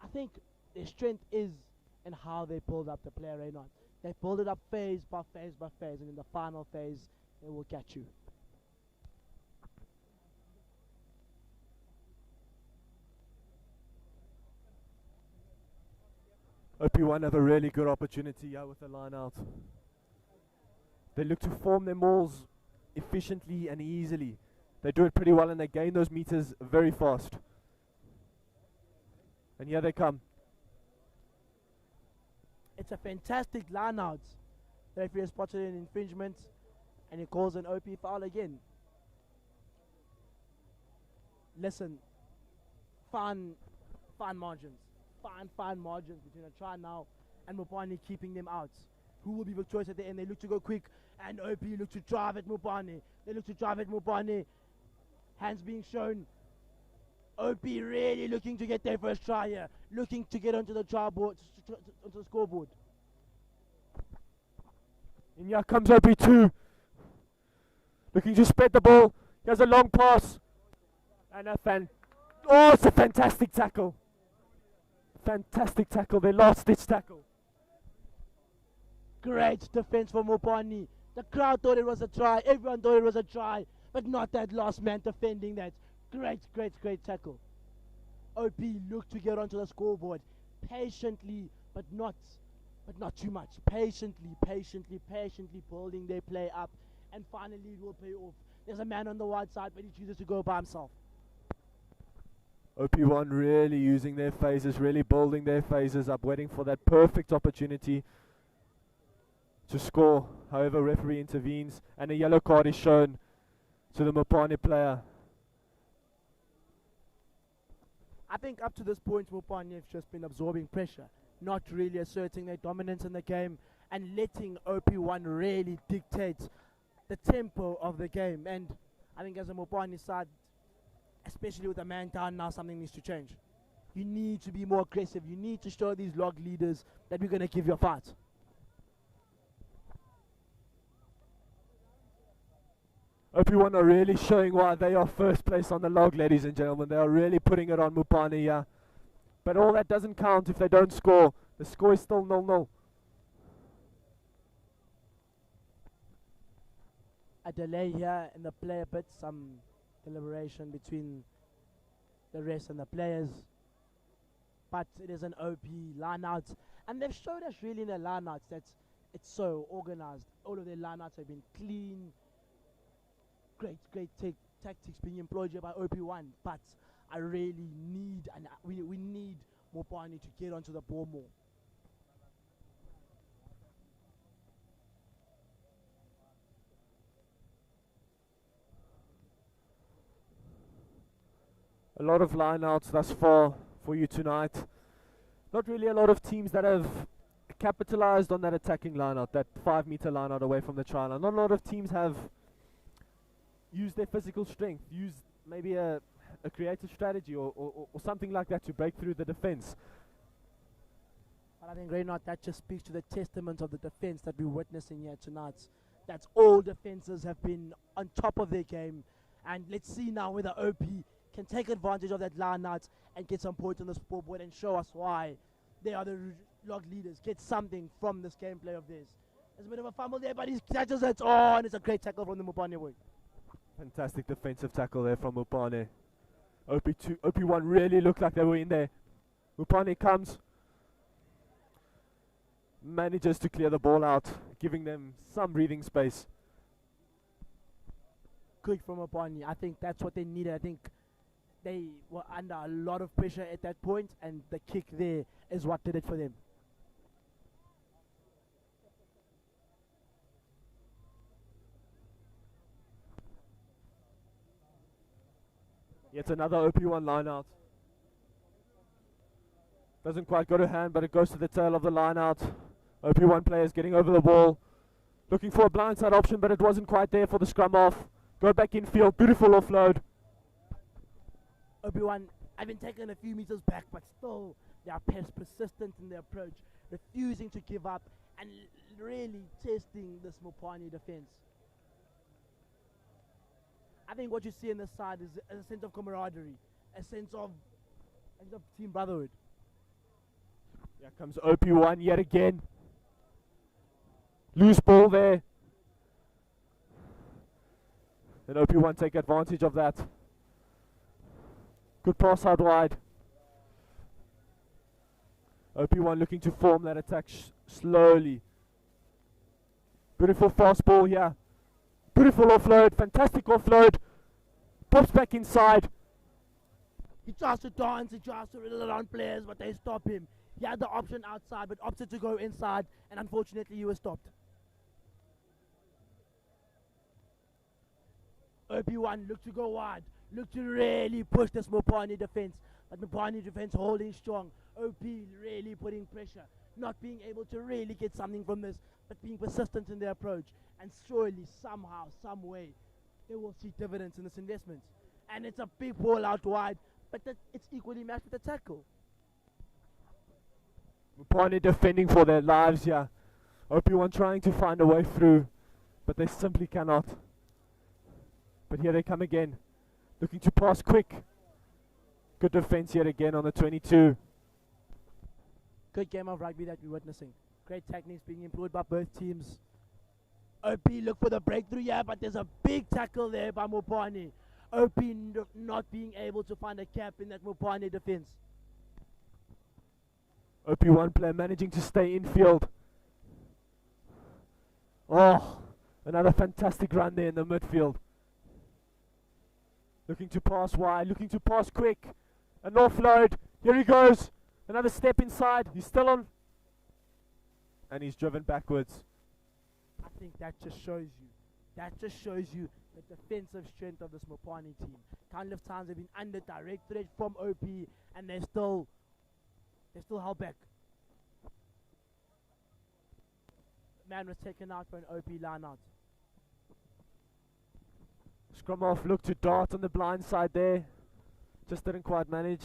I think their strength is in how they build up the play right now. They build it up phase by phase by phase, and in the final phase, they will catch you. OP1 have a really good opportunity here with the line out. They look to form their mauls efficiently and easily. They do it pretty well and they gain those meters very fast. And here they come. It's a fantastic line out. The referee has spotted an infringement and he calls an OP foul again. Listen, fine margins. Fine margins between a try now and Mopanie keeping them out. Who will be victorious at the end? They look to go quick and OP look to drive at Mopanie. They look to drive at Mopanie. Hands being shown. OP really looking to get their first try here. Looking to get onto the try board, onto the scoreboard. And here comes OP2. Looking to spread the ball. He has a long pass. And it's a fantastic tackle. Fantastic tackle, their last ditch tackle. Great defense from Mopanie. The crowd thought it was a try. Everyone thought it was a try. But not that last man defending that. Great tackle. OP looked to get onto the scoreboard. Patiently, but not too much. Patiently building their play up. And finally it will pay off. There's a man on the wide side, but he chooses to go by himself. OP1 really using their phases, really building their phases up, waiting for that perfect opportunity to score. However, referee intervenes and a yellow card is shown to the Mopanie player. I think up to this point, Mopanie have just been absorbing pressure, not really asserting their dominance in the game and letting OP1 really dictate the tempo of the game. And I think as a Mopanie side, especially with a man down now, something needs to change. You need to be more aggressive. You need to show these log leaders that we're going to give you a fight. OP1 are really showing why they are first place on the log, ladies and gentlemen. They are really putting it on Mopanie here. But all that doesn't count if they don't score. The score is still 0-0. A delay here in the play a bit, some deliberation between the refs and the players, but it is an OP line-out, and they've showed us really in their line-outs that it's so organized. All of their line-outs have been clean, great tactics being employed here by OP1, but I really need, and we need Mopanie to get onto the ball more. A lot of line-outs thus far for you tonight. Not really a lot of teams that have capitalized on that attacking line-out, that 5-meter line-out away from the try line. Not a lot of teams have used their physical strength, used maybe a creative strategy or something like that to break through the defense. But I think right now that just speaks to the testament of the defense that we're witnessing here tonight. That's all defenses have been on top of their game. And let's see now whether OP can take advantage of that line out and get some points on the scoreboard and show us why they are the log leaders. Get something from this gameplay of theirs. There's a bit of a fumble there, but he catches it. Oh, and it's a great tackle from the Mopanie boy. Fantastic defensive tackle there from Mopanie. OP1 really looked like they were in there. Mopanie comes, manages to clear the ball out, giving them some breathing space. Quick from Mopanie. I think that's what they needed. I think they were under a lot of pressure at that point, and the kick there is what did it for them. Yet another OP1 line out. Doesn't quite go to hand, but it goes to the tail of the line out. OP1 players getting over the ball, looking for a blindside option, but it wasn't quite there for the scrum off. Go back in field, beautiful offload. OP1 I've been taken a few meters back, but still they are persistent in their approach, refusing to give up and really testing this Mopanie defense. I think what you see on this side is a sense of camaraderie, a sense of team brotherhood. Here comes OP1 yet again. Loose ball there. And OP1 take advantage of that. Good pass out wide. OP1 looking to form that attack slowly. Beautiful fast ball here. Beautiful offload, fantastic offload. Pops back inside. He tries to dance, he tries to riddle around players, but they stop him. He had the option outside, but opted to go inside, and unfortunately he was stopped. OP1 looked to go wide, looked to really push this Mopanie defense, but Mopanie defense holding strong. OP really putting pressure, not being able to really get something from this, but being persistent in their approach, and surely, somehow, some way, they will see dividends in this investment. And it's a big ball out wide, but it's equally matched with the tackle. Mopanie defending for their lives here. OP1 trying to find a way through, but they simply cannot. But here they come again, looking to pass quick. Good defense yet again on the 22. Good game of rugby that we're witnessing. Great techniques being employed by both teams. OP look for the breakthrough here, but there's a big tackle there by Mopanie. OP not being able to find a cap in that Mopanie defense. OP1 player managing to stay in field. Oh, another fantastic run there in the midfield. Looking to pass wide, looking to pass quick. An offload. Here he goes. Another step inside. He's still on. And he's driven backwards. I think that just shows you the defensive strength of this Mopanie team. Countless times they've been under direct threat from OP, and they're still held back. Man was taken out for an OP line out. Scrum off, looked to dart on the blind side there. Just didn't quite manage.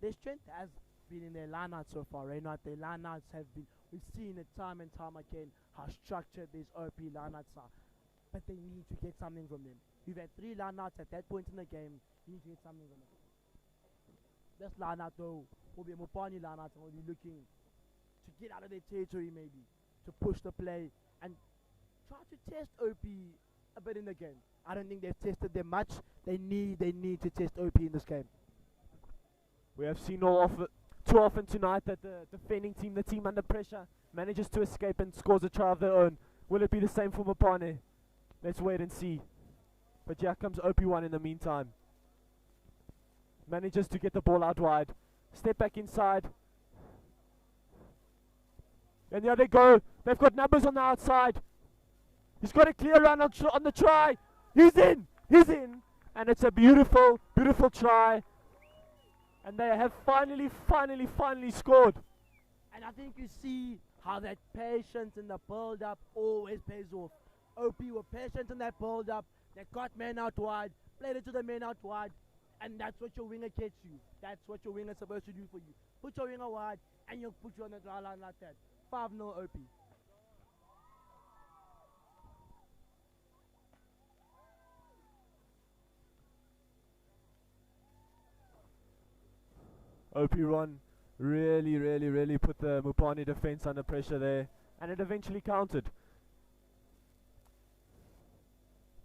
Their strength has been in their lineouts so far, right? Not their lineouts have been. We've seen it time and time again how structured these OP lineouts are, but they need to get something from them. You've had 3 lineouts at that point in the game. You need to get something from them. This lineout though will be a Mopanie lineout, and will be looking to get out of their territory, maybe to push the play and try to test OP a bit in the game. I don't think they've tested them much. They need to test OP in this game. We have seen too often tonight that the defending team, the team under pressure, manages to escape and scores a try of their own. Will it be the same for Mopanie? Let's wait and see. But here comes OP1 in the meantime. Manages to get the ball out wide. Step back inside. And there they go. They've got numbers on the outside. He's got a clear run on the try. He's in. He's in. And it's a beautiful, beautiful try. And they have finally scored. And I think you see how that patience in the build-up always pays off. OP were patient in that build-up. They got men out wide, played it to the men out wide, and that's what your winger gets you. That's what your winger is supposed to do for you. Put your winger wide, and you'll put you on the dry line like that. 5-0 OP. OP1 really put the Mopanie defense under pressure there, and it eventually counted.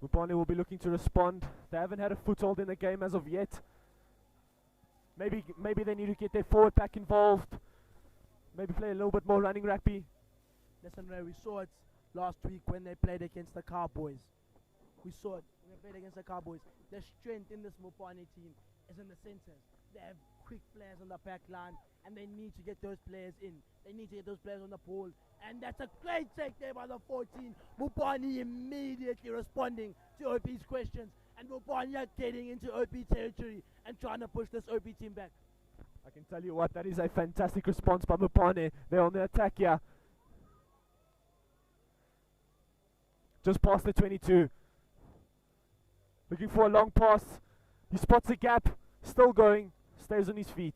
Mopanie will be looking to respond. They haven't had a foothold in the game as of yet. Maybe they need to get their forward pack involved. Maybe play a little bit more running rugby. Listen, Ray, we saw it last week when they played against the Cowboys. We saw it when they played against the Cowboys. The strength in this Mopanie team is in the centers. They have quick players on the back line, and they need to get those players in. They need to get those players on the ball. And that's a great take there by the 14. Mopanie immediately responding to OP's questions. And Mopanie are getting into OP territory and trying to push this OP team back. I can tell you what, that is a fantastic response by Mopanie. They're on the attack here. just past the 22. Looking for a long pass. He spots a gap. Still going. Stays on his feet.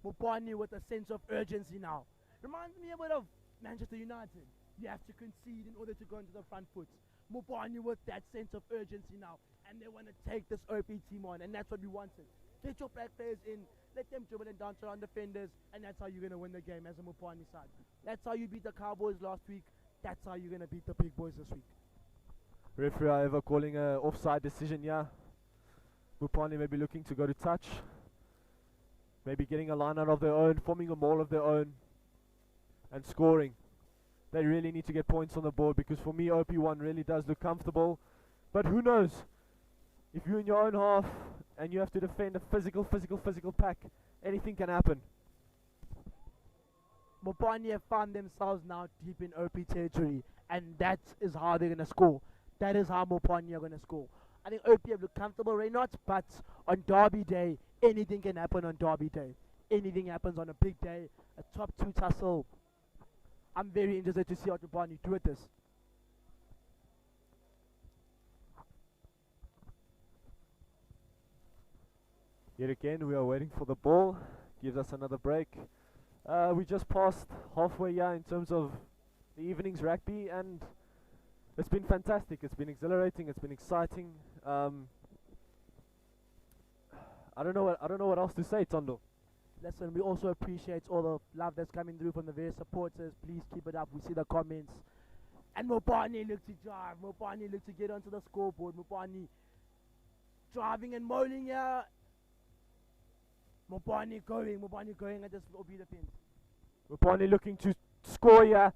Mopanie with a sense of urgency now. Reminds me a bit of Manchester United. You have to concede in order to go into the front foot. Mopanie with that sense of urgency now. And they want to take this OP team on. And that's what we wanted. Get your black players in. Let them dribble and dance around defenders. And that's how you're going to win the game as a Mopanie side. That's how you beat the Cowboys last week. That's how you're going to beat the big boys this week. Referee, however, calling an offside decision here. Mopanie may be looking to go to touch. Maybe getting a line out of their own, forming a maul of their own, and scoring. They really need to get points on the board, because for me, OP1 really does look comfortable. But who knows? If you're in your own half and you have to defend a physical pack, anything can happen. Mopanie have found themselves now deep in OP territory, and that is how they're going to score. That is how Mopanie are going to score. I think OP have looked comfortable right now, but on Derby Day, anything can happen on Derby Day. Anything happens on a big day, a top 2 tussle. I'm very interested to see how Mopanie do with this. Yet again, we are waiting for the ball. Gives us another break. We just passed halfway here in terms of the evening's rugby, and it's been fantastic. It's been exhilarating. It's been exciting. I don't know what else to say, Tondo. Listen, we also appreciate all the love that's coming through from the various supporters. Please keep it up. We see the comments. And Mopanie look to drive. Mopanie look to get onto the scoreboard. Mopanie driving and mauling here. Mopanie going at this OP defense. Mopanie looking to score here.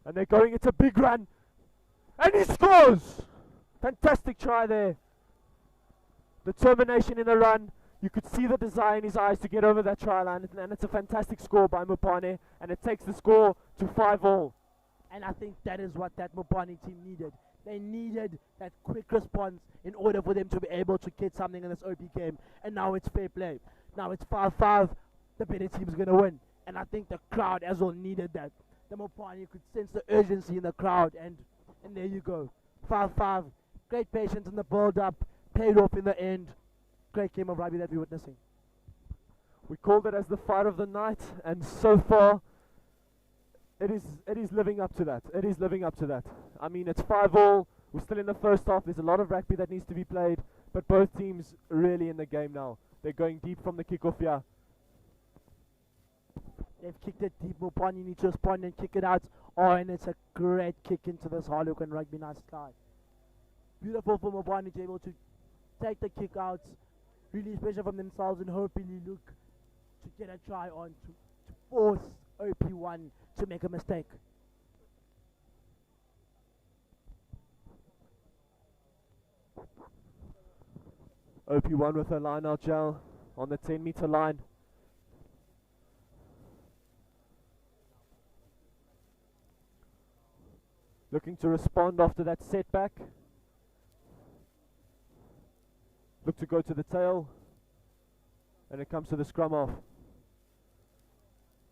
And they're going, it's a big run. And he scores! Fantastic try there. Determination in the run. You could see the desire in his eyes to get over that try line. And it's a fantastic score by Mopanie. And it takes the score to 5-all. And I think that is what that Mopanie team needed. They needed that quick response in order for them to be able to get something in this OP game. And now it's fair play. Now it's 5-5. The better team is going to win. And I think the crowd as well needed that. The Mopanie could sense the urgency in the crowd. And there you go. 5-5. Great patience in the build-up. Paid off in the end. Great game of rugby that we're witnessing. We called it as the fight of the night. And so far, it is living up to that. It is living up to that. I mean, it's 5-all. We're still in the first half. There's a lot of rugby that needs to be played. But both teams really in the game now. They're going deep from the kickoff here. They've kicked it deep. Mopanie needs to respond and kick it out. Oh, and it's a great kick into this Harlequin rugby night sky. Beautiful for Mopanie to be able to take the kick out, release pressure from themselves, and hopefully look to get a try on to force OP1 to make a mistake. OP1 with a line out gel on the 10-meter line. Looking to respond after that setback. Look to go to the tail. And it comes to the scrum off.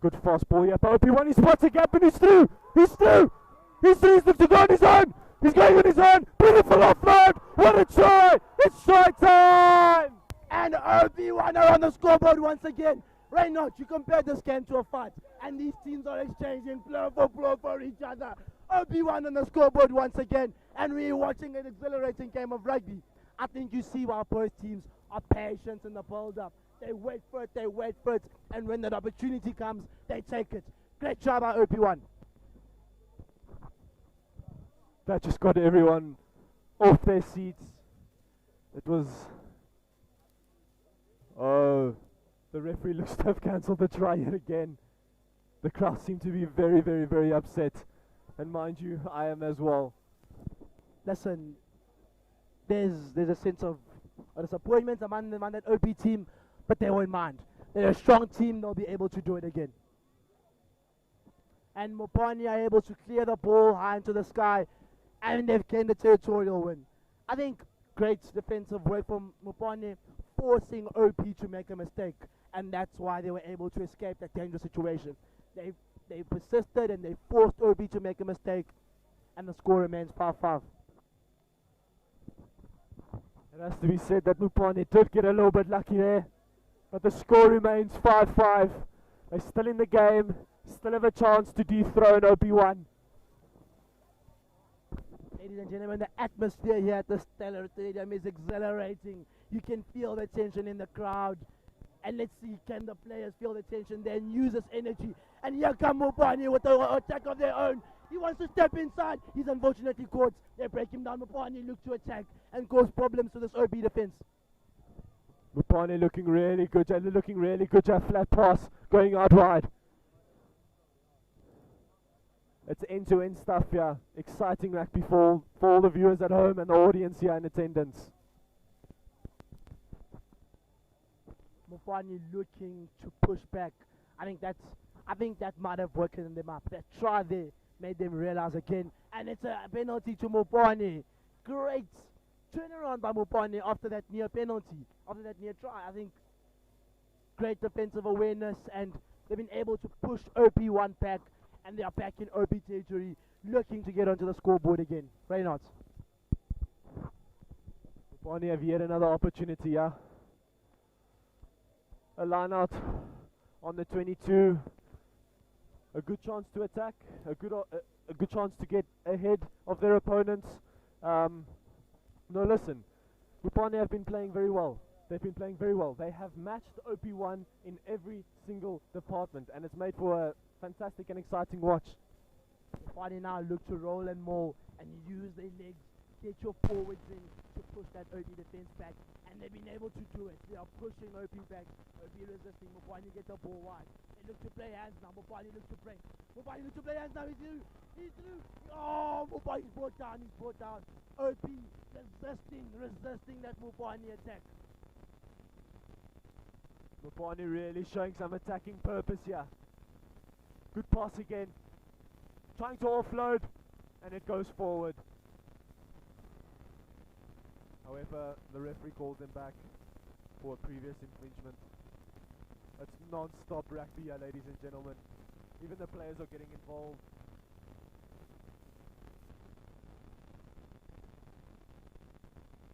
Good fast ball here. But OP1, he spots a gap and he's through! He's through! He's through! He's looking to go on his own! He's going on his own! Beautiful offload! What a try! It's try time! And OP1 are on the scoreboard once again. Right now, you compare this game to a fight. And these teams are exchanging blow for each other. OP1 on the scoreboard once again. And we're watching an exhilarating game of rugby. I think you see why both teams are patient in the build-up. They wait for it, and when that opportunity comes, they take it. Great job by OP1. That just got everyone off their seats. It was... Oh, the referee looks to have cancelled the try yet again. The crowd seem to be very, very, very upset. And mind you, I am as well. Listen, there's a sense of disappointment among that OP team, but they won't mind. They're a strong team, they'll be able to do it again. And Mopanie are able to clear the ball high into the sky, and they've gained a territorial win. I think great defensive work from Mopanie, forcing OP to make a mistake, and that's why they were able to escape that dangerous situation. They persisted and they forced OP to make a mistake, and the score remains 5-5. It has to be said that Mopanie did get a little bit lucky there, but the score remains 5-5. They're still in the game, still have a chance to dethrone OP1. Ladies and gentlemen, the atmosphere here at the Stellar Stadium is exhilarating. You can feel the tension in the crowd. And let's see, can the players feel the tension, then use this energy. And here come Mopanie with an attack of their own. He wants to step inside. He's unfortunately caught. They break him down. Mopanie look to attack and cause problems to this OP defense. Mopanie looking really good, flat pass going out wide. It's end-to-end stuff here. Exciting rugby for all the viewers at home and the audience here in attendance. Mopanie looking to push back. I think that might have woken them up. That try there made them realize again, and it's a penalty to Mopanie. Great turnaround by Mopanie after that near penalty, after that near try. I think great defensive awareness, and they've been able to push OP1 back, and they are back in OP territory, looking to get onto the scoreboard again. Reynolds. Mopanie have yet another opportunity here. A line out on the 22. A good chance to attack. A good chance to get ahead of their opponents. No, listen. Mopanie have been playing very well. They've been playing very well. They have matched OP1 in every single department, and it's made for a fantastic and exciting watch. Mopanie now look to roll and maul and use their legs. Get your forwards in to push that OP defense back, and they've been able to do it. They are pushing OP back. OP resisting. Mopanie get the ball wide. They look to play hands now. Mopanie look to play. Mopanie look to play hands now. He's through. He's through. Oh, Mopanie's brought down. He's brought down. OP resisting that Mopanie attack. Mopanie really showing some attacking purpose here. Good pass again. Trying to offload, and it goes forward. However, the referee called them back for a previous infringement. It's non-stop rugby here, ladies and gentlemen. Even the players are getting involved.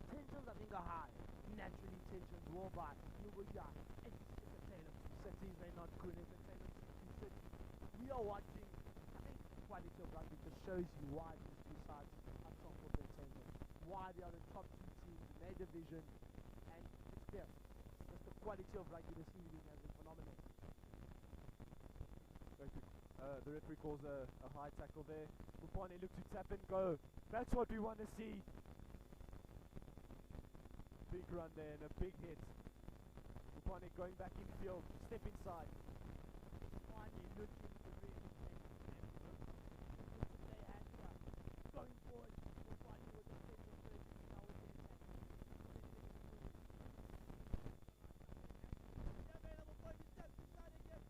Tensions, I think, are high. Naturally, tensions war by. It's a tale of two cities. They're not good. It's a tale of two cities. We are watching. I think quality of rugby just shows you why these two sides are top of their table. Why they are the top two teams in their division, and it's clear. Just the quality of rugby this evening has been phenomenal. The referee calls a high tackle there. Mopanie look to tap and go. That's what we want to see. Big run there and a big hit. Mopanie going back in field. Step inside. Mopanie looking to really play hands up. Going forward. Mopanie with the step of play. Now with the attack. Available for the step inside again.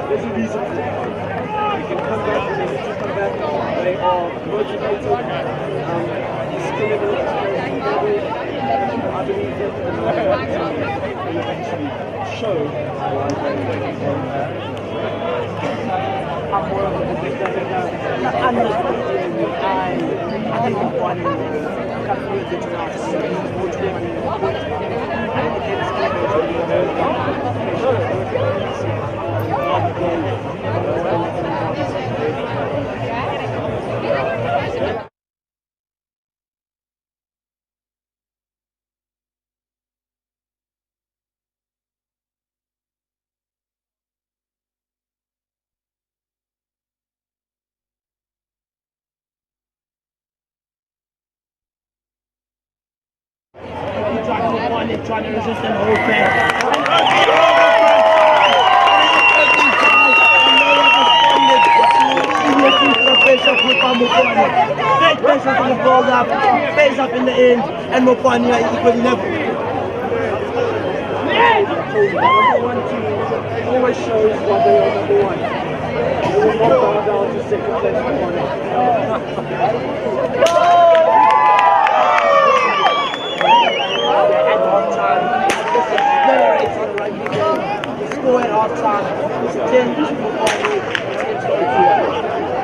There's a reason for it. They can come back, and they need to come back. They are motivated, skilled, I believe that they eventually show why I'm more of a I think one company did trying to resist them whole Great pressure from the ball up, face up in the end, and Mopanie are equally level. Number one team always shows what they are number one. They will not bow down to second place Mopanie. At half-time, this is very race on rugby game. The score at half-time is 10 to Mopanie, 10 to 8.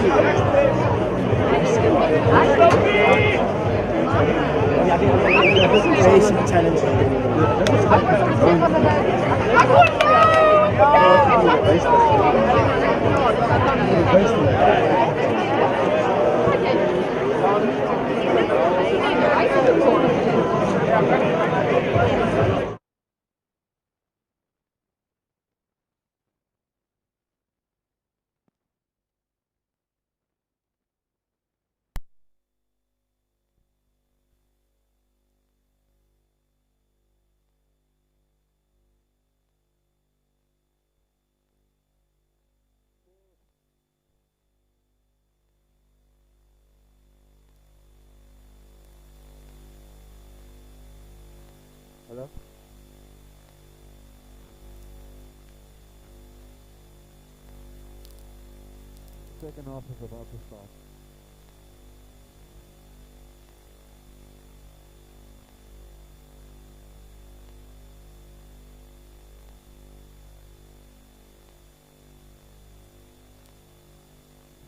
Basic challenge. Hello? Second half is about to start.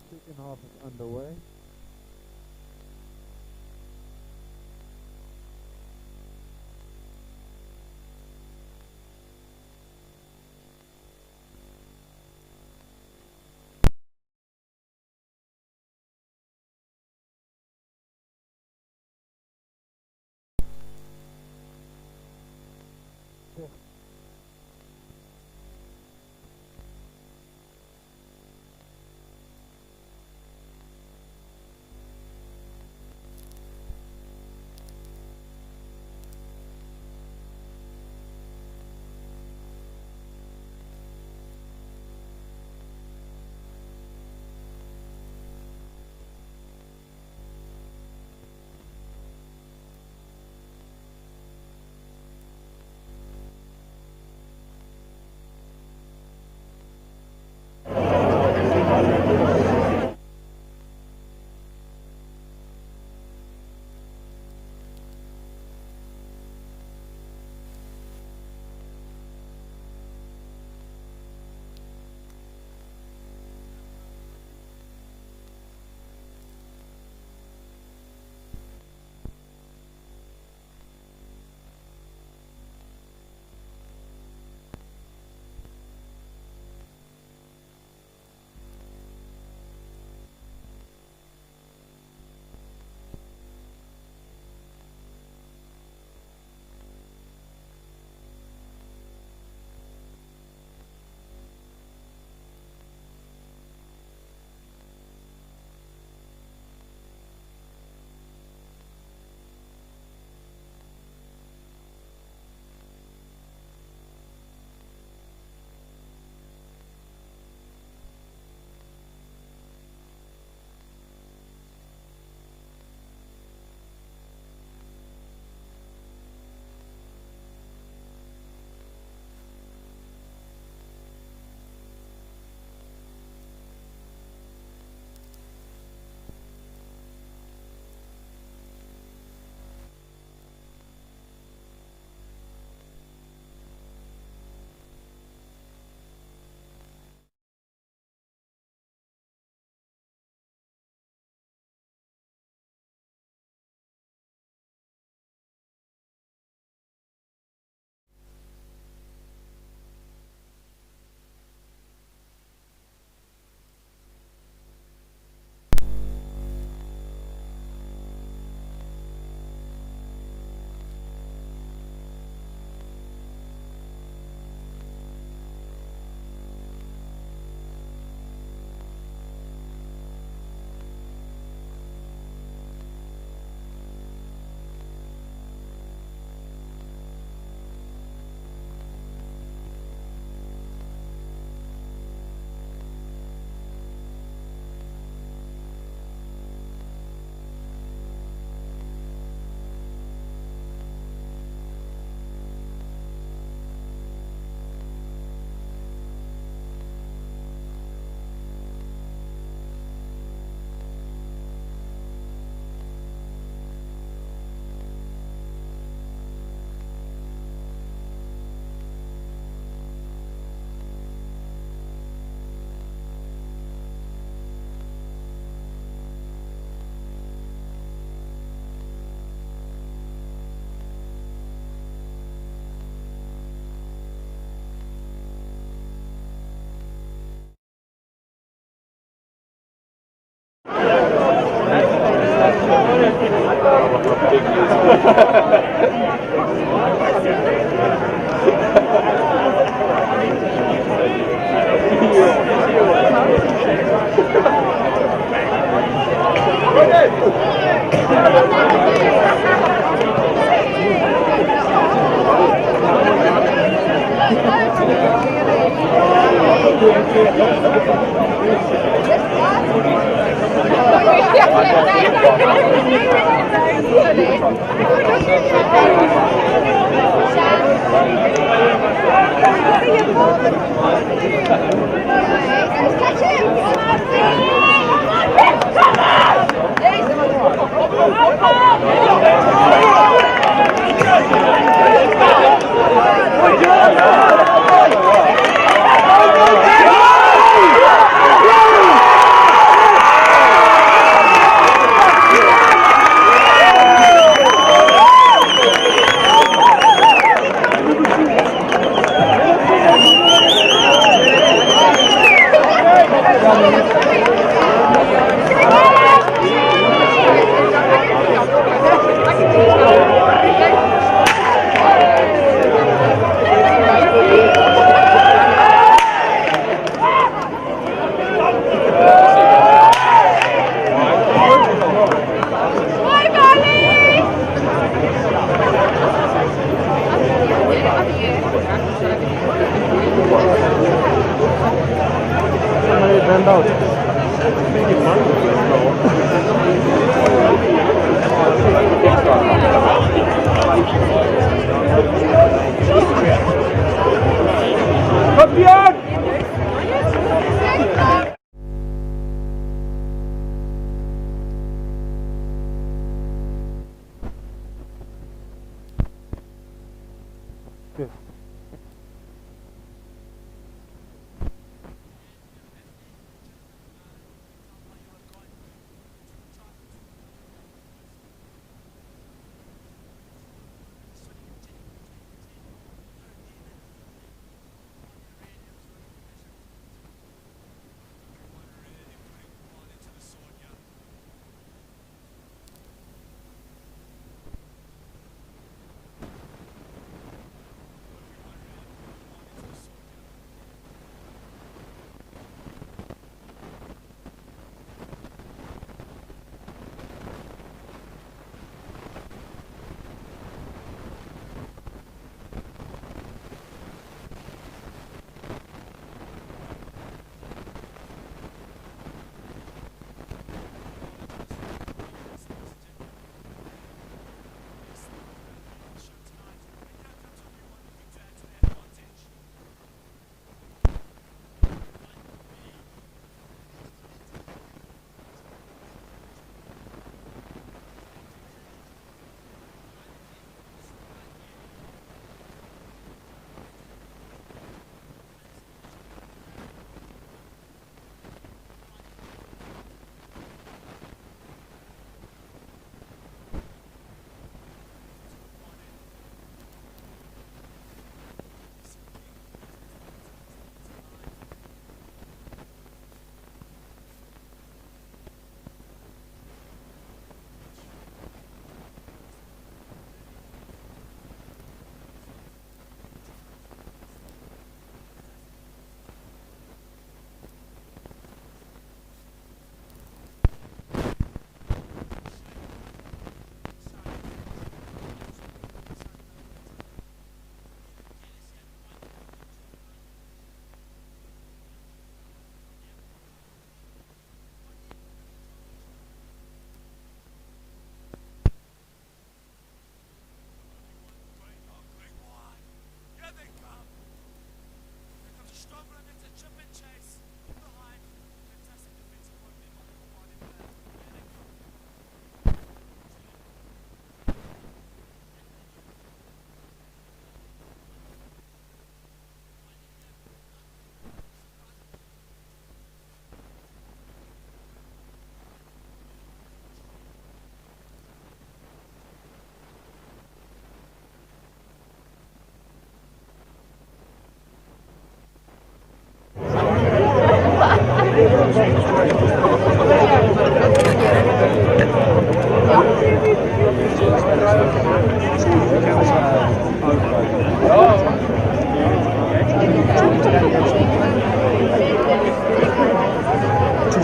Second half is underway.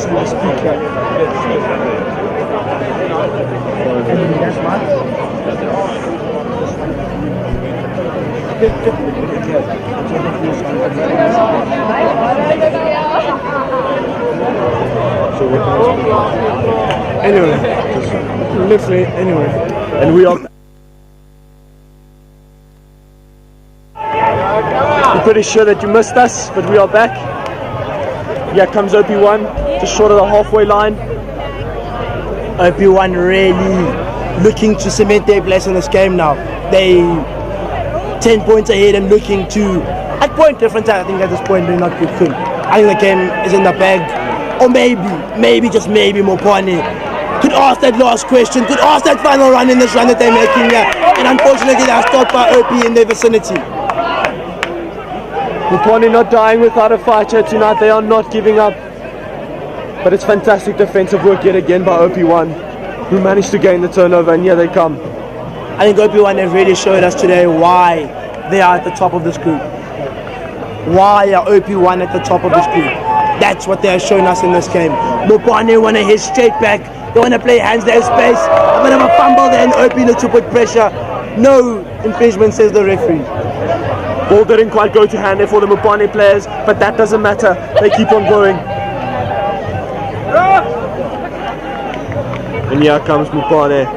in the speaker. Anyway, literally anyway. And we are. I'm pretty sure that you missed us, but we are back. Here comes OP1, just short of the halfway line. OP1 really looking to cement their place in this game now. They 10 points ahead and looking to, at point difference, I think at this point they're not good thing. I think the game is in the bag. Or maybe, just maybe Mopanie could ask that last question, could ask that final run in this run that they're making here. And unfortunately they're stopped by OP in their vicinity. Mopanie not dying without a fight here tonight. They are not giving up. But it's fantastic defensive work yet again by OP1, who managed to gain the turnover, and here they come. I think OP1 have really showed us today why they are at the top of this group. Why are OP1 at the top of this group? That's what they are showing us in this game. Mopanie want to hit straight back. They want to play hands, their space. A bit of a fumble there, and OP looks to put pressure. No infringement, says the referee. Ball didn't quite go to hand there for the Mopanie players, but that doesn't matter. They keep on going. And here comes Mopanie.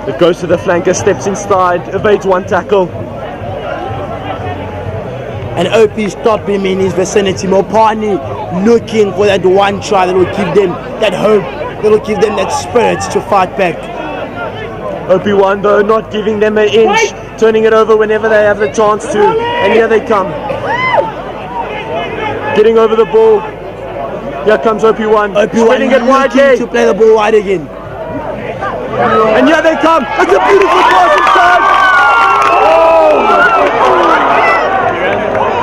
It goes to the flanker, steps inside, evades one tackle. And OP stopped him in his vicinity. Mopanie looking for that one try that will give them that hope, that will give them that spirit to fight back. OP1 though not giving them an inch, turning it over whenever they have the chance to, and here they come. Getting over the ball. Here comes OP1. Spinning it wide again. To play the ball wide again. And here they come. It's a beautiful pass inside.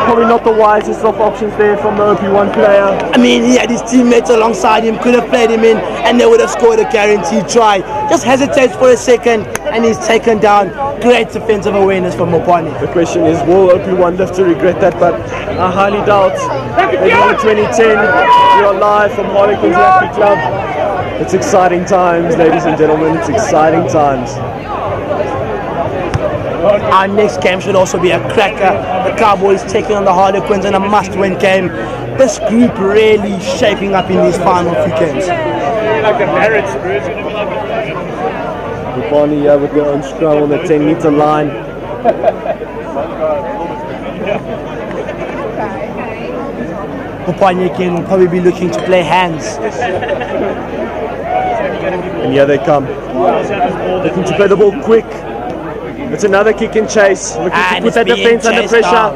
Probably not the wisest of options there from the OP1 player. I mean, he had his teammates alongside him, could have played him in, and they would have scored a guaranteed try. Just hesitates for a second, and he's taken down. Great defensive awareness from Mopanie. The question is, will OP1 live to regret that? But I highly doubt. Maybe in 2010, we are live from Harlequins Driedruk Club. It's exciting times, ladies and gentlemen. It's exciting times. Our next game should also be a cracker. The Cowboys taking on the Harlequins in a must-win game. This group really shaping up in these final few games. Mopanie here with their own scrum on the 10-meter line. Mopanie again will probably be looking to play hands. And here they come. Looking to play the ball quick. It's another kick and chase. Looking to put that defense under pressure.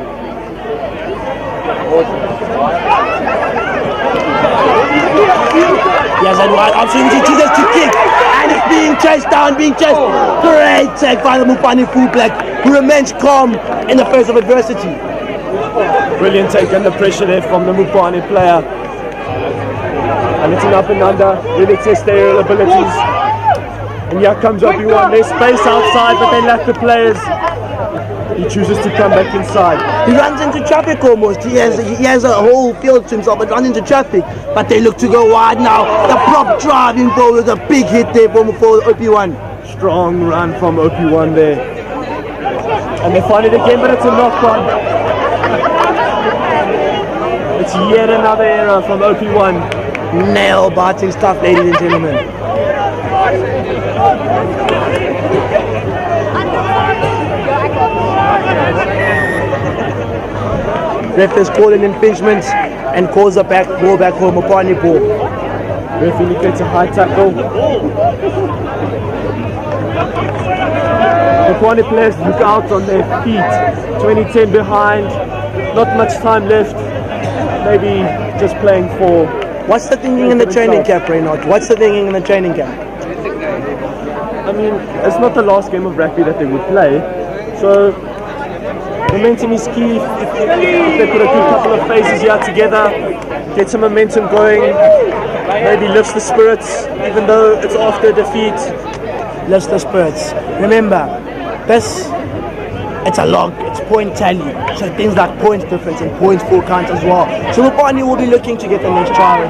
He has that wide option, he chooses to kick, and it's being chased down, being chased. Great take by the Mopanie fullback, who remains calm in the face of adversity. Brilliant take under pressure there from the Mopanie player. And it's an up and under, really test their aerial abilities. And here comes OP1, there's space outside, but they lack the players. He chooses to come back inside. He runs into traffic almost. He has a whole field to himself, but runs into traffic. But they look to go wide now. The prop driving ball with a big hit there for OP1. Strong run from OP1 there. And they find it again, but it's a knock-on. It's yet another error from OP1. Nail-biting stuff, ladies and gentlemen. Ref is calling infringements and calls a ball back for Mopanie ball. Ref indicates a high tackle. Mopanie players look out on their feet. 2010 behind, not much time left. Maybe just playing for. What's the thinking in the training camp, Reynolds? What's the thinking in the training camp? I mean, it's not the last game of rugby that they would play, so momentum is key. If they put a good couple of phases here together, get some momentum going, maybe lifts the spirits, even though it's after defeat. Lifts the spirits. Remember, this it's point tally. So things like points difference and points full count as well. So Mopanie will be looking to get the next try, or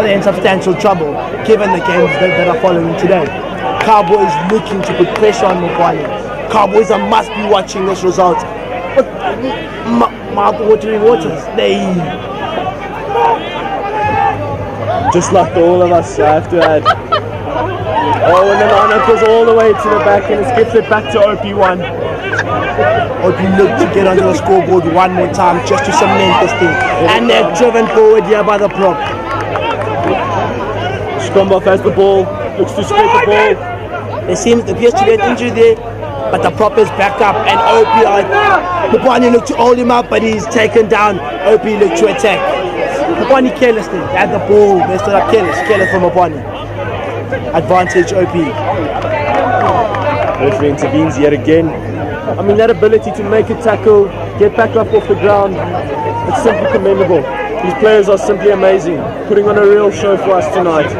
they're in substantial trouble given the games that are following today. Cowboys looking to put pressure on Mopanie. Cowboys must be watching this result. But mouth-watering waters, just like all of us, I have to add. Oh, and the lineup goes all the way to the back and it skips it back to OP1. OP look to get onto the scoreboard one more time just to cement this thing. And they're driven forward here by the prop. Scrum-off has the ball, looks to spread the ball. There appears to be an injury there, but the prop is back up and OP, Mopanie looked to hold him up, but he's taken down. OP looked to attack. Mopanie carelessly, they had the ball, they stood up careless from Mopanie. Advantage OP. Referee intervenes yet again. I mean, that ability to make a tackle, get back up off the ground, it's simply commendable. These players are simply amazing, putting on a real show for us tonight.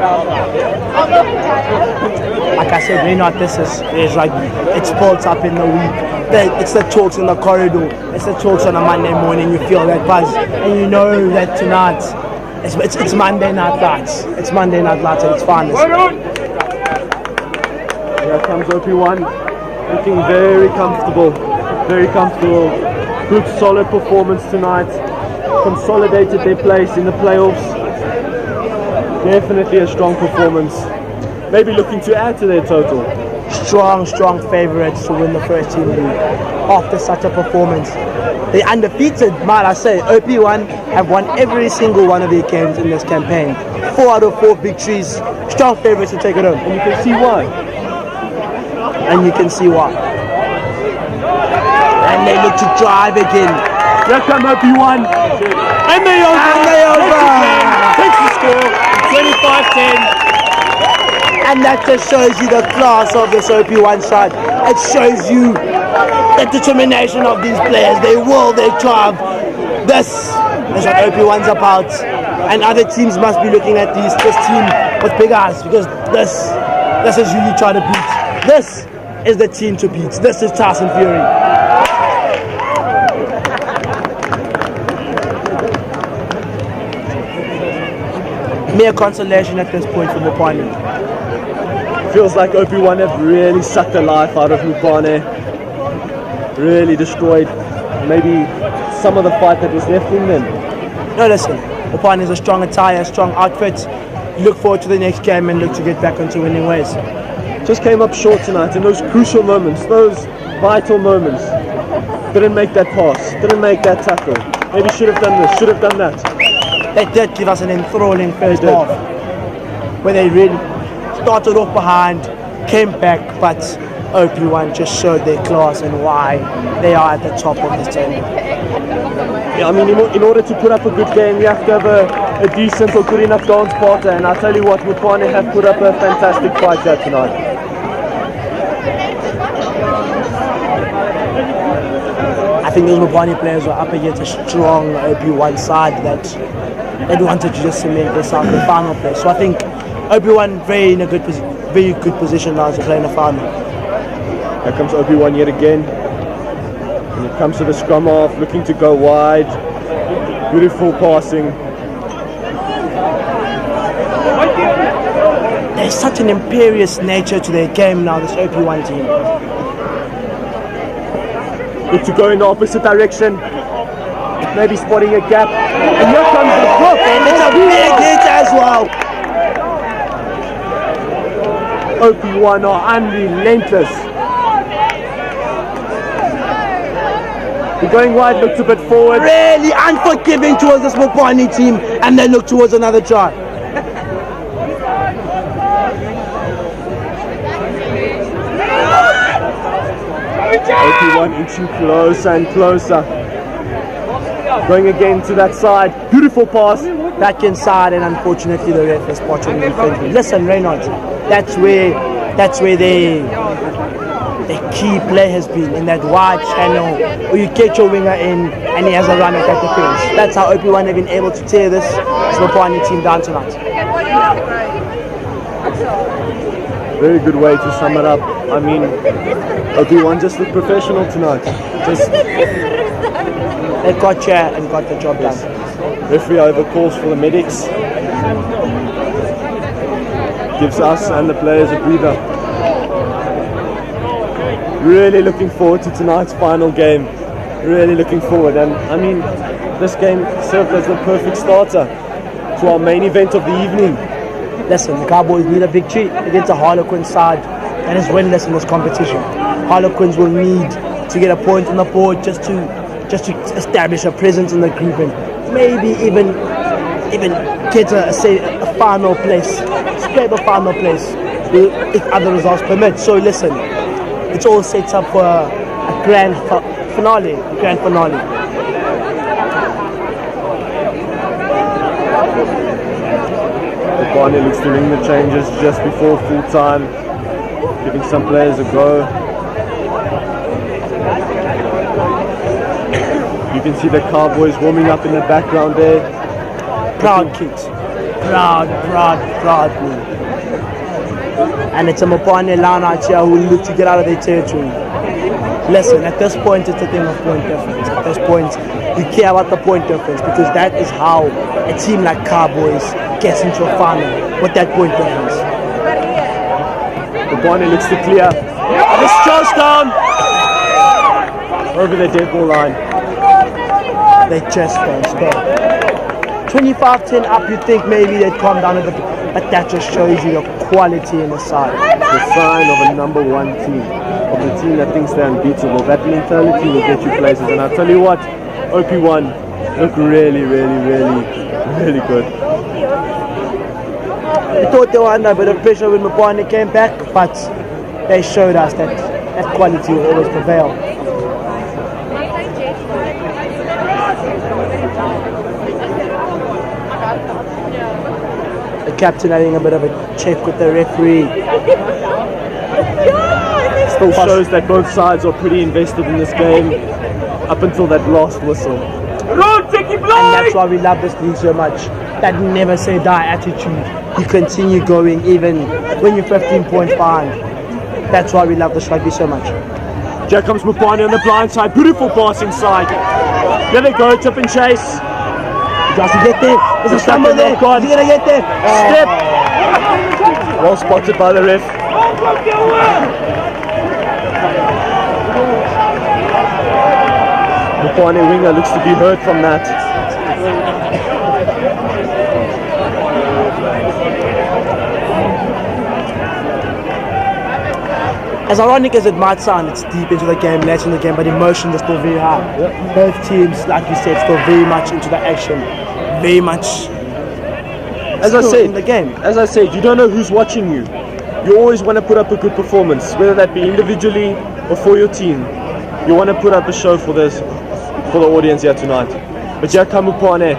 Like I said, this is rugby. It's sports up in the week. It's the talks in the corridor. It's the talks on a Monday morning. You feel that buzz, and you know that tonight it's Monday Night Lights. It's Monday Night Lights at its finest. Here comes OP1, looking very comfortable. Good solid performance tonight. Consolidated their place in the playoffs. Definitely a strong performance. Maybe looking to add to their total. Strong favourites to win the first team league after such a performance. They undefeated, might I say. OP1 have won every single one of their games in this campaign. 4 out of 4 victories. Strong favourites to take it home. And you can see why. And they look to drive again. Here come OP1. And they over. Takes the score. 25-10. And that just shows you the class of this OP1 side. It shows you the determination of these players. They will, they drive. This is what OP1's about. And other teams must be looking at this team with big eyes, because this is who you try to beat. This is the team to beat. This is Tyson Fury. Mere consolation at this point for Mopanie. Feels like OP1 have really sucked the life out of Mopanie. Really destroyed maybe some of the fight that was left in them. No, listen, Mopanie is a strong attire, strong outfit. Look forward to the next game and look to get back onto winning ways. Just came up short tonight in those crucial moments, those vital moments. Didn't make that pass, didn't make that tackle. Maybe should have done this, should have done that. They did give us an enthralling first half, where they really started off behind, came back, but OP1 just showed their class and why they are at the top of this table. Yeah, I mean, in order to put up a good game, you have to have a decent or good enough dance partner, and I'll tell you what, Mopanie have put up a fantastic fight there tonight. I think those Mopanie players were up against a strong OP1 side that they wanted to just cement themselves in the final place. So I think OP1 very good position now to play in the final. Here comes OP1 yet again. When it comes to the scrum off, looking to go wide. Beautiful passing. There's such an imperious nature to their game now, this OP1 team. Look to go in the opposite direction. Maybe spotting a gap. And here comes the prop. And it's a big hit as well. OP1 are unrelentless. They're going wide, looks a bit forward. Really unforgiving towards this Mopanie team, and they look towards another try. OP1 inching closer and closer. Going again to that side. Beautiful pass. Back inside, and unfortunately the ref is spotting the infringement. Listen, Reynolds, that's where the key play has been, in that wide channel where you get your winger in and he has a run at that defense. That's how OP1 have been able to tear this Mopanie team down tonight. Very good way to sum it up. I mean, OP1 just looked professional tonight. Just They got you and got the job done. referee over calls for the medics. Gives us and the players a breather. Really looking forward to tonight's final game. Really looking forward. And I mean, this game served as the perfect starter to our main event of the evening. Listen, the Cowboys need a victory against a Harlequins side that is winless in this competition. Harlequins will need to get a point on the board just to establish a presence in the group and maybe even get a final place, scrape a final place if other results permit. So listen, it's all set up for a grand finale. Barney looks to ring the changes just before full time, giving some players a go. You can see the Cowboys warming up in the background there. Proud kids. Proud. And it's a Mopanie line out here who look to get out of their territory. Listen, at this point it's a thing of point difference. At this point, we care about the point difference because that is how a team like Cowboys gets into a final with that point difference. Mopanie looks to clear. And it's just down over the dead ball line. They just don't score. 25-10 up, you think maybe they'd calm down a bit, but that just shows you the quality in the side. The sign of a number one team, of a team that thinks they're unbeatable. That mentality will get you places. And I'll tell you what, OP1 look really good. We thought they were under a bit of pressure when Mopanie came back, but they showed us that quality will always prevail. The captain having a bit of a check with the referee. Still shows that both sides are pretty invested in this game up until that last whistle. And that's why we love this league so much. That never say die attitude. You continue going even when you're 15 points behind. That's why we love this rugby so much. Here comes Mopanie on the blind side. Beautiful pass inside. There they go, tip and chase. Does he get there? There's a stumble there. Is he going to get there? Step. Well spotted by the ref. Mopanie winger looks to be hurt from that. As ironic as it might sound, it's deep into the game, late in the game, but emotions are still very high. Yep. Both teams, like you said, still very much into the action, very much as I said, in the game. As I said, you don't know who's watching you. You always want to put up a good performance, whether that be individually or for your team. You want to put up a show for the audience here tonight. But here come Mopanie.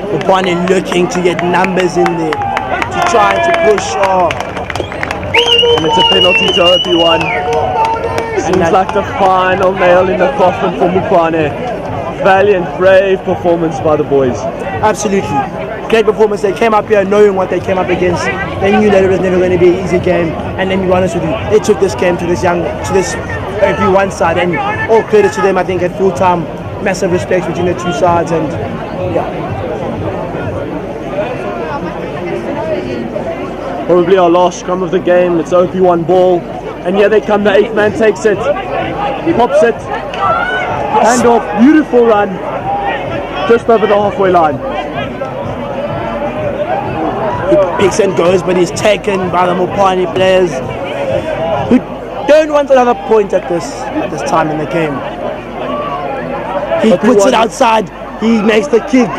Mopanie looking to get numbers in there, to try to push off. And it's a penalty to OP1. Seems like the final nail in the coffin for Mopanie. Valiant, brave performance by the boys. Absolutely. Great performance. They came up here knowing what they came up against. They knew that it was never going to be an easy game. And let me be honest with you, they took this game to this OP1 side, and all credit to them. I think at full time, massive respect between the two sides, and yeah. Probably our last scrum of the game. It's OP1 ball, and here they come. The 8-man takes it, pops it, hand off, beautiful run, just over the halfway line. He picks and goes, but he's taken by the Mopanie players who don't want another point at this time in the game. He puts it outside. He makes the kick.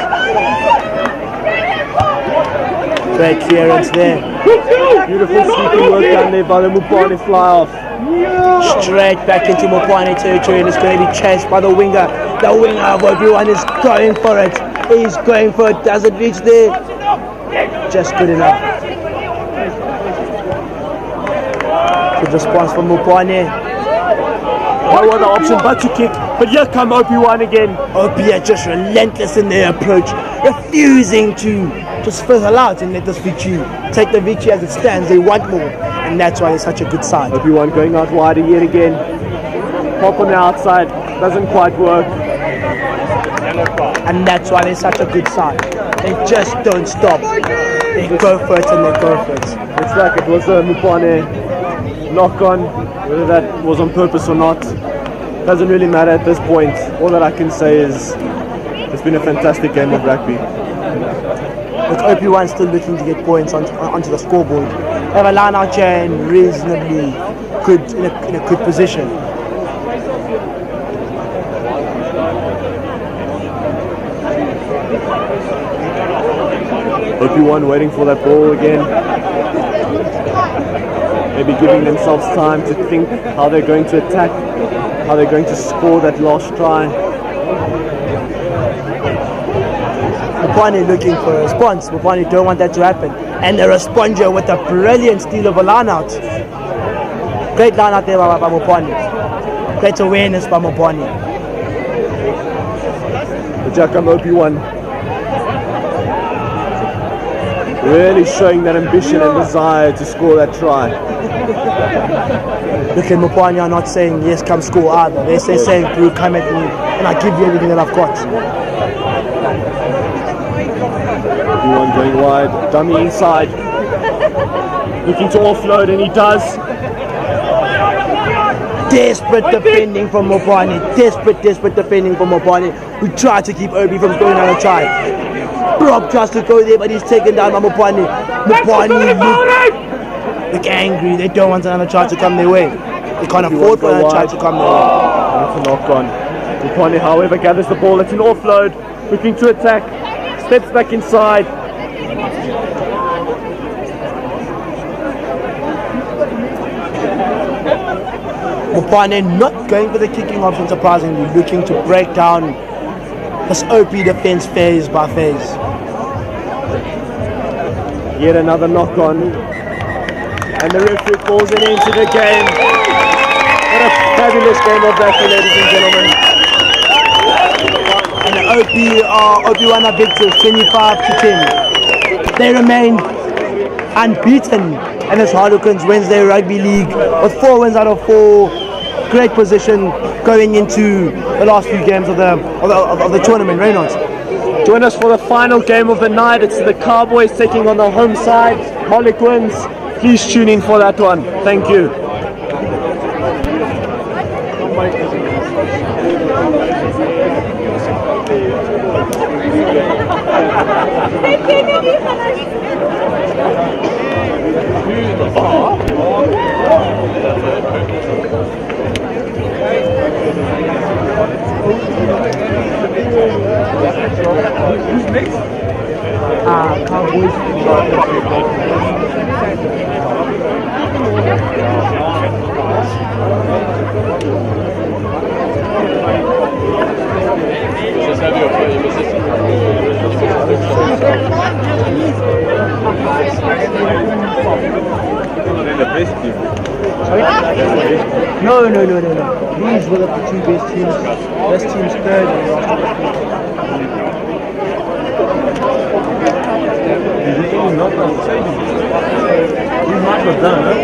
Great clearance there. Beautiful sweeping work done there by the Mopanie fly off. Straight back into Mopanie territory, and it's going to be chased by the winger. The winger of OP1 is going for it. He's going for it. Does it reach there? Just good enough. Good response from Mopanie. no other option but to kick. But here come OP1 again. OP are just relentless in their approach, refusing to just fizzle out and let this victory take the victory as it stands. They want more, and that's why they're such a good side. OP1 going out wider yet again. Pop on the outside, doesn't quite work. And that's why they're such a good side. They just don't stop. They go for it and they go for it. Looks like it was a Mopanie knock on, whether that was on purpose or not. Doesn't really matter at this point. All that I can say is it's been a fantastic game of rugby. With OP1 still looking to get points onto the scoreboard. They have a line out here in reasonably good, in a good position. OP1 waiting for that ball again. Maybe giving themselves time to think how they're going to attack, how they're going to score that last try. Mopanie looking for a response. Mopanie don't want that to happen. And they respond here with a brilliant steal of a line out. Great line out there by Mopanie. Great awareness by Mopanie. The Jakam OP1 really showing that ambition and desire to score that try. Look at Mopanie are not saying yes, come score either. They're saying, Brew, come at me and I'll give you everything that I've got. Everyone going wide, dummy inside, looking to offload, and he does. Desperate defending from Mopanie. Desperate defending from Mopanie, who tried to keep Obi from scoring another try. Rob tries to go there, but he's taken down by Mopanie. Mopanie look angry. They don't want another try to come their way. They can't afford for another try to come their way. That's a knock on. Mopanie, however, gathers the ball. It's an offload, looking to attack. Steps back inside. Mopanie not going for the kicking option, surprisingly, looking to break down this OP defense phase by phase. Yet another knock on. And the referee calls an end to the game. What a fabulous game of rugby, ladies and gentlemen. And the OP1 are victors, 25-10. They remain unbeaten in this Harlequins Wednesday Rugby League with 4 wins out of 4. Great position going into the last few games of the tournament. Reynolds. Join us for the final game of the night. It's the Cowboys taking on the home side, Harlequins. Please tune in for that one. Thank you. Cowboys. No. These were the 2 best teams. Best teams third. You might have done it.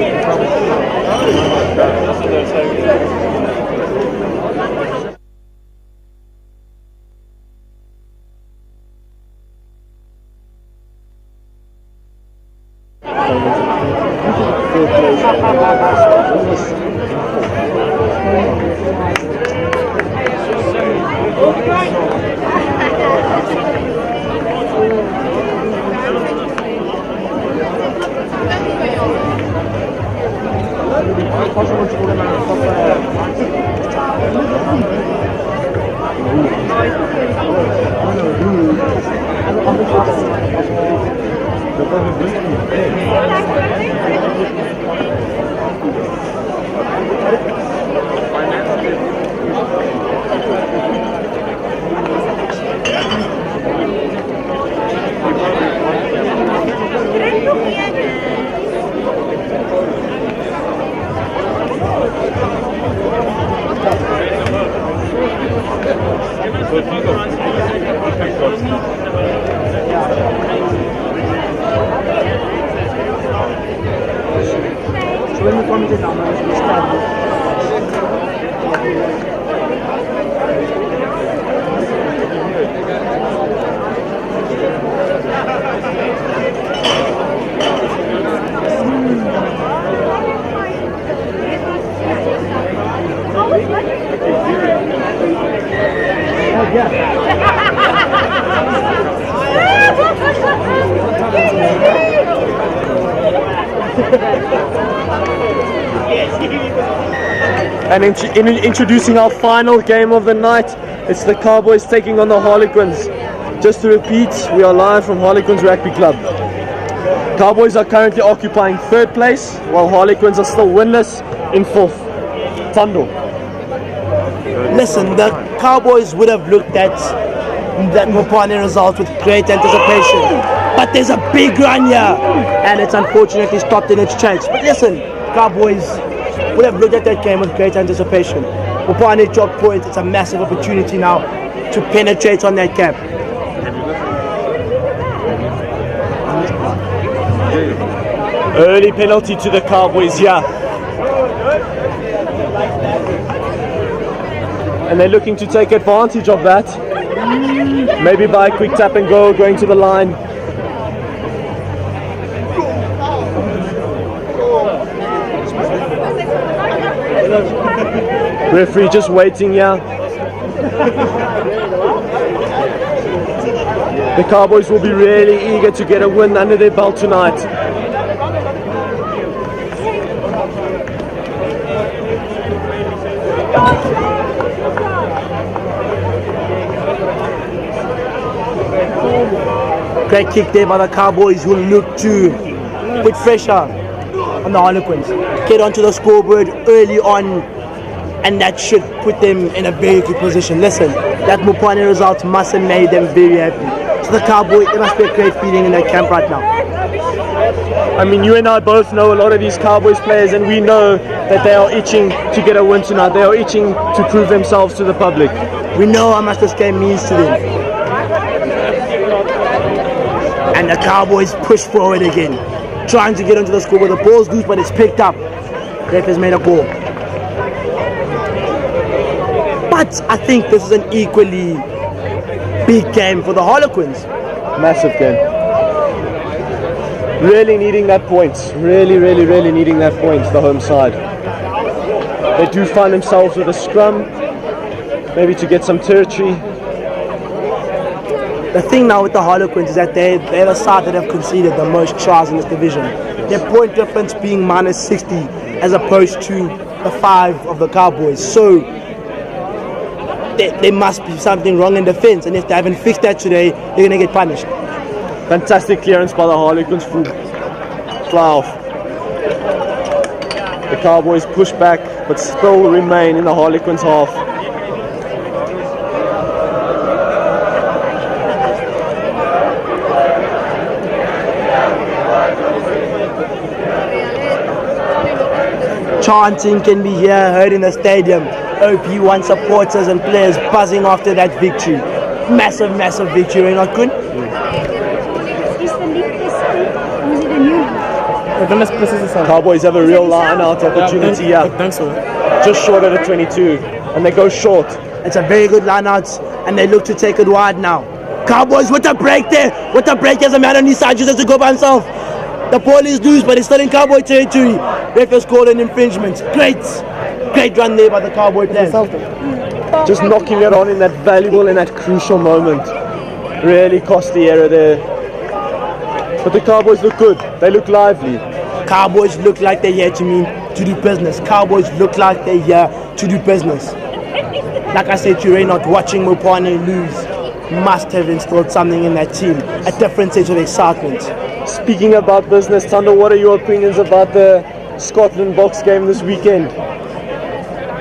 When we come to down, we stand. And introducing our final game of the night, it's the Cowboys taking on the Harlequins. Just to repeat, we are live from Harlequins Rugby Club. Cowboys are currently occupying 3rd place, while Harlequins are still winless in 4th. Tando. Listen, the Cowboys would have looked at that Mopanie result with great anticipation. But there's a big run here, and it's unfortunately stopped in its tracks. But listen, Cowboys would have looked at that game with great anticipation. Mopanie dropped points. It's a massive opportunity now to penetrate on that gap. Early penalty to the Cowboys here. And they're looking to take advantage of that. Maybe by a quick tap and go, going to the line. Referee just waiting here. The Cowboys will be really eager to get a win under their belt tonight. Great kick there by the Cowboys, who look to put pressure on the Harlequins. Get onto the scoreboard early on, and that should put them in a very good position. Listen, that Mopanie result must have made them very happy. So the Cowboys, there must be a great feeling in their camp right now. I mean, you and I both know a lot of these Cowboys players, and we know that they are itching to get a win tonight. They are itching to prove themselves to the public. We know how much this game means to them. And the Cowboys push forward again, trying to get onto the scoreboard. The ball's loose, but it's picked up. Ref has made a goal. But I think this is an equally big game for the Harlequins. Massive game. Really needing that point. Really needing that point, the home side. They do find themselves with a scrum, maybe to get some territory. The thing now with the Harlequins is that they're the side that have conceded the most tries in this division. Their point difference being minus 60 as opposed to the 5 of the Cowboys. So there must be something wrong in defense, and if they haven't fixed that today, they're going to get punished. Fantastic clearance by the Harlequins. Fly off. The Cowboys push back, but still remain in the Harlequins half. Chanting can be heard in the stadium. OP1 supporters and players buzzing after that victory. Massive victory, ain't not good? Is the league the same or is it a new one? Cowboys have a real line-out opportunity here. Just short of the 22, and they go short. It's a very good line-out, and they look to take it wide now. Cowboys with a break there. With a break, there's a man on his side, just has to go by himself. The ball is loose, but it's still in Cowboy territory. Ref has called an infringement. Great run there by the Cowboy players. Just knocking it on in that valuable and that crucial moment. Really costly error there. But the Cowboys look good. They look lively. Cowboys look like they're here to do business. Cowboys look like they're here to do business. Like I said to you, not watching Mopanie lose must have instilled something in that team. A different sense of excitement. Speaking about business, Tando, what are your opinions about the Scotland box game this weekend?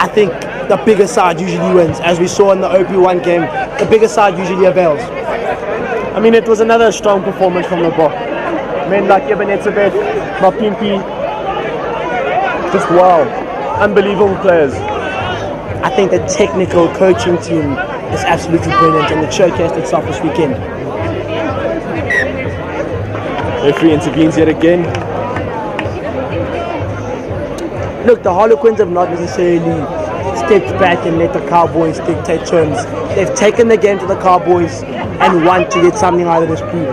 I think the bigger side usually wins. As we saw in the OP1 game, the bigger side usually avails. I mean, it was another strong performance from the box. Men like Ebenezabeth, Mapimpi, just wow. Unbelievable players. I think the technical coaching team is absolutely brilliant, and it showcased itself this weekend. Referee intervenes yet again. Look, the Harlequins have not necessarily stepped back and let the Cowboys dictate terms. They've taken the game to the Cowboys and want to get something out of this group.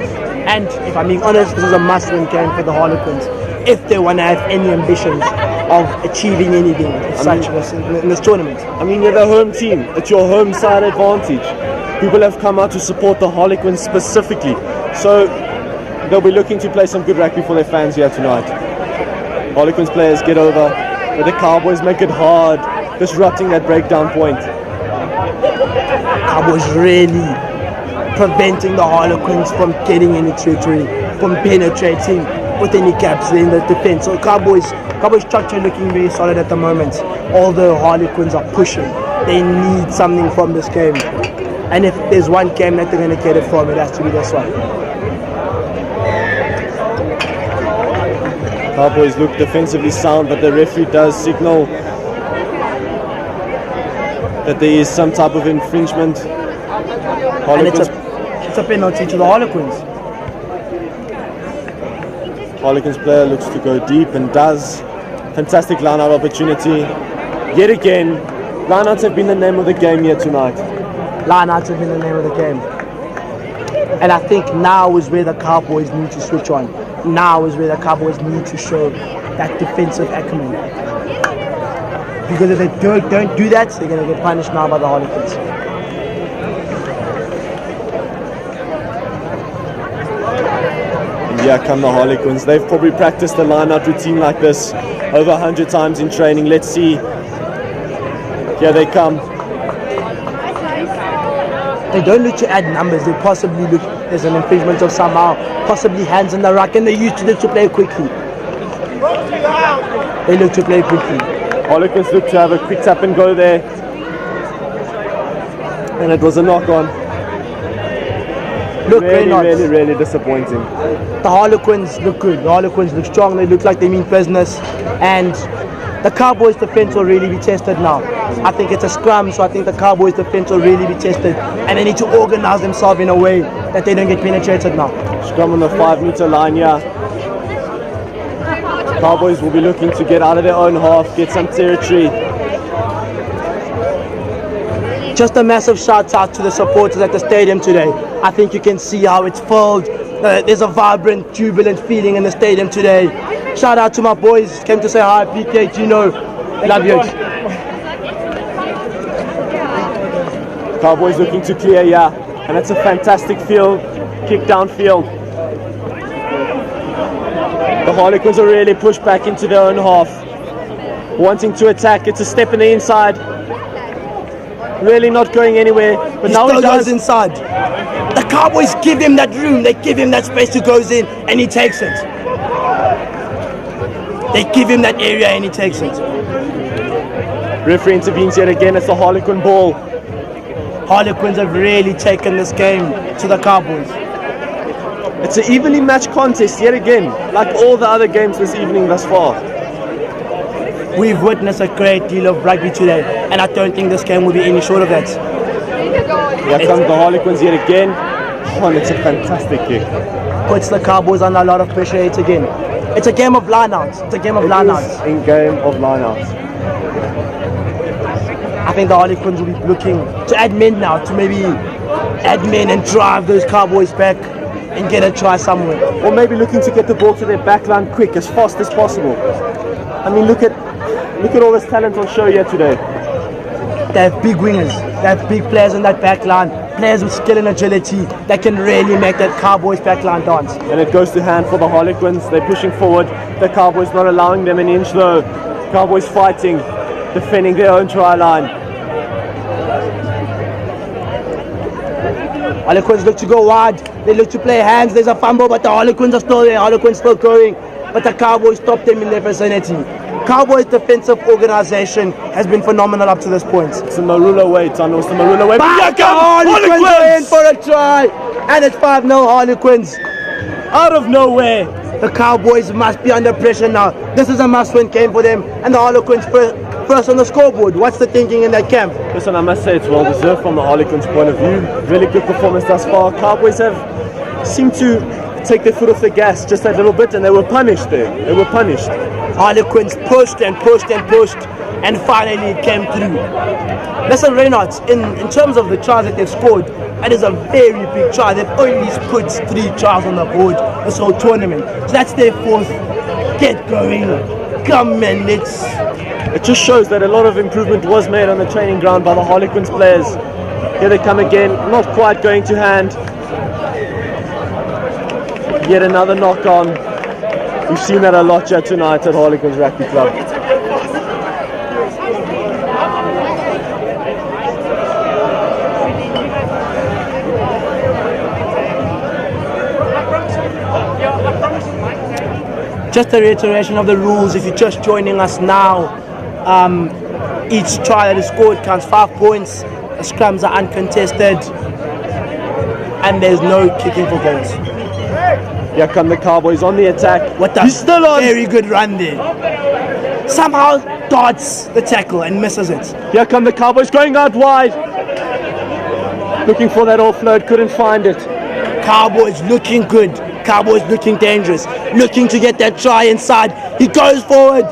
And if I'm being honest, this is a must-win game for the Harlequins if they want to have any ambitions of achieving anything in this tournament. I mean, you're the home team. It's your home side advantage. People have come out to support the Harlequins specifically. So they'll be looking to play some good rugby for their fans here tonight. Harlequins players get over, but the Cowboys make it hard, disrupting that breakdown point. Cowboys really preventing the Harlequins from getting any territory, from penetrating with any gaps in the defense. So Cowboys structure looking very solid at the moment. Although Harlequins are pushing, they need something from this game. And if there's one game that they're going to get it from, it has to be this one. Cowboys look defensively sound, but the referee does signal that there is some type of infringement. And it's a penalty to the Harlequins. Harlequins player looks to go deep and does. Fantastic line-out opportunity. Yet again, line-outs have been the name of the game here tonight. Line-outs have been the name of the game. And I think now is where the Cowboys need to switch on. Now is where the Cowboys need to show that defensive acumen. Because if they don't do that, they're going to get punished now by the Harlequins. And here come the Harlequins. They've probably practiced a line-out routine like this over 100 times in training. Let's see. Here they come. They don't look to add numbers. They possibly look there's an infringement of somehow, possibly hands in the ruck, and they used to play quickly. They look to play quickly. Harlequins look to have a quick tap and go there. And it was a knock-on. Look, really disappointing. The Harlequins look good. The Harlequins look strong. They look like they mean business. And the Cowboys' defense will really be tested now. I think it's a scrum, so I think the Cowboys' defense will really be tested. And they need to organize themselves in a way that they don't get penetrated now. Scrum on the 5-meter line here. Cowboys will be looking to get out of their own half, get some territory. Just a massive shout out to the supporters at the stadium today. I think you can see how it's filled. There's a vibrant, jubilant feeling in the stadium today. Shout out to my boys, came to say hi, PK, Gino, love you. Cowboys looking to clear here, and it's a fantastic field, kick down field. The Harlequins are really pushed back into their own half, wanting to attack. It's a step in the inside, really not going anywhere, but he now still he goes inside. The Cowboys give him that room, they give him that space to goes in, and he takes it. They give him that area and he takes it. Referee intervenes yet again. It's the Harlequin ball. Harlequins have really taken this game to the Cowboys. It's an evenly matched contest yet again, like all the other games this evening thus far. We've witnessed a great deal of rugby today, and I don't think this game will be any short of that. Here comes the Harlequins yet again. Oh, and it's a fantastic kick. Puts the Cowboys under a lot of pressure yet again. It's a game of line-outs. It's a game of line-outs. In game of line-outs. I think the Harlequins will be looking to add men now, to maybe add men and drive those Cowboys back and get a try somewhere. Or maybe looking to get the ball to their backline quick, as fast as possible. I mean, look at all this talent on show here today. They have big wingers. They have big players in that backline. Players with skill and agility that can really make that Cowboys backline dance. And it goes to hand for the Harlequins. They're pushing forward. The Cowboys not allowing them an inch though. Cowboys fighting, defending their own try line. Harlequins look to go wide. They look to play hands. There's a fumble, but the Harlequins are still there. Harlequins still going, but the Cowboys stopped them in their vicinity. Cowboys' defensive organization has been phenomenal up to this point. It's the Marula way, Tano. It's the Marula way. Back Harlequins are in for a try, and it's 5-0 Harlequins. Out of nowhere, The Cowboys must be under pressure now. This is a must-win game for them, and the Harlequins first on the scoreboard. What's the thinking in that camp? Listen, I must say it's well deserved from the Harlequins' point of view. Really good performance thus far. Cowboys have seemed to take their foot off the gas just a little bit, and they were punished there. They were punished. Harlequins pushed and pushed and pushed, and finally it came through. Listen, Reynolds, in terms of the tries that they've scored, that is a very big try. They've only put 3 tries on the board this whole tournament. So that's their 4th. Get going. Come on, let's... It just shows that a lot of improvement was made on the training ground by the Harlequins players. Here they come again, not quite going to hand. Yet another knock on. We've seen that a lot here tonight at Harlequins Rugby Club. Just a reiteration of the rules. If you're just joining us now, each try that is scored counts 5 points. The scrums are uncontested, and there's no kicking for goals. Here come the Cowboys on the attack. What the? He's still on. Very good run there. Somehow darts the tackle and misses it. Here come the Cowboys going out wide. Looking for that offload, couldn't find it. Cowboys looking good. Cowboys looking dangerous. Looking to get that try inside. He goes forward.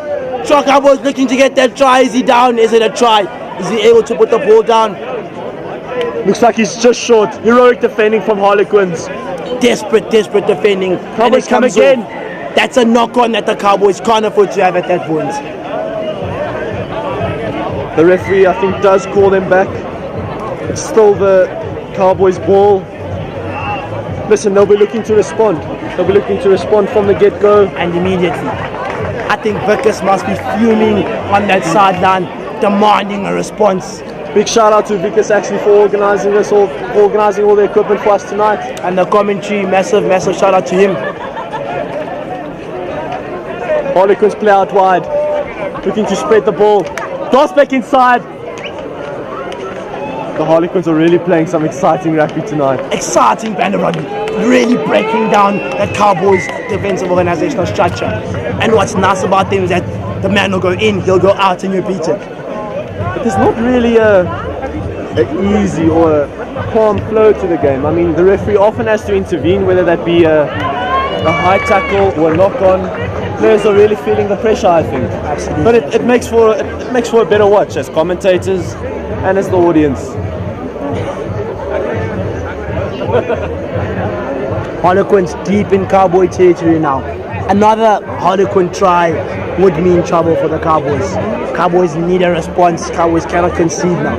Cowboys looking to get that try. Is he down? Is it a try? Is he able to put the ball down? Looks like he's just short. Heroic defending from Harlequins. Desperate defending. Cowboys come again. That's a knock-on that the Cowboys can't afford to have at that point. The referee, I think, does call them back. It's still the Cowboys' ball. Listen, they'll be looking to respond. They'll be looking to respond from the get-go. And immediately. I think Vickers must be fuming on that sideline, demanding a response. Big shout out to Vickers actually for organising all the equipment for us tonight. And the commentary, massive shout out to him. Harlequins play out wide, looking to spread the ball. Toss back inside. The Harlequins are really playing some exciting rugby tonight. Exciting band of rugby, really breaking down that Cowboys defensive organizational structure. And what's nice about them is that the man will go in, he'll go out, and you beat it. But there's not really a easy or a calm flow to the game. I mean, the referee often has to intervene, whether that be a high tackle or a knock-on. Players are really feeling the pressure, I think. Absolutely. But it makes for a better watch as commentators and as the audience. Harlequins deep in Cowboy territory now. Another Harlequin try would mean trouble for the Cowboys. Cowboys need a response. Cowboys cannot concede now.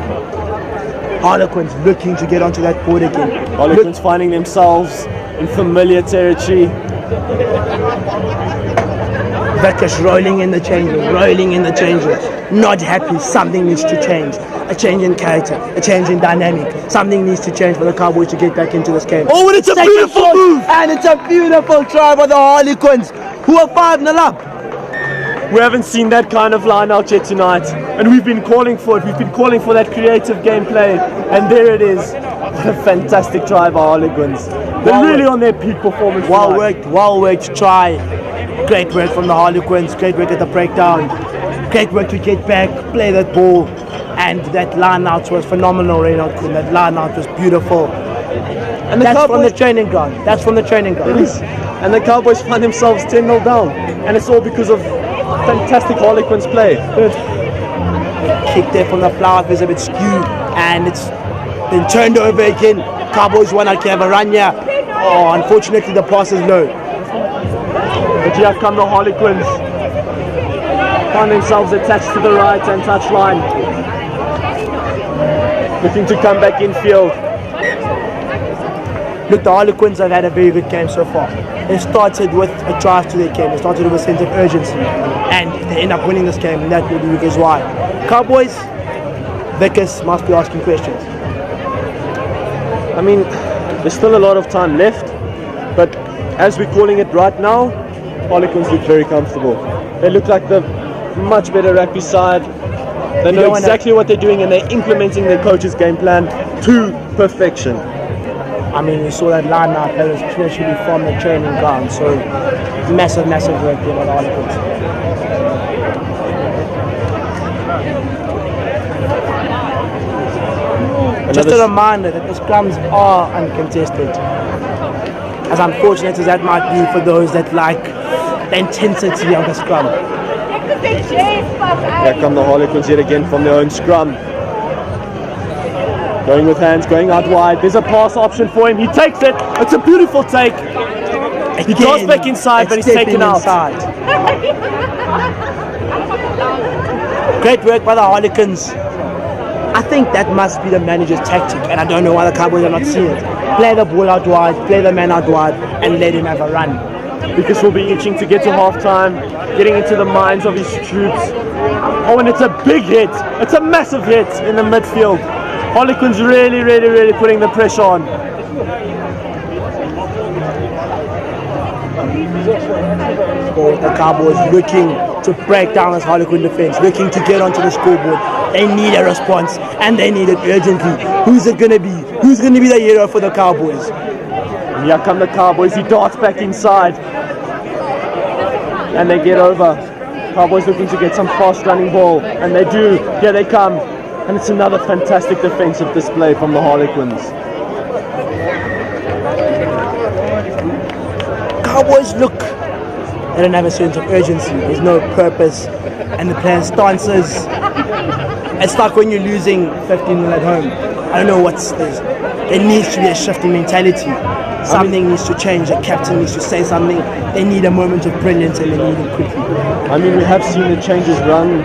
Harlequins looking to get onto that board again. Harlequins finding themselves in familiar territory. Vickers rolling in the changes, Not happy, something needs to change. A change in character, a change in dynamic. Something needs to change for the Cowboys to get back into this game. Oh, and it's a beautiful move! And it's a beautiful try by the Harlequins, who are 5-0 up. We haven't seen that kind of line out yet tonight, and we've been calling for it. We've been calling for that creative gameplay, and there it is. What a fantastic try by Harlequins. They're really on their peak performance. Well worked try. Great work from the Harlequins. Great work at the breakdown. Great work to get back, play that ball, and that line out was phenomenal. That line out was beautiful. And that's from the training ground. It is. And the Cowboys find themselves 10-0 down, and it's all because of fantastic Harlequins play. Kick there from the flower is a bit skewed, and it's been turned over again. Cowboys want to have a run here. Oh, unfortunately the pass is low. But here come the Harlequins. Find themselves attached to the right-hand touchline. Looking to come back in field. Look, the Harlequins have had a very good game so far. They started with a drive to their game. They started with a sense of urgency. And they end up winning this game, and that will be because why? Cowboys, Vickers must be asking questions. I mean, there's still a lot of time left, but as we're calling it right now, Harlequins look very comfortable. They look like the much better rugby side. They know exactly what they're doing, and they're implementing their coach's game plan to perfection. I mean, we saw that line out that was literally from the training ground. So massive work there by the Harlequins. Just a reminder that the scrums are uncontested. As unfortunate as that might be for those that like the intensity of the scrum. Here come the Harlequins yet again from their own scrum. Going with hands, going out wide. There's a pass option for him. He takes it. It's a beautiful take. He goes back inside, but he's taken out. Great work by the Harlequins. I think that must be the manager's tactic, and I don't know why the Cowboys are not seeing it. Play the ball out wide, play the man out wide, and let him have a run. Because we'll be itching to get to half-time, getting into the minds of his troops. Oh, and it's a big hit. It's a massive hit in the midfield. Harlequins really putting the pressure on. The Cowboys looking to break down this Harlequin defense, looking to get onto the scoreboard. They need a response, and they need it urgently. Who's it going to be? Who's going to be the hero for the Cowboys? And here come the Cowboys. He darts back inside. And they get over. Cowboys looking to get some fast running ball. And they do. Here they come. And it's another fantastic defensive display from the Harlequins. Cowboys look, they don't have a sense of urgency. There's no purpose, and the players' stances. It's like when you're losing 15-0 at home. I don't know what's this. There needs to be a shift in mentality. Something needs to change. A captain needs to say something. They need a moment of brilliance, and they need it quickly. I mean, we have seen the changes run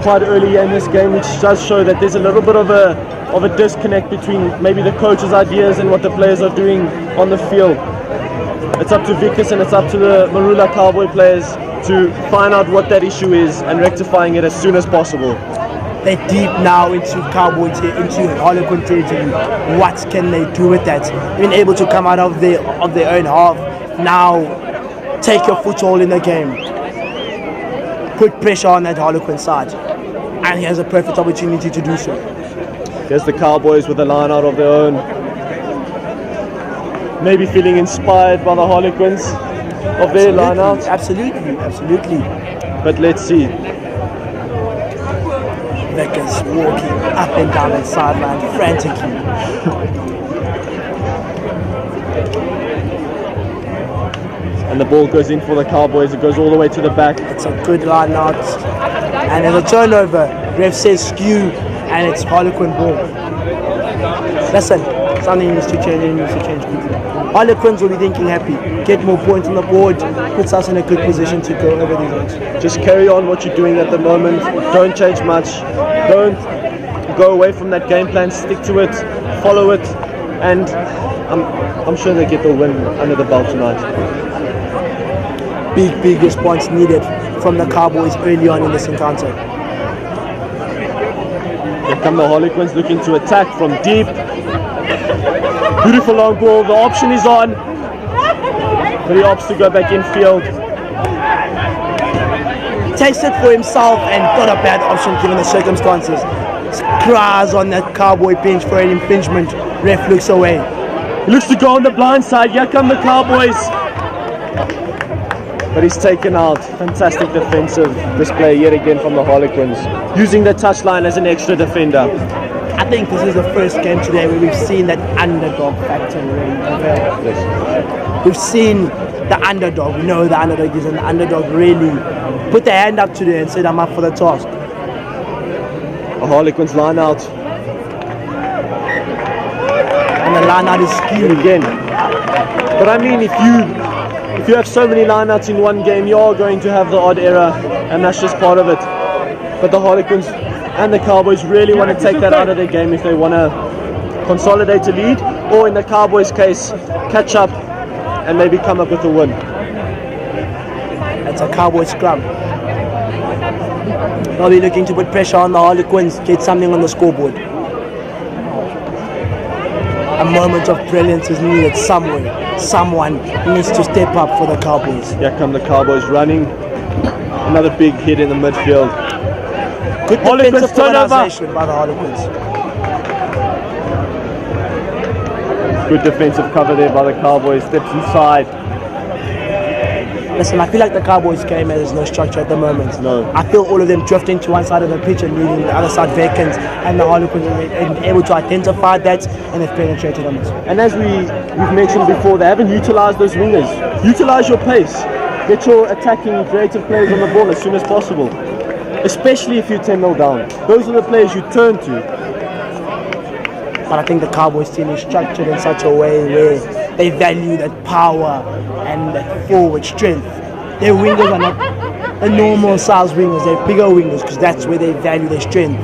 quite early in this game, which does show that there's a little bit of a disconnect between maybe the coach's ideas and what the players are doing on the field. It's up to Vickers and it's up to the Marula Cowboy players to find out what that issue is and rectifying it as soon as possible. They're deep now into Cowboy, into Harlequin territory. What can they do with that? Being able to come out of their own half, now take your foothold in the game. Put pressure on that Harlequin side. And he has a perfect opportunity to do so. Here's the Cowboys with a line out of their own. Maybe feeling inspired by the Harlequins of their line out. Absolutely. But let's see. Vickers walking up and down the sideline frantically. And the ball goes in for the Cowboys. It goes all the way to the back. It's a good line out. And there's a turnover. Ref says skew, and it's Harlequin ball. Listen, something needs to change, and needs to change quickly. Harlequins will be thinking happy. Get more points on the board, puts us in a good position to go over these odds. Just carry on what you're doing at the moment. Don't change much. Don't go away from that game plan. Stick to it. Follow it. And I'm sure they get the win under the belt tonight. Big response needed from the Cowboys early on in this encounter. Here come the Harlequins looking to attack from deep. Beautiful long ball. The option is on. But he opts to go back in field. Takes it for himself and not a bad option given the circumstances. Cries on that Cowboy bench for an infringement. Ref looks away. He looks to go on the blind side. Here come the Cowboys. But he's taken out. Fantastic defensive display yet again from the Harlequins. Using the touchline as an extra defender. I think this is the first game today where we've seen that underdog factor really prevail. Yes. We've seen the underdog. We know the underdog is, and the underdog really put their hand up today and said, I'm up for the task. The Harlequins line out. And the line out is skewed again. But I mean, if you have so many lineouts in one game, you are going to have the odd error, and that's just part of it. But the Harlequins and the Cowboys really want to take that out of their game if they want to consolidate a lead, or in the Cowboys' case, catch up and maybe come up with a win. It's a Cowboys scrum. They'll be looking to put pressure on the Harlequins, get something on the scoreboard. A moment of brilliance is needed somewhere. Someone needs to step up for the Cowboys. Here come the Cowboys running. Another big hit in the midfield. Good defensive organization by the Harlequins. Good defensive cover there by the Cowboys. Steps inside. Listen, I feel like the Cowboys game has no structure at the moment. No. I feel all of them drifting to one side of the pitch and leaving the other side vacant, and the Harlequins are able to identify that, and they've penetrated on it. And as we've mentioned before, they haven't utilised those wingers. Utilise your pace. Get your attacking, creative players on the ball as soon as possible. Especially if you're 10-0 down. Those are the players you turn to. But I think the Cowboys team is structured in such a way where they value that power and that forward strength. Their wingers are not the normal size wingers, they're bigger wingers because that's where they value their strength.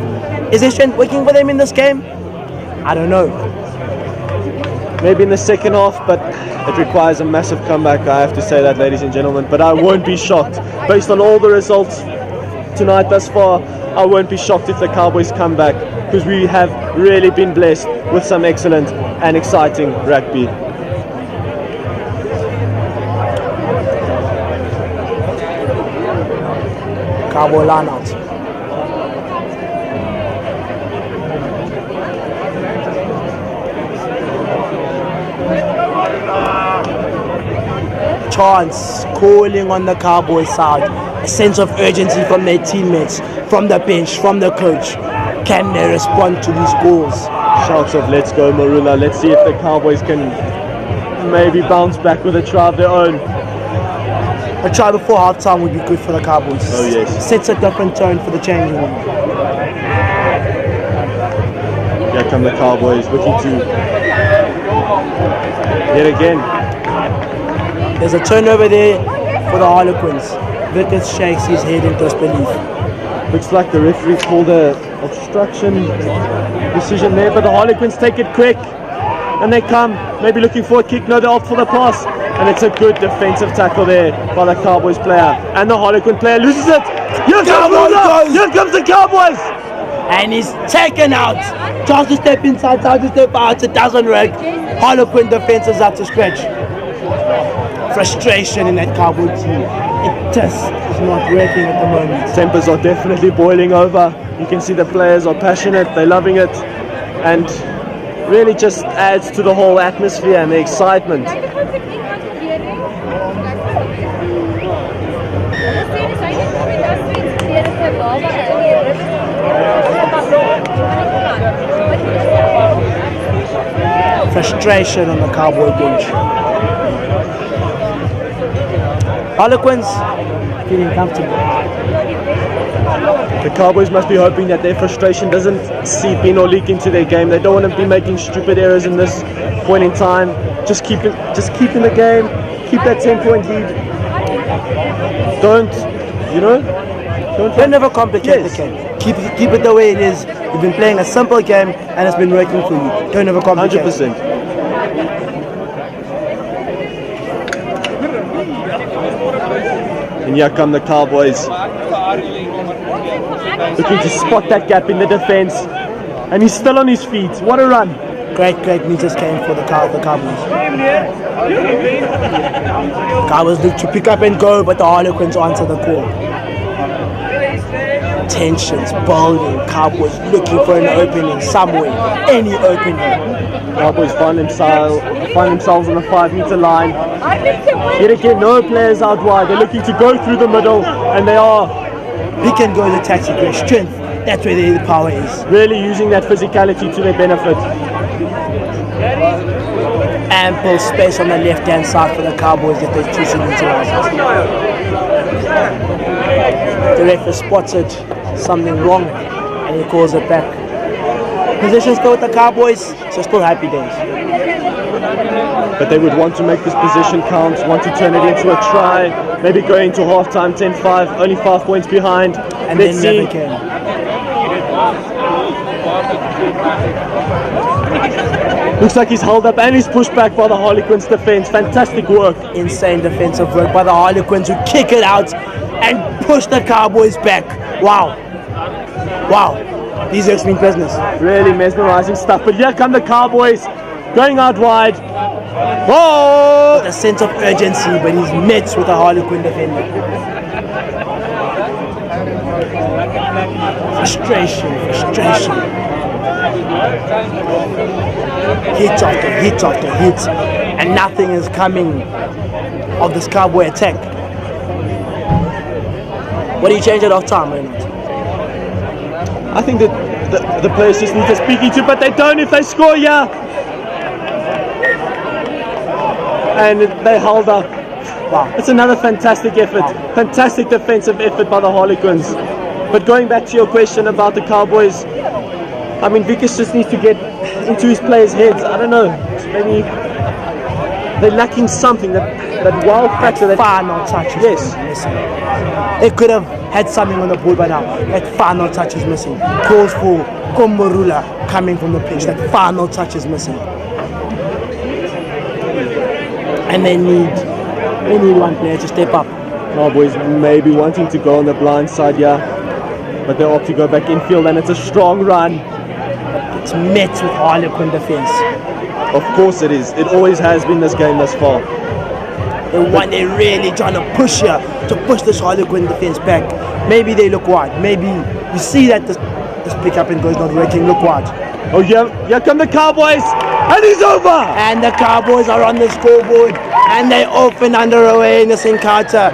Is their strength working for them in this game? I don't know. Maybe in the second half, but it requires a massive comeback, I have to say that, ladies and gentlemen. But I won't be shocked. Based on all the results tonight thus far, I won't be shocked if the Cowboys come back, because we have really been blessed with some excellent and exciting rugby. Cowboy line out. Chance calling on the Cowboys side. A sense of urgency from their teammates, from the bench, from the coach. Can they respond to these goals? Shouts of let's go Marula. Let's see if the Cowboys can maybe bounce back with a try of their own. A try before halftime would be good for the Cowboys. Oh yes. Sets a different tone for the changing room. Here come the Cowboys looking to yet again. There's a turnover there for the Harlequins. Vickers shakes his head in disbelief. Looks like the referee called a obstruction decision there, but the Harlequins take it quick and they come, maybe looking for a kick. No, they opt for the pass, and it's a good defensive tackle there by the Cowboys player, and the Harlequin player loses it. Here comes the Cowboys, and he's taken out. Tries to step inside, tries to step out, it doesn't work. Harlequin defense is up to scratch. Frustration in that Cowboy team. It just is not working at the moment. Tempers are definitely boiling over. You can see the players are passionate, they're loving it, and really just adds to the whole atmosphere and the excitement. Frustration on the Cowboy bench. Harlequins feeling comfortable. The Cowboys must be hoping that their frustration doesn't seep in or leak into their game. They don't want to be making stupid errors in this point in time. Just keep in the game, keep that 10-point lead. Don't overcomplicate the game. Keep it the way it is. You've been playing a simple game and it's been working for you. Don't overcomplicate. 100%. And here come the Cowboys, looking to spot that gap in the defense, and he's still on his feet. What a run! Great meters came for the Cowboys. Cowboys look to pick up and go, but the Harlequins answer the call. Tensions building. Cowboys looking for an opening somewhere, any opening. Cowboys find themselves on the 5-meter line. Yet again, no players out wide. They're looking to go through the middle, and they are. Pick and go, the tactic, their strength. That's where the power is. Really using that physicality to their benefit. Ample space on the left-hand side for the Cowboys that they're choosing to utilize. The ref has spotted something wrong, and he calls it back. Position still with the Cowboys, so still happy days. But they would want to make this position count, want to turn it into a try, maybe go into halftime 10-5, only 5 points behind. And then never came. Looks like he's held up and he's pushed back by the Harlequins defense. Fantastic work. Insane defensive work by the Harlequins, who kick it out and push the Cowboys back. Wow. These guys mean business. Really mesmerizing stuff. But here come the Cowboys, going out wide. Whoa! With a sense of urgency, but he's met with a Harlequin defender. Frustration. hit after hit after hit, and nothing is coming of this Cowboy attack. What do you change at half time, Reynolds? I think that the players just need to speak each other, but they don't if they score, yeah. And they held up. Wow. It's another fantastic effort, fantastic defensive effort by the Harlequins. But going back to your question about the Cowboys, I mean, Vickers just needs to get into his players' heads. I don't know, maybe they're lacking something, that wild factor. That final touch is missing. They could have had something on the board by now. That final touch is missing. Calls for Komborula coming from the pitch. That final touch is missing. And they need one player to step up. Cowboys maybe wanting to go on the blind side, yeah. But they opt to go back infield, and it's a strong run. It's met with Harlequin defense. Of course it is. It always has been this game thus far. They're really trying to push here, to push this Harlequin defense back. Maybe they look wide. Maybe you see that this pick up and go is not working. Look wide. Oh, here come the Cowboys, and he's over. And the Cowboys are on the scoreboard, and they're off and under away in this encounter.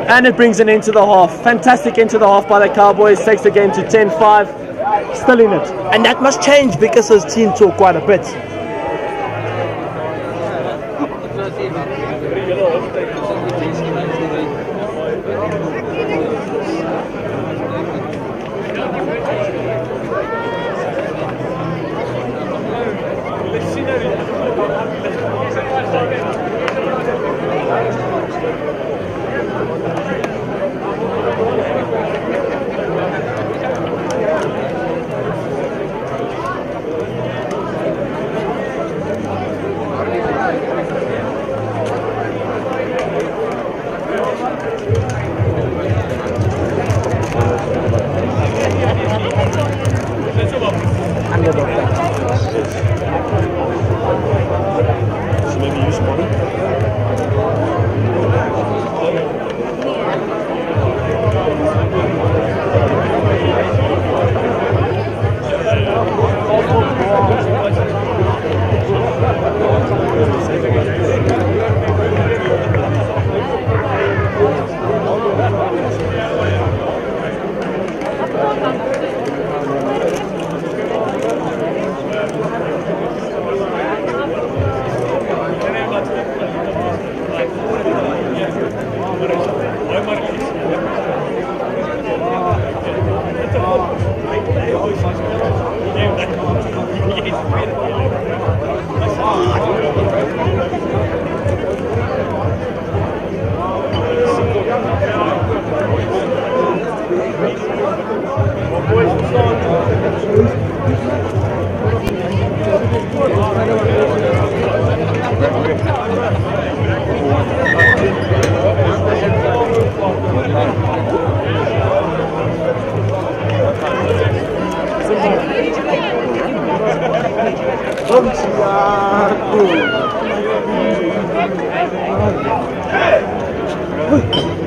And it brings an end to the half. Fantastic end to the half by the Cowboys. Takes the game to 10-5. Still in it. And that must change because his team took quite a bit.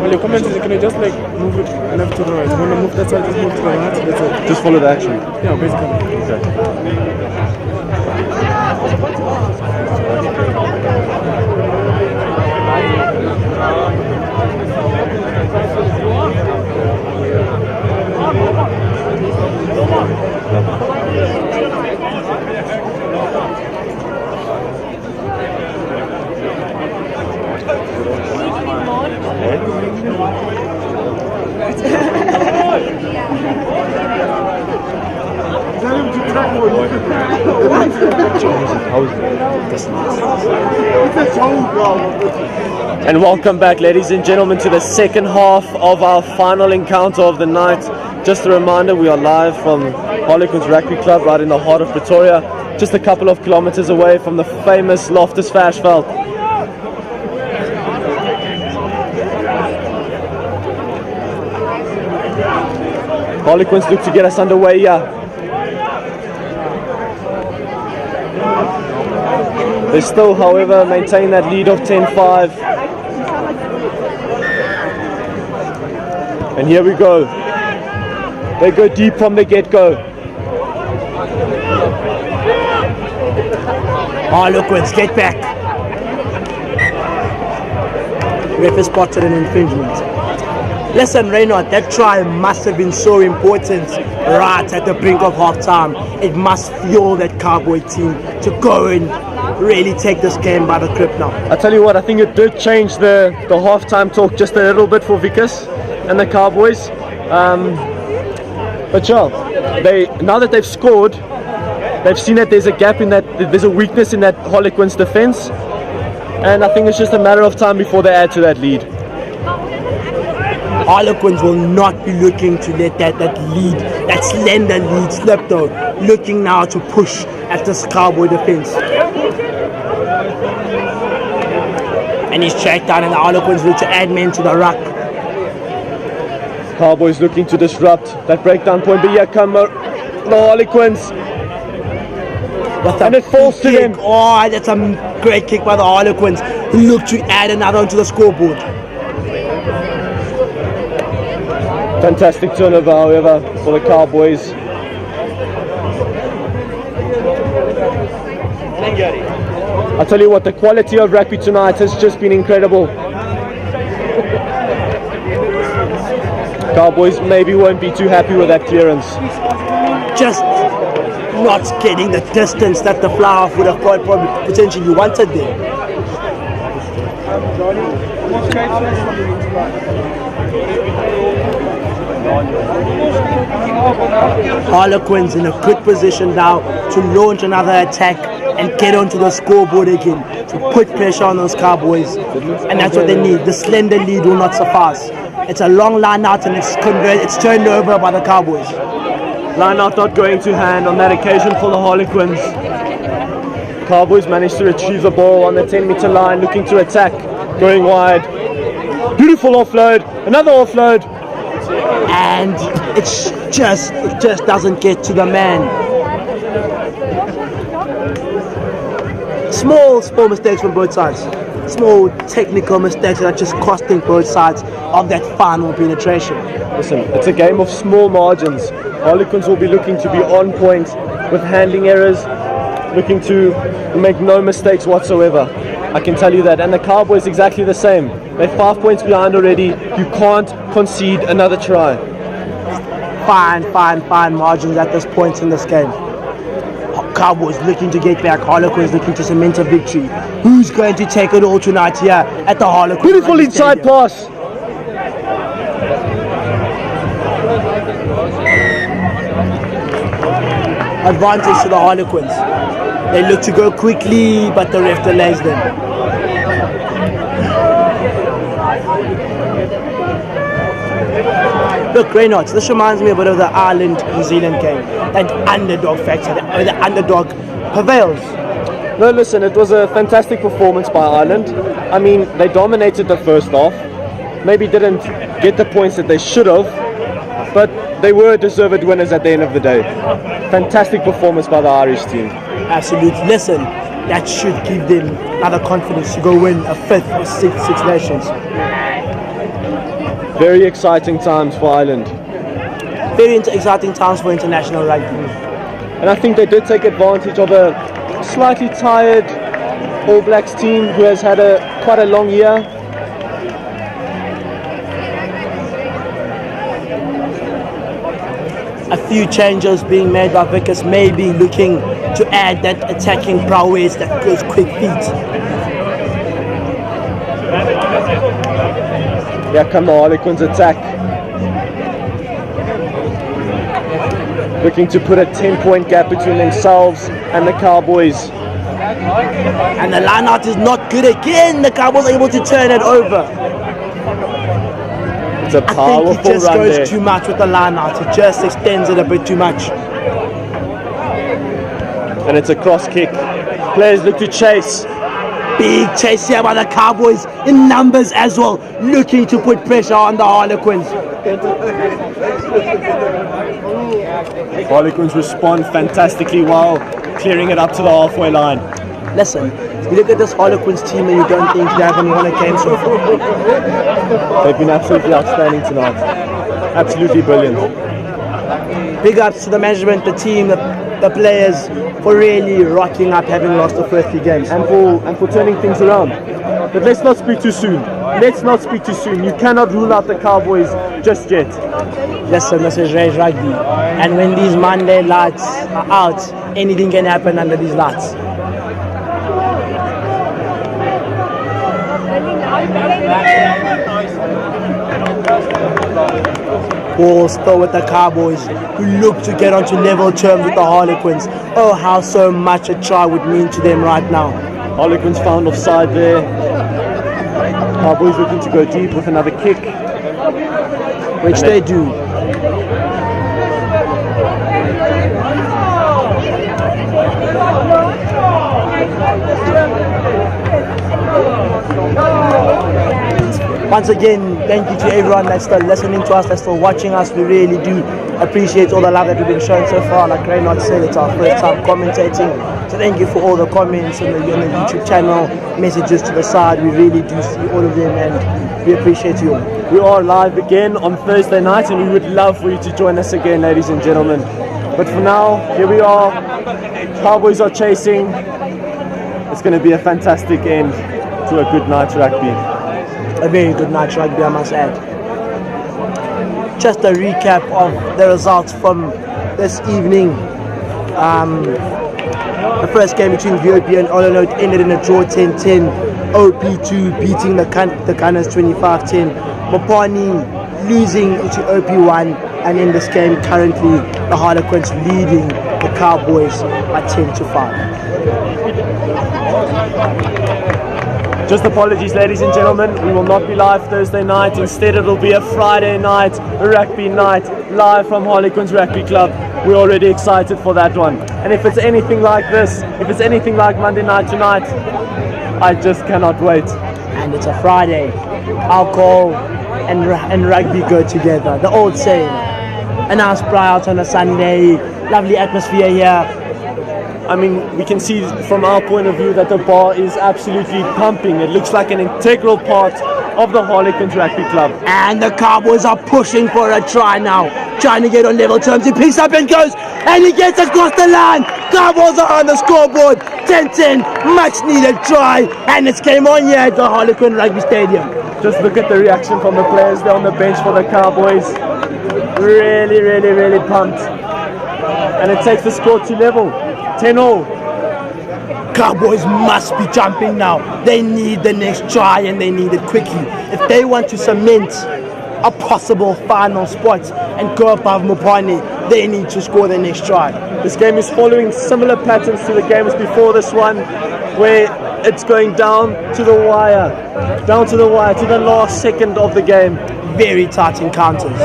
Well, your comment is, can you just like move it left to the right? You want to move that side, just move to the right. That's it. Just follow the action. Yeah, basically. And welcome back, ladies and gentlemen, to the second half of our final encounter of the night. Just a reminder, we are live from Harlequins Rugby Club right in the heart of Pretoria, just a couple of kilometers away from the famous Loftus Versveld. Harlequins look to get us underway here. They still, however, maintain that lead of 10-5. And here we go. They go deep from the get-go. Harlequins, get back. Ref has spotted an infringement. Listen, Reynard, that try must have been so important right at the brink of half-time. It must fuel that Cowboy team to go and really take this game by the grip now. I tell you what, I think it did change the half-time talk just a little bit for Vickers and the Cowboys. But yeah, now that they've scored, they've seen that there's a gap in that, there's a weakness in that Harlequins defense, and I think it's just a matter of time before they add to that lead. Harlequins will not be looking to let that lead, that slender lead slip though. Looking now to push at this Cowboy defense. And he's checked down, and the Harlequins look to add men to the ruck. Cowboys looking to disrupt that breakdown point, but here come the Harlequins. And it falls to them. Oh, that's a great kick by the Harlequins, who look to add another onto the scoreboard. Fantastic turnover, however, for the Cowboys. I tell you what, the quality of rugby tonight has just been incredible. Cowboys maybe won't be too happy with that clearance. Just not getting the distance that the fly-off would have probably potentially wanted there. Harlequins in a good position now to launch another attack and get onto the scoreboard again, to put pressure on those Cowboys, and that's what they need. The slender lead will not suffice. It's a long line out, and it's turned over by the Cowboys. Line out not going to hand on that occasion for the Harlequins. Cowboys managed to retrieve the ball on the 10-meter line, looking to attack, going wide. Beautiful offload, another offload. And it just doesn't get to the man. Small mistakes from both sides. Small technical mistakes that are just costing both sides of that final penetration. Listen, it's a game of small margins. Harlequins will be looking to be on point with handling errors, looking to make no mistakes whatsoever. I can tell you that. And the Cowboys exactly the same. They're 5 points behind already. You can't concede another try. Fine margins at this point in this game. Cowboys looking to get back. Harlequins looking to cement a victory. Who's going to take it all tonight here at the Harlequins? Beautiful inside pass. Advantage to the Harlequins. They look to go quickly, but the ref delays them. Look, Reynolds, this reminds me a bit of the Ireland-New Zealand game. That underdog factor, the underdog prevails. No, listen, it was a fantastic performance by Ireland. I mean, they dominated the first half. Maybe didn't get the points that they should have, but they were deserved winners at the end of the day. Fantastic performance by the Irish team. Absolutely. Listen, that should give them another confidence to go win a 5th or 6th Six Nations. Very exciting times for Ireland. Very exciting times for international rugby. And I think they did take advantage of a slightly tired All Blacks team who has had quite a long year. A few changes being made by Vickers, maybe looking to add that attacking prowess, that goes quick feet. Here come the Harlequins attack. Looking to put a 10-point gap between themselves and the Cowboys. And the line out is not good again. The Cowboys are able to turn it over. It's a powerful I think it just run goes there. too much with the line out. It just extends it a bit too much. And it's a cross kick. Players look to chase. Big chase here by the Cowboys in numbers as well, looking to put pressure on the Harlequins. Harlequins respond fantastically well, clearing it up to the halfway line. Listen, you look at this Harlequins team and you don't think they haven't won a game so far. They've been absolutely outstanding tonight. Absolutely brilliant. Big ups to the management, the team, the the players for really rocking up, having lost the first 3 games. and for turning things around. But let's not speak too soon. Let's not speak too soon. You cannot rule out the Cowboys just yet. Listen, this is Reeks Rugby, and when these Monday lights are out, anything can happen under these lights. Ball still with the Cowboys, who look to get onto level terms with the Harlequins. Oh, how so much a try would mean to them right now. Harlequins found offside there. Cowboys looking to go deep with another kick. Which they do. Once again, thank you to everyone that's still listening to us, that's still watching us. We really do appreciate all the love that we've been showing so far. Like Reynard said, it's our first time commentating. So thank you for all the comments on the YouTube channel, messages to the side. We really do see all of them and we appreciate you all. We are live again on Thursday night and we would love for you to join us again, ladies and gentlemen. But for now, here we are. Cowboys are chasing. It's going to be a fantastic end to a good night's rugby. A very good night's rugby, I must add. Just a recap of the results from this evening. The first game between VOB and Olienhout ended in a draw 10-10. OP2 beating the Gunners 25-10. Mopanie losing to OP1, and in this game currently the Harlequins leading the Cowboys by 10-5. Just apologies, ladies and gentlemen, we will not be live Thursday night. Instead it will be a Friday night, a rugby night, live from Harlequins Rugby Club. We're already excited for that one. And if it's anything like this, if it's anything like Monday night tonight, I just cannot wait. And it's a Friday. Alcohol and rugby go together. The old saying. A nice braai out on a Sunday. Lovely atmosphere here. I mean, we can see from our point of view that the bar is absolutely pumping. It looks like an integral part of the Harlequins Rugby Club. And the Cowboys are pushing for a try now. Trying to get on level terms. He picks up and goes. And he gets across the line. Cowboys are on the scoreboard. 10-10. Much needed try. And it's game on here at the Harlequin Rugby Stadium. Just look at the reaction from the players there on the bench for the Cowboys. Really, really, really pumped. And it takes the score to level. 10-0. Cowboys must be jumping now. They need the next try and they need it quickly. If they want to cement a possible final spot and go above Mopanie, they need to score the next try. This game is following similar patterns to the games before this one, where it's going down to the wire, to the last second of the game. Very tight encounters.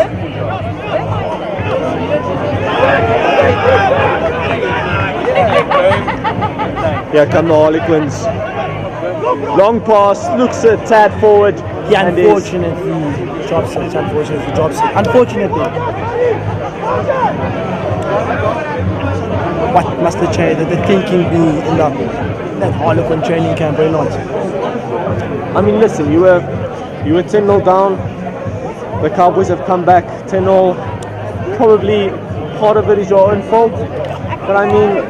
Here come the Harlequins. Long pass, looks a tad forward. He unfortunately drops it. Unfortunately. What must the thinking be in that Harlequin training camp or not? I mean, listen, you were 10-0 down. The Cowboys have come back 10-0. Probably part of it is your own fault. But I mean,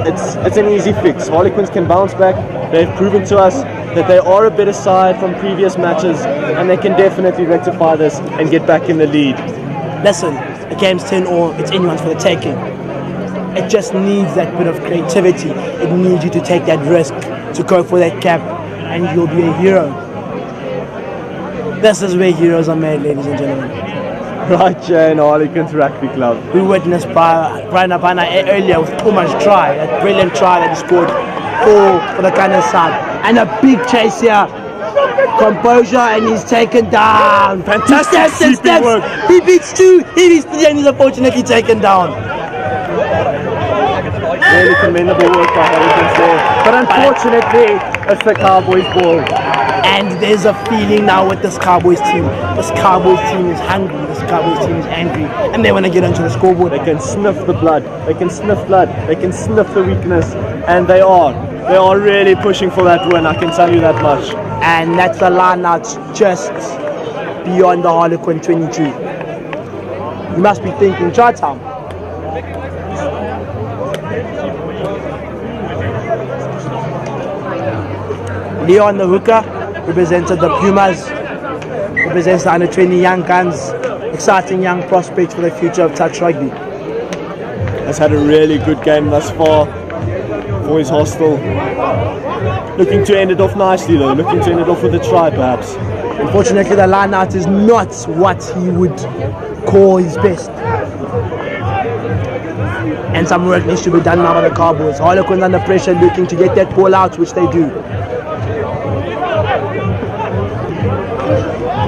it's an easy fix. Harlequins can bounce back. They've proven to us that they are a better side from previous matches, and they can definitely rectify this and get back in the lead. Listen, the game's 10-0, it's anyone's for the taking. It just needs that bit of creativity. It needs you to take that risk, to go for that cap, and you'll be a hero. This is where heroes are made, ladies and gentlemen. Right here in Harlequins Rugby Club. We witnessed Brian Abana earlier with Puma's try, that brilliant try that he scored for the Gunners side. And a big chase here. Composure, and he's taken down. Fantastic steps. Work. He beats 2, he beats 3, and he's unfortunately taken down. Really commendable work by Harlequins there. But unfortunately, it's the Cowboys' ball. And there's a feeling now with this Cowboys team. This Cowboys team is hungry. This Cowboys team is angry. And they want to get onto the scoreboard. They can sniff the blood. They can sniff blood. They can sniff the weakness. And they are. They are really pushing for that win. I can tell you that much. And that's the line out just beyond the Harlequin 22. You must be thinking, try time. Leon the hooker represented the Pumas, represents the under 20 young guns, exciting young prospects for the future of touch rugby. Has had a really good game thus far for his hostel. Looking to end it off nicely though, looking to end it off with a try perhaps. Unfortunately, the line out is not what he would call his best. And some work needs to be done now by the Cowboys. Harlequins under pressure looking to get that ball out, which they do.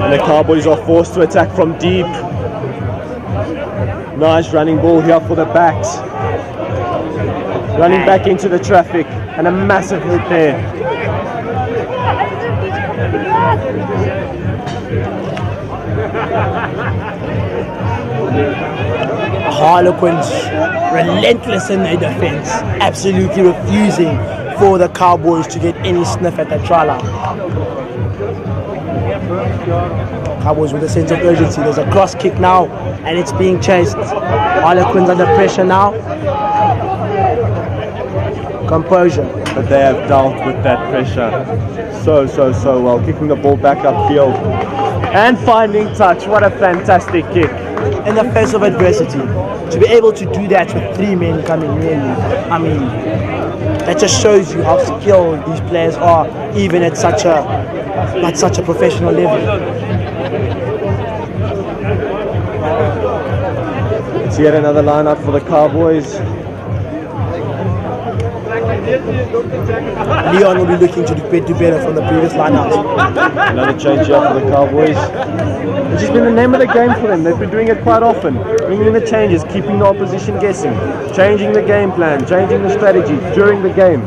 And the Cowboys are forced to attack from deep. Nice running ball here for the backs. Running back into the traffic and a massive hit there. Harlequins relentless in their defense, absolutely refusing for the Cowboys to get any sniff at the try line. Cowboys with a sense of urgency. There's a cross kick now and it's being chased. Harlequins under pressure now. Composure. But they have dealt with that pressure so well, kicking the ball back upfield and finding touch. What a fantastic kick. In the face of adversity, to be able to do that with 3 men coming near you, I mean, that just shows you how skilled these players are, even at such a professional level. It's yet another line out for the Cowboys. Leon will be looking to do better from the previous line-out. Another change here for the Cowboys. It's just been the name of the game for them. They've been doing it quite often. Bringing in the changes, keeping the opposition guessing, changing the game plan, changing the strategy during the game.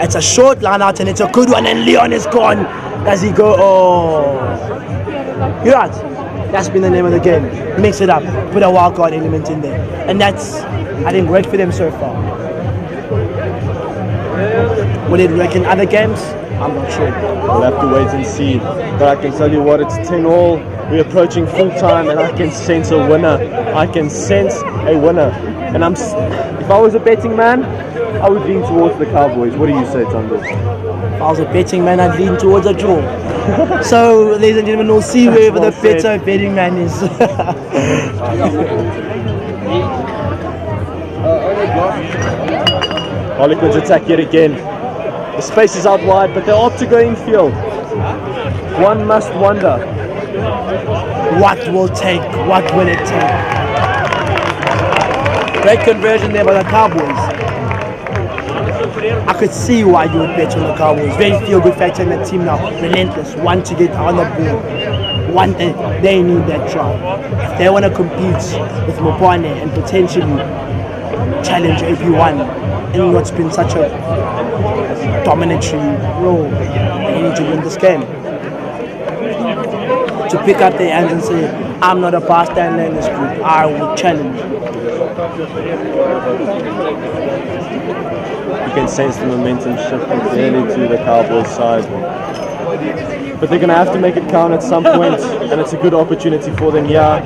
It's a short line-out and it's a good one, and Leon is gone. Does he go? Oh. You're right. That's been the name of the game. Mix it up. Put a wild card element in there. And that's, I think, worked for them so far. Will it work in other games? I'm not sure. We'll have to wait and see. But I can tell you what, it's 10-all. We're approaching full time and I can sense a winner. I can sense a winner. And if I was a betting man, I would lean towards the Cowboys. What do you say, Tando? If I was a betting man, I'd lean towards a draw. So, ladies and gentlemen, we'll see wherever the better betting man is. Harlequins attack yet again. The space is out wide, but they opt to go infield. One must wonder. What will it take? Great conversion there by the Cowboys. I could see why you would bet on the Cowboys. Very feel-good factor in the team now. Relentless. Want to get on the ball. They need that try. If they want to compete with Mopanie and potentially challenge AP1 in what's been such a dominatory role, they need to win this game. To pick up their hands and say, I'm not a bystander in this group, I will challenge. You can sense the momentum shifting clearly to the Cowboys side. But they're going to have to make it count at some point, and it's a good opportunity for them here.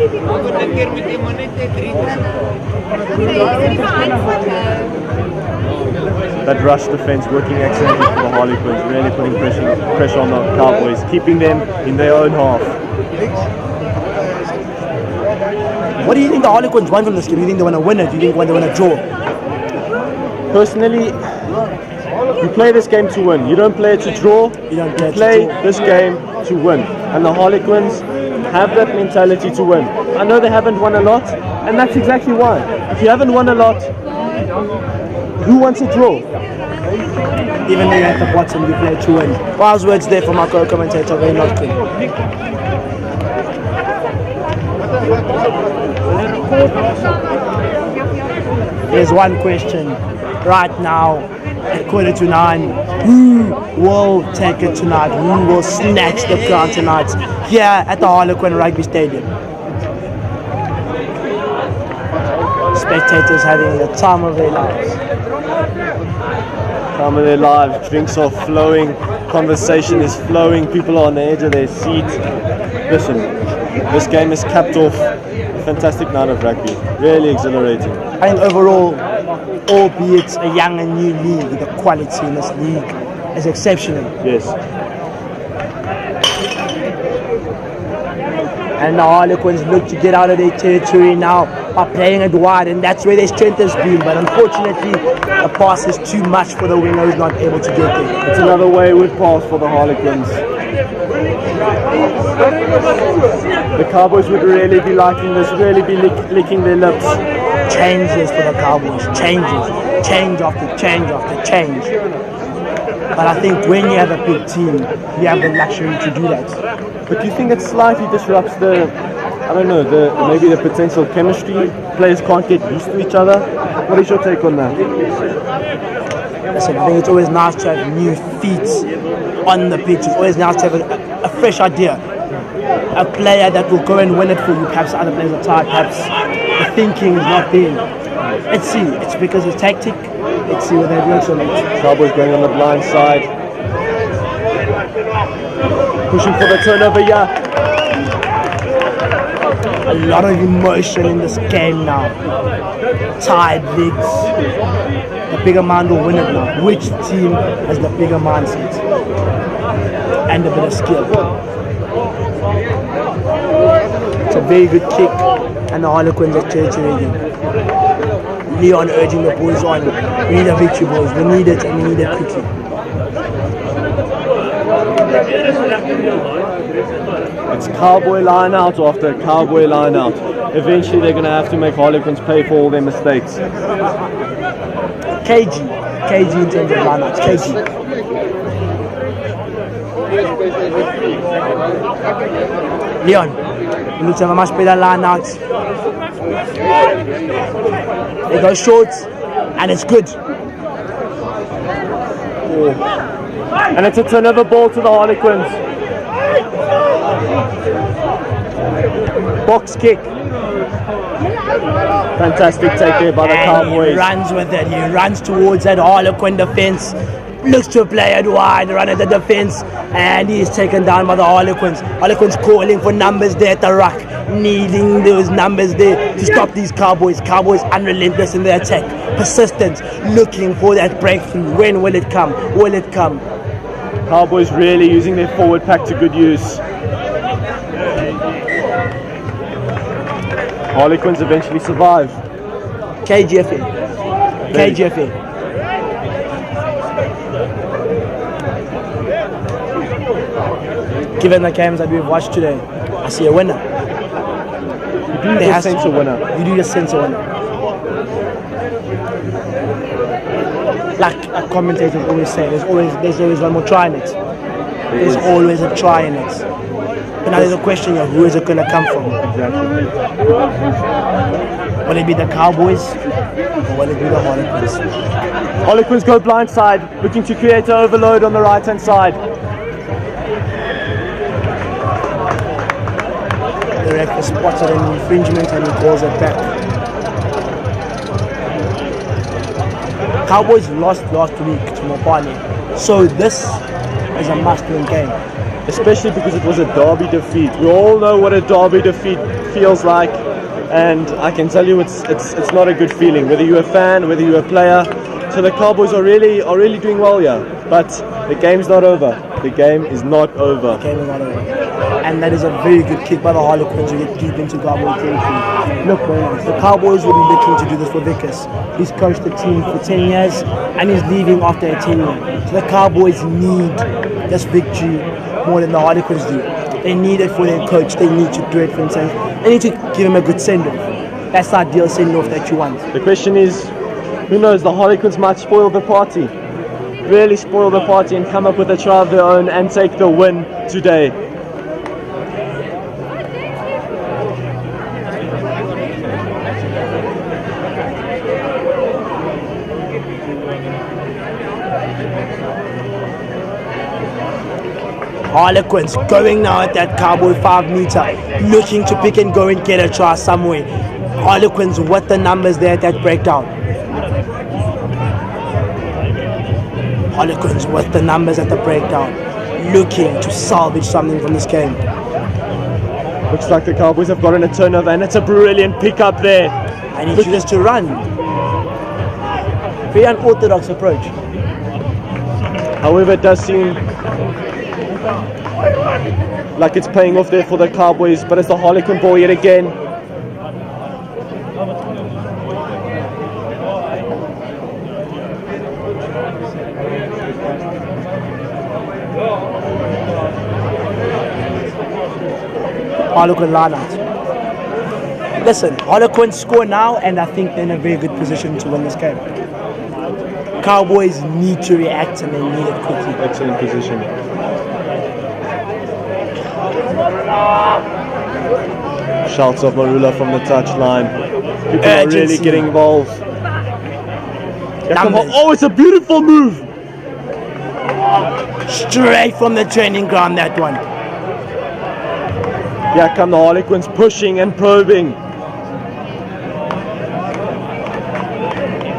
That rush defense working excellently for the Harlequins, really putting pressure on the Cowboys, keeping them in their own half. What do you think the Harlequins want from this game? Do you think they want to win it? Do you think they want to draw? Personally, you play this game to win. You don't play it to draw. You play this game to win. And the Harlequins have that mentality to win. I know they haven't won a lot, and that's exactly why. If you haven't won a lot, who wants a draw? Even though you're at the bottom, you play to win. Wise words there from our co-commentator, very not good. There's one question right now at 9:15. Who will take it tonight? Who will snatch the crown tonight here at the Harlequin Rugby Stadium? Spectators having the time of their lives. Time of their lives, drinks are flowing, conversation is flowing, people are on the edge of their seat. Listen, this game is capped off a fantastic night of rugby, really exhilarating. I think overall, albeit a young and new league, the quality in this league is exceptional. Yes. And the Harlequins look to get out of their territory now by playing it wide, and that's where their strength has been. But unfortunately, the pass is too much for the winger who's not able to get there. It's another wayward pass for the Harlequins. The Cowboys would really be liking this, really be licking their lips. Changes for the Cowboys, changes, change after change after change. But I think when you have a big team, you have the luxury to do that. But do you think it slightly disrupts the, I don't know, maybe the potential chemistry? Players can't get used to each other. What is your take on that? Listen, I think it's always nice to have new feet on the pitch. It's always nice to have a fresh idea. A player that will go and win it for you. Perhaps other players are tired. Perhaps the thinking is not there. Let's see. It's because it's tactic. Let's see whether it works or not. Cowboys going on the blind side. Pushing for the turnover here. A lot of emotion in this game now. Tired legs. The bigger mind will win it now. Which team has the bigger mindset? And a bit of skill. It's a very good kick, and the Harlequins are chasing. Leon urging the boys on. We need a victory, boys. We need it, and we need it quickly. It's cowboy line out after cowboy line out. Eventually they're going to have to make Harlequins pay for all their mistakes. KG in terms of line outs, KG. Leon, you need to have a much better line out. They go short, and it's good. Oh. And it's a turnover ball to the Harlequins. Box kick. Fantastic take there by the Cowboys. He runs with it. He runs towards that Harlequin defense. Looks to play it wide, run at the defense, and he is taken down by the Harlequins. Harlequins calling for numbers there at the ruck, needing those numbers there to stop these Cowboys. Cowboys unrelentless in their attack, persistent, looking for that breakthrough. When will it come? Will it come? Cowboys really using their forward pack to good use. Harlequins eventually survive. KGFA. Given the games that we've watched today, I see a winner. You do just sense a winner. You do just sense a winner. Like commentators always say, there's always one more try in it. There's always a try in it. But now there's a question here, who is it going to come from? Exactly. Will it be the Cowboys or will it be the Harlequins? Harlequins go blindside, looking to create an overload on the right hand side. The ref has spotted an infringement and he calls it back. Cowboys lost last week to Mopanie, so this is a must-win game. Especially because it was a derby defeat. We all know what a derby defeat feels like, and I can tell you it's not a good feeling, whether you're a fan, whether you're a player. So the Cowboys are really doing well here, but the game's not over. The game is not over. The game is not over. And that is a very good kick by the Harlequins to get deep into Cowboy territory. Look, the Cowboys will be looking to do this for Vickers. He's coached the team for 10 years and he's leaving after a 10 year. So the Cowboys need this victory more than the Harlequins do. They need it for their coach. They need to do it for themselves. They need to give him a good send-off. That's the ideal send-off that you want. The question is, who knows, the Harlequins might spoil the party. Really spoil the party and come up with a try of their own and take the win today. Harlequins going now at that Cowboy 5 meter, looking to pick and go and get a try somewhere. Harlequins with the numbers there at that breakdown. Harlequins with the numbers at the breakdown, looking to salvage something from this game. Looks like the Cowboys have gotten a turnover and it's a brilliant pick up there. And he chooses to run. Very unorthodox approach. However, it does seem like it's paying off there for the Cowboys, but it's the Harlequin ball yet again. Harlequin line out. Listen, Harlequins score now, and I think they're in a very good position to win this game. Cowboys need to react, and they need it quickly. Excellent position. Shouts of Marula from the touchline. People are really getting involved. Oh, it's a beautiful move! Straight from the training ground, that one. Here come the Harlequins pushing and probing.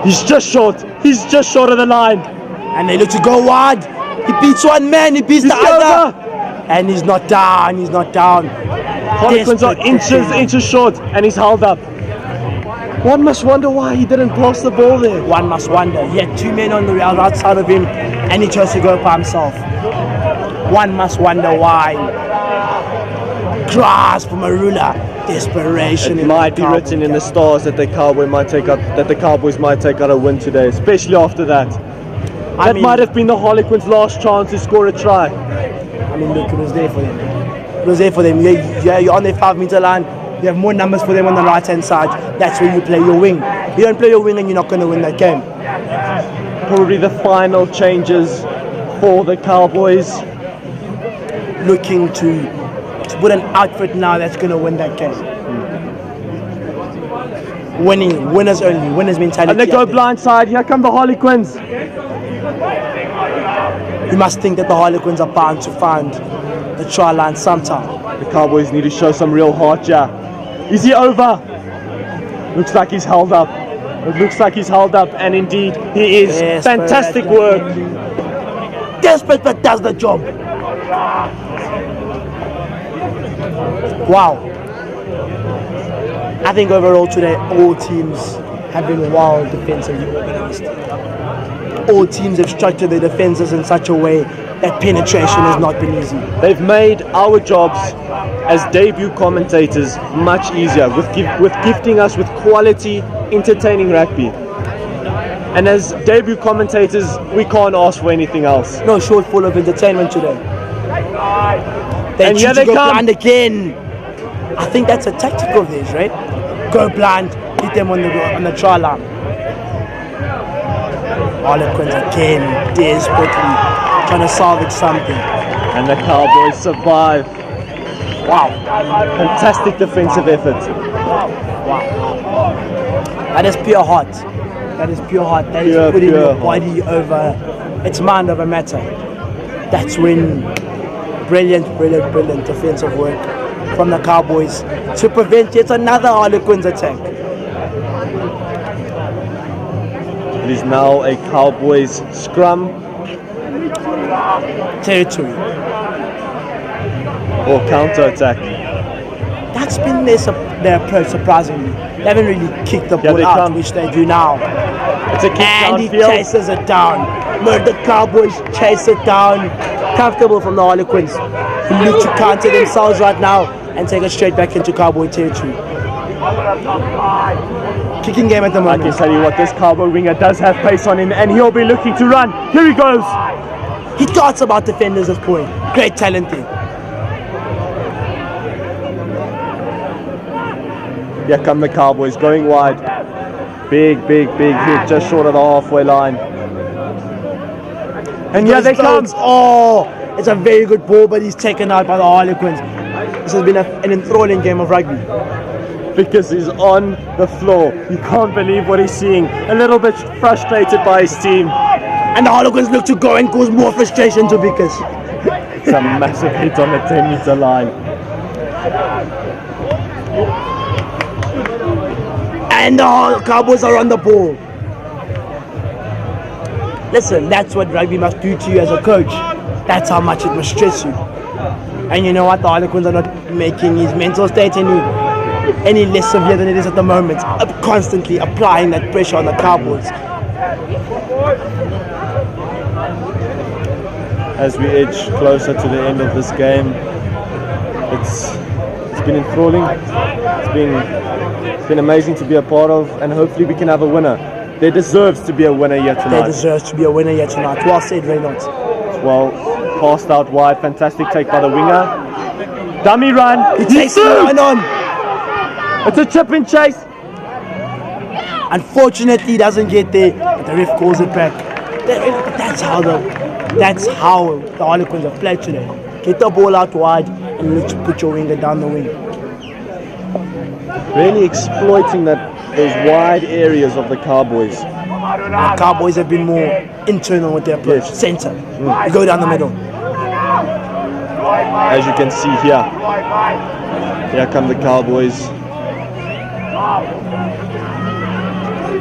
He's just short. He's just short of the line. And they look to go wide. He beats one man, he beats the other. And he's not down, he's not down. Harlequins are inches short, and he's held up. One must wonder why he didn't pass the ball there. One must wonder. He had two men on the right side of him, and he chose to go by himself. One must wonder why. Grasp from a ruler. Desperation. It might be written in the stars that the Cowboys might take out a win today, especially after that. That might have been the Harlequins' last chance to score a try. I mean, look, it was there for them. It was there for them. Yeah, you're on their 5-meter line. You have more numbers for them on the right-hand side. That's where you play your wing. You don't play your wing, and you're not going to win that game. Probably the final changes for the Cowboys. Looking to put an outfit now that's going to win that game. Winning, winners only, winners mentality. And they go blindside. Here come the Harlequins. You must think that the Harlequins are bound to find the try line sometime. The Cowboys need to show some real heart here. Is he over? Looks like he's held up. It looks like he's held up, and indeed he is. Fantastic work. Desperate, but does the job. Wow. I think overall today all teams have been well defensively organized. All teams have structured their defenses in such a way that penetration has not been easy. They've made our jobs as debut commentators much easier with gifting us with quality, entertaining rugby. And as debut commentators, we can't ask for anything else. No shortfall of entertainment today. And here they go come. blind again. I think that's a tactic of theirs, right? Go blind, hit them on the try line. Harlequins again, desperately trying to salvage something. And the Cowboys survive. Wow. Fantastic defensive effort. Wow. That is pure heart. That is pure heart. That is putting your body over its mind over matter. That's when brilliant defensive work from the Cowboys to prevent yet another Harlequins attack. It is now a Cowboys scrum territory or counter-attack. That's been their approach, surprisingly. They haven't really kicked the ball out, which they do now. It's a kick and he downfield. chases it down. But the Cowboys chase it down. Comfortable from the Harlequins, who need to counter themselves right now and take it straight back into Cowboy territory. Kicking game at the moment. I can tell you what, this Cowboy winger does have pace on him, and he'll be looking to run. Here he goes. He thoughts about defenders at point. Great talent there. Here come the Cowboys going wide. Big hit just short of the halfway line. And here they come. Oh, it's a very good ball, but he's taken out by the Harlequins. This has been an enthralling game of rugby. Vickers is on the floor. You can't believe what he's seeing. A little bit frustrated by his team. And the Harlequins look to go and cause more frustration to Vickers. It's a massive hit on the 10-meter line. And the Cowboys are on the ball. Listen, that's what rugby must do to you as a coach. That's how much it must stress you. And you know what? The Harlequins are not making his mental state any less severe than it is at the moment. Constantly applying that pressure on the Cowboys. As we edge closer to the end of this game, It's been enthralling. It's been amazing to be a part of, and hopefully we can have a winner. There deserves to be a winner here tonight. There deserves to be a winner here tonight. Well said, Reynolds. Well, passed out wide, fantastic take by the winger. Dummy run. He takes the line on. It's a chip and chase. Unfortunately, he doesn't get there, but the ref calls it back. That's how the Harlequins have played today. Get the ball out wide and let's put your winger down the wing. Really exploiting those wide areas of the Cowboys. The Cowboys have been more internal with their approach. Yes. Center. You go down the middle. As you can see here. Here come the Cowboys.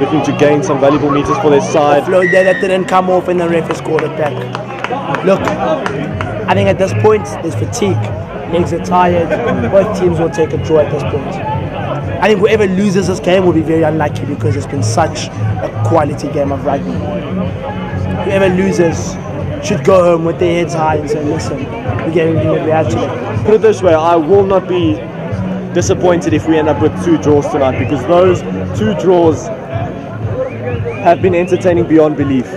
Looking to gain some valuable meters for their side. Flow there that didn't come off and the ref has called it back. Look, I think at this point there's fatigue. Legs are tired. Both teams will take a draw at this point. I think whoever loses this game will be very unlucky because it's been such a quality game of rugby. Whoever loses should go home with their heads high and say, listen, we're getting what we have today. Put it this way, I will not be disappointed if we end up with 2 draws tonight, because those 2 draws have been entertaining beyond belief.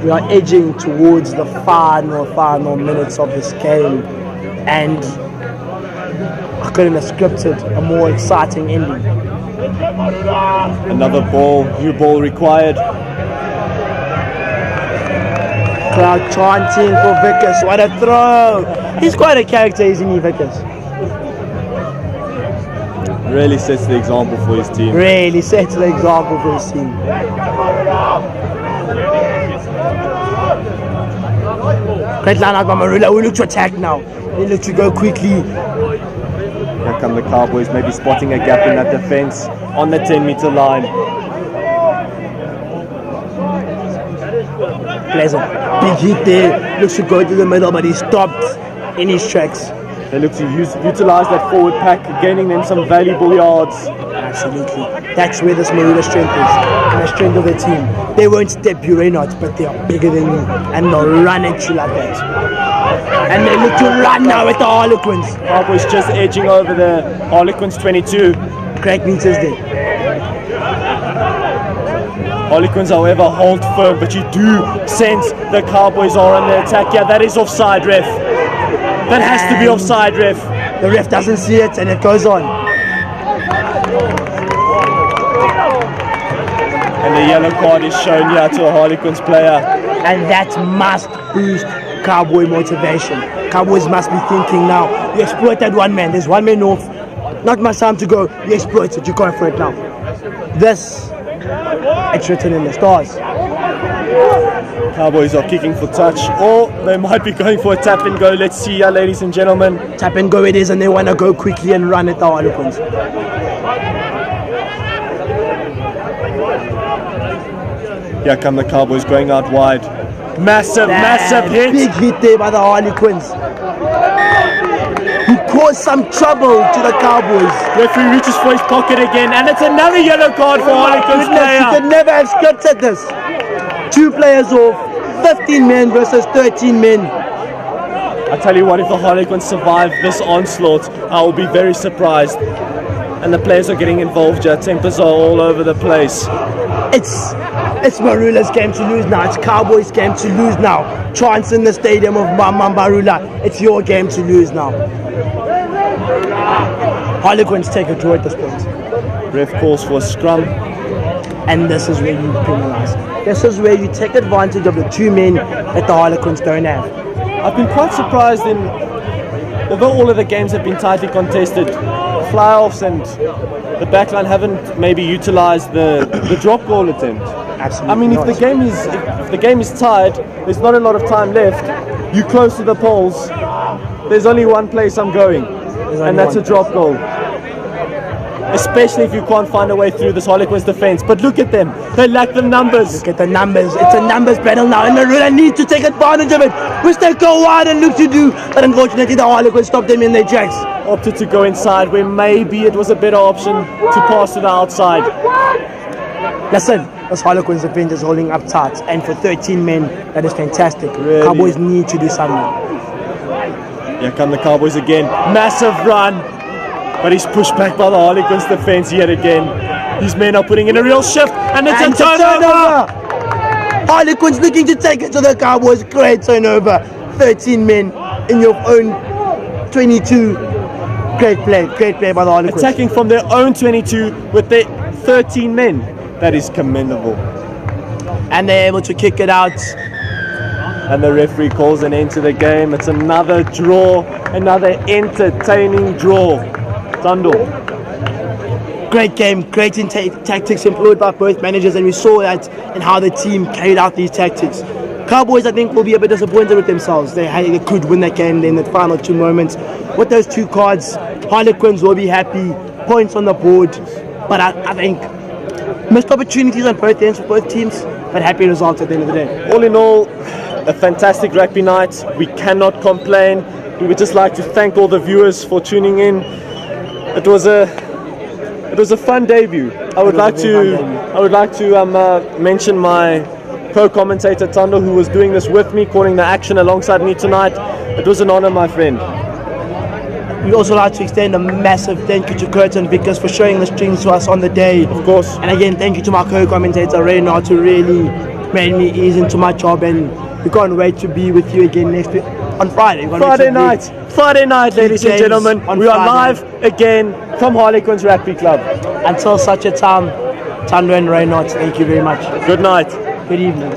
We are edging towards the final minutes of this game, and I couldn't have scripted a more exciting ending. Another ball, new ball required. Crowd chanting for Vickers. What a throw! He's quite a character, isn't he, Vickers? Really sets the example for his team. Really sets the example for his team. Great line out by Marula. We look to attack now. We look to go quickly. Here come the Cowboys, maybe spotting a gap in that defense on the 10-meter line. Pleasant. Big hit there. Looks to go to the middle, but he stopped in his tracks. They look to utilize that forward pack, gaining them some valuable yards. Absolutely. That's where this Marula strength is, and the strength of the team. They won't step you, Reynolds, but they are bigger than you, and they'll run at you like that. And they look to run now at the Harlequins. Cowboys just edging over the Harlequins 22. Great meters there. Harlequins, however, hold firm, but you do sense the Cowboys are on the attack. Yeah, that is offside, ref. That has to be offside, ref. The ref doesn't see it, and it goes on. And the yellow card is shown here to a Harlequins player. And that must boost Cowboy motivation. Cowboys must be thinking now, you exploited one man, there's one man off, not much time to go, you exploit it, you're going for it now. This, it's written in the stars. Cowboys are kicking for touch, or they might be going for a tap and go. Let's see here, ladies and gentlemen. Tap and go it is, and they want to go quickly and run at the Harlequins. Here come the Cowboys going out wide. Massive hit. Big hit there by the Harlequins. He caused some trouble to the Cowboys. Referee reaches for his pocket again, and it's another yellow card for Harlequins player. You could never have scripted this. 2 players off, 15 men versus 13 men. I tell you what, if the Harlequins survive this onslaught, I will be very surprised. And the players are getting involved here. Tempers are all over the place. It's Marula's game to lose now. It's Cowboys' game to lose now. Chance in the stadium of Marula. It's your game to lose now. Harlequins take a draw at this point. Ref calls for a scrum. And this is where you penalise. This is where you take advantage of the 2 men that the Harlequins don't have. I've been quite surprised although all of the games have been tightly contested, fly-offs and the backline haven't maybe utilised the drop goal attempt. Absolutely. I mean, if the game is tied, there's not a lot of time left. You're close to the poles. There's only one place I'm going, and that's a drop goal. especially if you can't find a way through this Harlequins defense. But look at them, they lack the numbers. Look at the numbers. It's a numbers battle now, and Loretta needs to take advantage of it, which they go wide and look to do. But unfortunately, the Harlequins stopped them in their tracks. Opted to go inside where maybe it was a better option to pass to the outside. Listen, this Harlequins defense is holding up tight, and for 13 men, that is fantastic. Really? Cowboys need to do something. Here come the Cowboys again. Massive run. But he's pushed back by the Harlequins defense yet again. These men are putting in a real shift. And it's a turnover. Harlequins looking to take it to the Cowboys. Great turnover. 13 men in your own 22. Great play by the Harlequins. Attacking from their own 22 with their 13 men. That is commendable. And they're able to kick it out. And the referee calls an end to the game. It's another draw, another entertaining draw. Tando. Great game, great tactics employed by both managers, and we saw that in how the team carried out these tactics. Cowboys, I think, will be a bit disappointed with themselves. They could win that game in the final 2 moments. With those 2 cards, Harlequins will be happy, points on the board, but I think missed opportunities on both ends for both teams, but happy results at the end of the day. All in all, a fantastic rugby night. We cannot complain. We would just like to thank all the viewers for tuning in. It was a fun debut. I would like to mention my co-commentator Tando, who was doing this with me, calling the action alongside me tonight. It was an honor, my friend. We'd also like to extend a massive thank you to Curtin Vickers for showing the strings to us on the day. Of course. And again, thank you to my co-commentator Reynard, who really made me ease into my job, and we can't wait to be with you again next week on Friday. Friday night, ladies and gentlemen. We are live again from Harlequins Rugby Club. Until such a time, Tando and Reynard, thank you very much. Good night. Good evening.